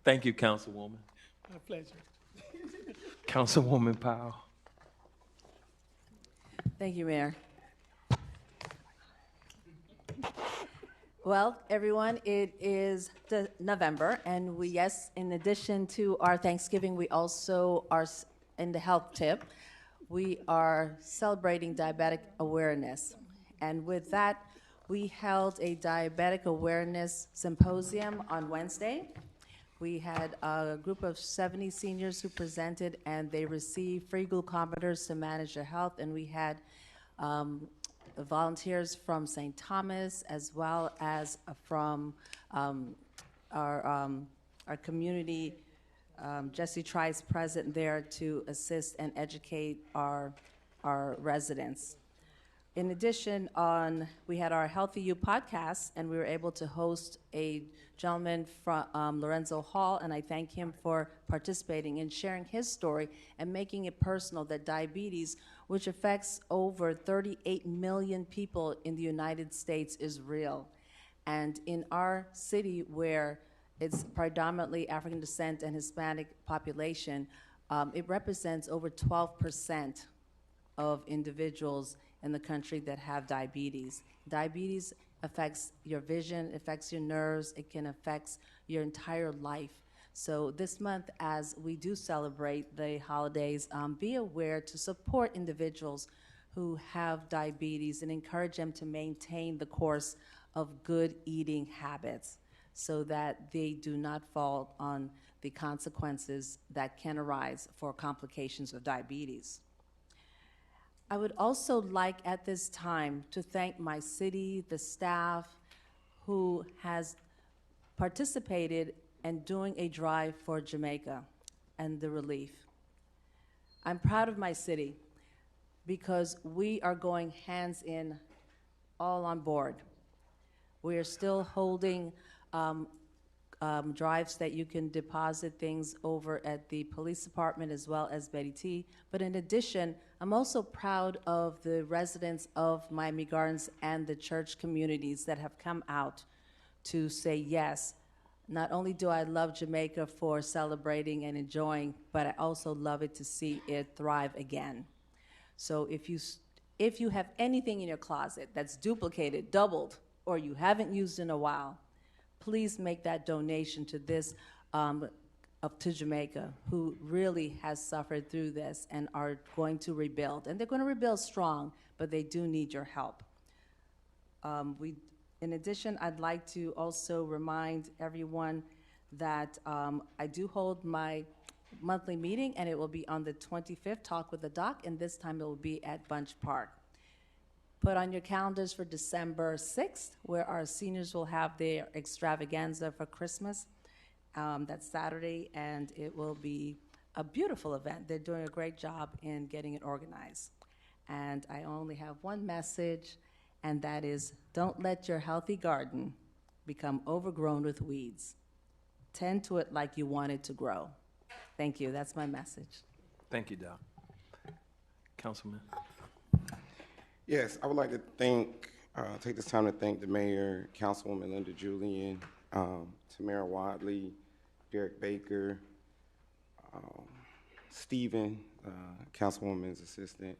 Speaker 1: Thank you, Councilwoman.
Speaker 8: My pleasure.
Speaker 1: Councilwoman Powell.
Speaker 12: Thank you, Mayor. Well, everyone, it is November, and yes, in addition to our Thanksgiving, we also are in the health tip. We are celebrating diabetic awareness. And with that, we held a diabetic awareness symposium on Wednesday. We had a group of 70 seniors who presented, and they received free glucometers to manage their health. And we had volunteers from St. Thomas, as well as from our community. Jesse Trice present there to assist and educate our residents. In addition, we had our Healthy You podcast, and we were able to host a gentleman from Lorenzo Hall, and I thank him for participating and sharing his story and making it personal that diabetes, which affects over 38 million people in the United States, is real. And in our city, where it's predominantly African descent and Hispanic population, it represents over 12% of individuals in the country that have diabetes. Diabetes affects your vision, affects your nerves, it can affect your entire life. So this month, as we do celebrate the holidays, be aware to support individuals who have diabetes and encourage them to maintain the course of good eating habits so that they do not fall on the consequences that can arise for complications of diabetes. I would also like at this time to thank my city, the staff who has participated in doing a drive for Jamaica and the relief. I'm proud of my city because we are going hands in, all on board. We are still holding drives that you can deposit things over at the police department as well as Betty T. But in addition, I'm also proud of the residents of Miami Gardens and the church communities that have come out to say yes Not only do I love Jamaica for celebrating and enjoying, but I also love it to see it thrive again. So if you have anything in your closet that's duplicated, doubled, or you haven't used in a while, please make that donation to this, to Jamaica, who really has suffered through this and are going to rebuild. And they're going to rebuild strong, but they do need your help. In addition, I'd like to also remind everyone that I do hold my monthly meeting, and it will be on the 25th, Talk with the Doc, and this time it will be at Bunch Park. Put on your calendars for December 6th, where our seniors will have their extravaganza for Christmas. That's Saturday, and it will be a beautiful event. They're doing a great job in getting it organized. And I only have one message, and that is, don't let your healthy garden become overgrown with weeds. Tend to it like you want it to grow. Thank you. That's my message.
Speaker 1: Thank you, Doc. Councilman.
Speaker 7: Yes, I would like to take this time to thank the mayor, Councilwoman Linda Julian, Tamara Wadley, Derek Baker, Stephen, Councilwoman's assistant,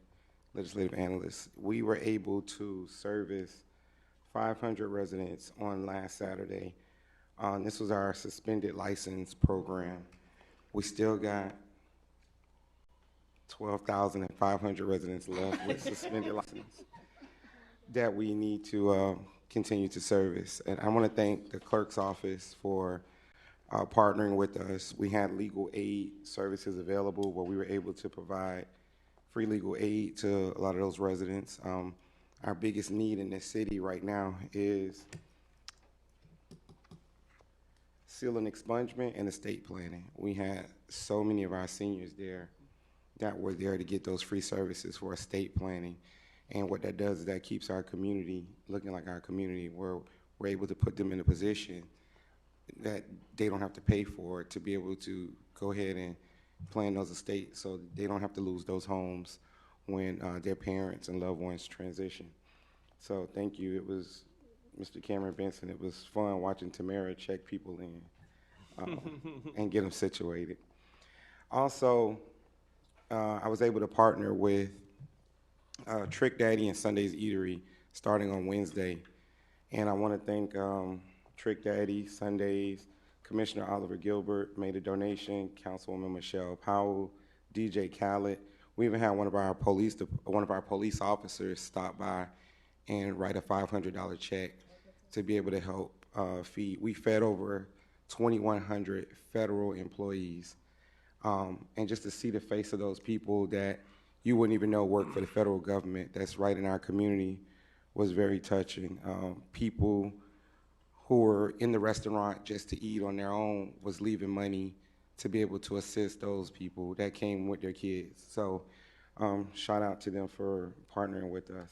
Speaker 7: legislative analyst. We were able to service 500 residents on last Saturday. This was our suspended license program. We still got 12,500 residents left with suspended license that we need to continue to service. And I want to thank the clerk's office for partnering with us. We had legal aid services available where we were able to provide free legal aid to a lot of those residents. Our biggest need in this city right now is seal and expungement and estate planning. We had so many of our seniors there that were there to get those free services for estate planning. And what that does is that keeps our community looking like our community, where we're able to put them in a position that they don't have to pay for it, to be able to go ahead and plan those estates so they don't have to lose those homes when their parents and loved ones transition. So thank you. It was Mr. Cameron Benson. It was fun watching Tamara check people in and get them situated. Also, I was able to partner with Trick Daddy and Sunday's Eatery starting on Wednesday. And I want to thank Trick Daddy, Sunday's, Commissioner Oliver Gilbert made a donation, Councilwoman Michelle Powell, DJ Khaled. We even had one of our police officers stop by and write a $500 check to be able to help feed. We fed over 2,100 federal employees. And just to see the face of those people that you wouldn't even know work for the federal government that's right in our community was very touching. People who were in the restaurant just to eat on their own was leaving money to be able to assist those people that came with their kids. So shout out to them for partnering with us.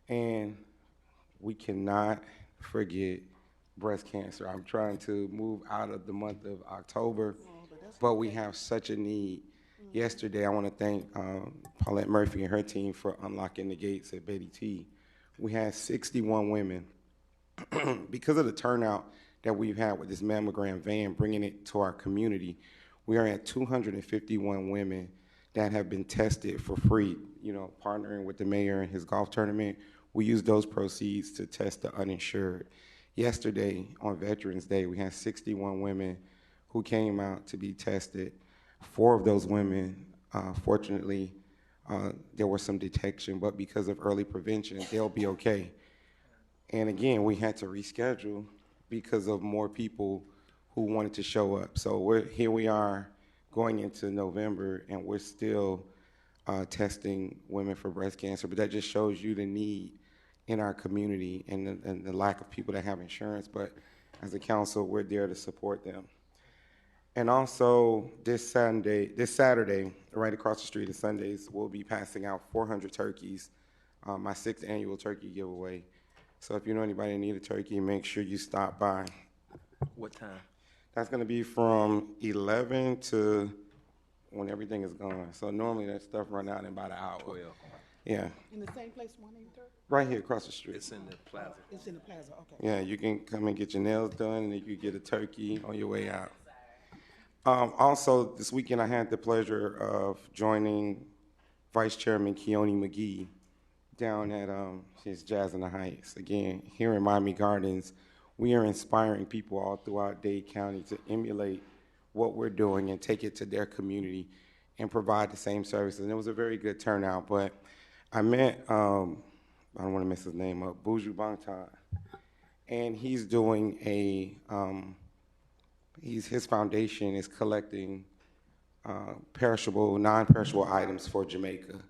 Speaker 7: And we cannot forget breast cancer. I'm trying to move out of the month of October, but we have such a need. Yesterday, I want to thank Paulette Murphy and her team for unlocking the gates at Betty T. We had 61 women. Because of the turnout that we've had with this mammogram van, bringing it to our community, we are at 251 women that have been tested for free. You know, partnering with the mayor and his golf tournament, we used those proceeds to test the uninsured. Yesterday, on Veterans Day, we had 61 women who came out to be tested. 4 of those women, fortunately, there was some detection, but because of early prevention, they'll be okay. And again, we had to reschedule because of more people who wanted to show up. So here we are going into November, and we're still testing women for breast cancer. But that just shows you the need in our community and the lack of people that have insurance. But as a council, we're there to support them. And also this Saturday, right across the street at Sundays, we'll be passing out 400 turkeys, my 6th annual turkey giveaway. So if you know anybody that need a turkey, make sure you stop by.
Speaker 1: What time?
Speaker 7: That's going to be from 11 to when everything is gone. So normally that stuff run out in about an hour.
Speaker 1: 12.
Speaker 7: Yeah,
Speaker 8: In the same place, 183rd?
Speaker 7: right here across the street.
Speaker 1: It's in the plaza.
Speaker 8: It's in the plaza, okay.
Speaker 7: Yeah, you can come and get your nails done, and then you get a turkey on your way out. Also, this weekend I had the pleasure of joining Vice Chairman Keone McGee down at his Jazz in the Heights. Again, here in Miami Gardens, we are inspiring people all throughout Dade County to emulate what we're doing and take it to their community and provide the same services. And it was a very good turnout, but I met, I don't want to mess his name up, Buju Bangtan, and he's doing his foundation is collecting perishable, non-perishable items for Jamaica.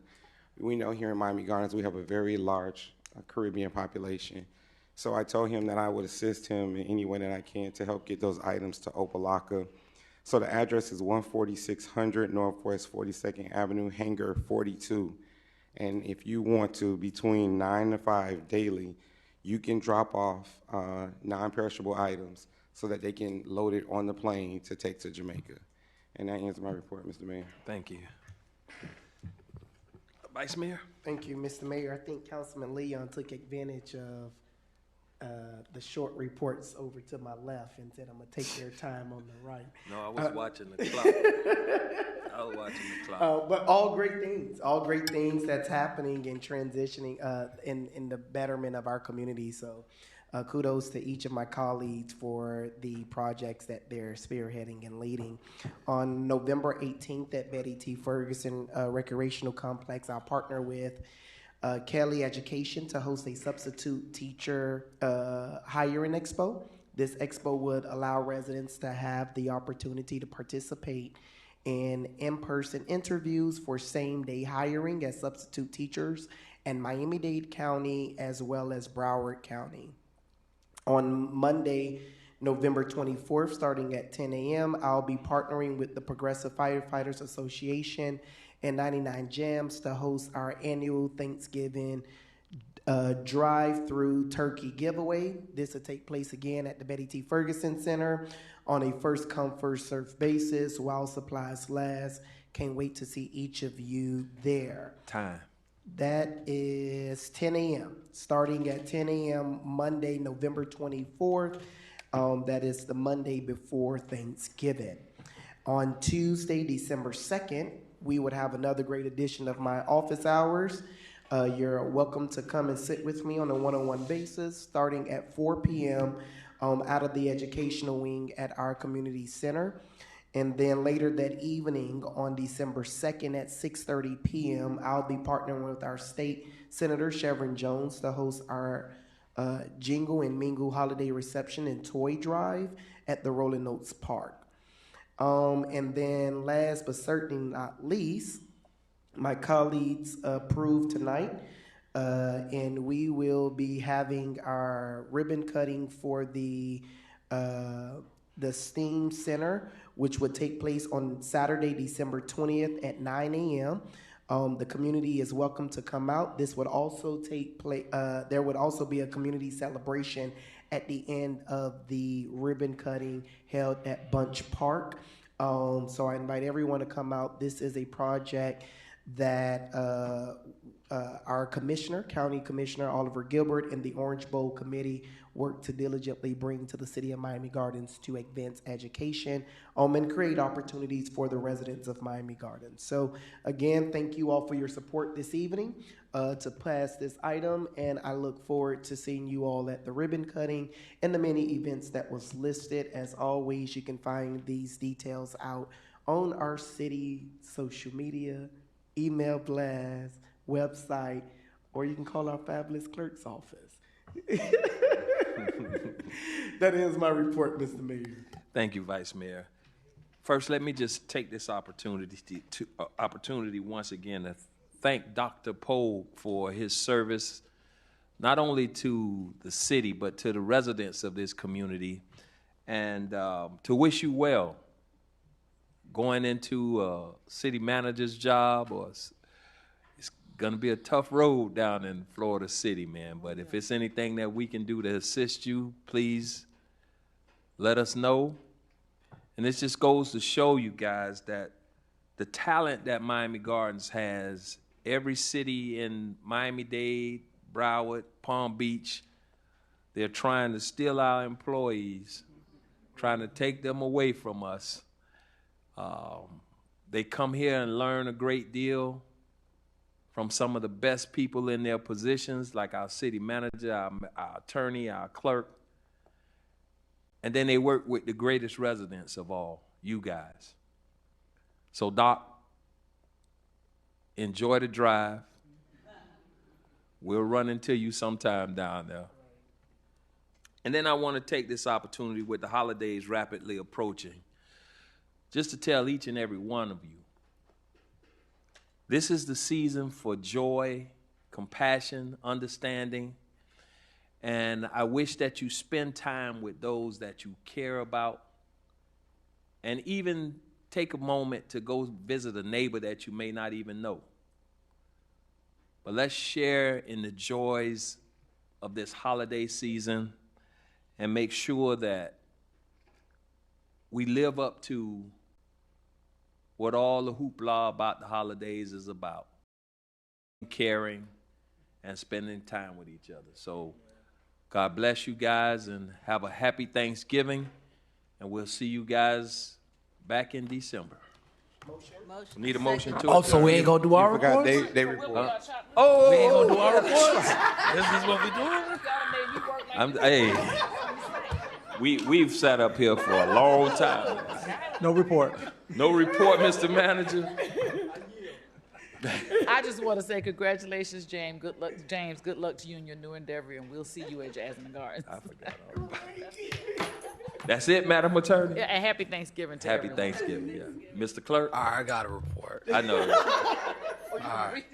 Speaker 7: We know here in Miami Gardens we have a very large Caribbean population. So I told him that I would assist him in any way that I can to help get those items to Opalaka. So the address is 14600 Northwest 42nd Avenue, Hangar 42. And if you want to, between 9 to 5 daily, you can drop off non-perishable items so that they can load it on the plane to take to Jamaica. And that ends my report, Mr. Mayor.
Speaker 1: Thank you. Vice Mayor?
Speaker 4: Thank you, Mr. Mayor. I think Councilman Leon took advantage of the short reports over to my left and said I'm gonna take their time on the right.
Speaker 1: No, I was watching the clock. I was watching the clock.
Speaker 4: But all great things that's happening and transitioning in the betterment of our community. So kudos to each of my colleagues for the projects that they're spearheading and leading. On November 18th at Betty T. Ferguson Recreational Complex, I'll partner with Kelly Education to host a substitute teacher hiring expo. This expo would allow residents to have the opportunity to participate in-person interviews for same-day hiring as substitute teachers in Miami-Dade County as well as Broward County. On Monday, November 24th, starting at 10 a.m., I'll be partnering with the Progressive Firefighters Association and 99 Jams to host our annual Thanksgiving drive-through turkey giveaway. This will take place again at the Betty T. Ferguson Center on a first-come, first-served basis while supplies last. Can't wait to see each of you there.
Speaker 1: Time.
Speaker 4: That is 10 a.m., starting at 10 a.m. Monday, November 24th. That is the Monday before Thanksgiving. On Tuesday, December 2nd, we would have another great edition of my office hours. You're welcome to come and sit with me on a one-on-one basis, starting at 4 p.m. Out of the educational wing at our community center. And then later that evening on December 2nd at 6:30 p.m., I'll be partnering with our state Senator Chevron Jones to host our Jingle and Mingle holiday reception and toy drive at the Rolling Oaks Park. And then last but certainly not least, my colleagues approved tonight, and we will be having our ribbon cutting for the STEAM Center, which would take place on Saturday, December 20th at 9 a.m. The community is welcome to come out. This would also take place, there would also be a community celebration at the end of the ribbon cutting held at Bunch Park. So I invite everyone to come out. This is a project that our commissioner, County Commissioner Oliver Gilbert, and the Orange Bowl Committee work to diligently bring to the city of Miami Gardens to advance education and create opportunities for the residents of Miami Gardens. So again, thank you all for your support this evening to pass this item, and I look forward to seeing you all at the ribbon cutting and the many events that was listed. As always, you can find these details out on our city social media, email blast, website, or you can call our fabulous clerk's office. That is my report, Mr. Mayor.
Speaker 1: Thank you, Vice Mayor. First, let me just take this opportunity once again to thank Dr. Pogue for his service, not only to the city, but to the residents of this community, and to wish you well going into a city manager's job. Or it's gonna be a tough road down in Florida City, man, but if it's anything that we can do to assist you, please let us know. And this just goes to show you guys that the talent that Miami Gardens has every city in Miami-Dade, Broward, Palm Beach, they're trying to steal our employees, trying to take them away from us. They come here and learn a great deal from some of the best people in their positions, like our city manager, our attorney, our clerk. And then they work with the greatest residents of all, you guys. So, Doc, enjoy the drive. We'll run into you sometime down there. And then I want to take this opportunity with the holidays rapidly approaching, just to tell each and every one of you, this is the season for joy, compassion, understanding, and I wish that you spend time with those that you care about, and even take a moment to go visit a neighbor that you may not even know. But let's share in the joys of this holiday season and make sure that we live up to what all the hoopla about the holidays is about: caring and spending time with each other. So God bless you guys and have a happy Thanksgiving, and we'll see you guys back in December.
Speaker 2: Motion.
Speaker 1: Need a motion to
Speaker 2: Oh, so we ain't gonna do our reports?
Speaker 7: They report.
Speaker 1: Oh,
Speaker 2: we ain't gonna do our reports?
Speaker 1: This is what we doing? Hey, we've sat up here for a long time.
Speaker 9: No report.
Speaker 1: No report, Mr. Manager.
Speaker 6: I just want to say congratulations, James. Good luck, James. Good luck to you in your new endeavor, and we'll see you at Jasmine Gardens.
Speaker 1: I forgot all about it. That's it, Madam Attorney?
Speaker 6: Yeah, and happy Thanksgiving to
Speaker 1: Happy
Speaker 6: everyone.
Speaker 1: Thanksgiving, yeah. Mr. Clerk?
Speaker 2: All right, I got a report.
Speaker 1: I know.
Speaker 2: All right.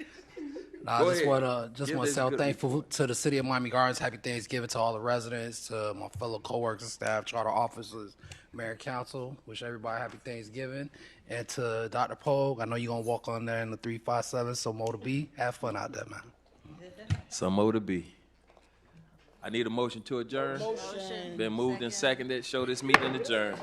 Speaker 2: I
Speaker 1: Go
Speaker 2: just
Speaker 1: ahead.
Speaker 2: want to
Speaker 1: Give
Speaker 2: say
Speaker 1: this
Speaker 2: I'm
Speaker 1: good
Speaker 2: thankful to the city of Miami Gardens. Happy Thanksgiving to all the residents, to my fellow coworkers, staff, charter officers, mayor, and council. Wish everybody happy Thanksgiving. And to Dr. Pogue, I know you're gonna walk on there in the 357. So more to be. Have fun out there, man.
Speaker 1: Some more to be. I need a motion to adjourn.
Speaker 8: Motion.
Speaker 1: Been moved and seconded. Show this meeting adjourned.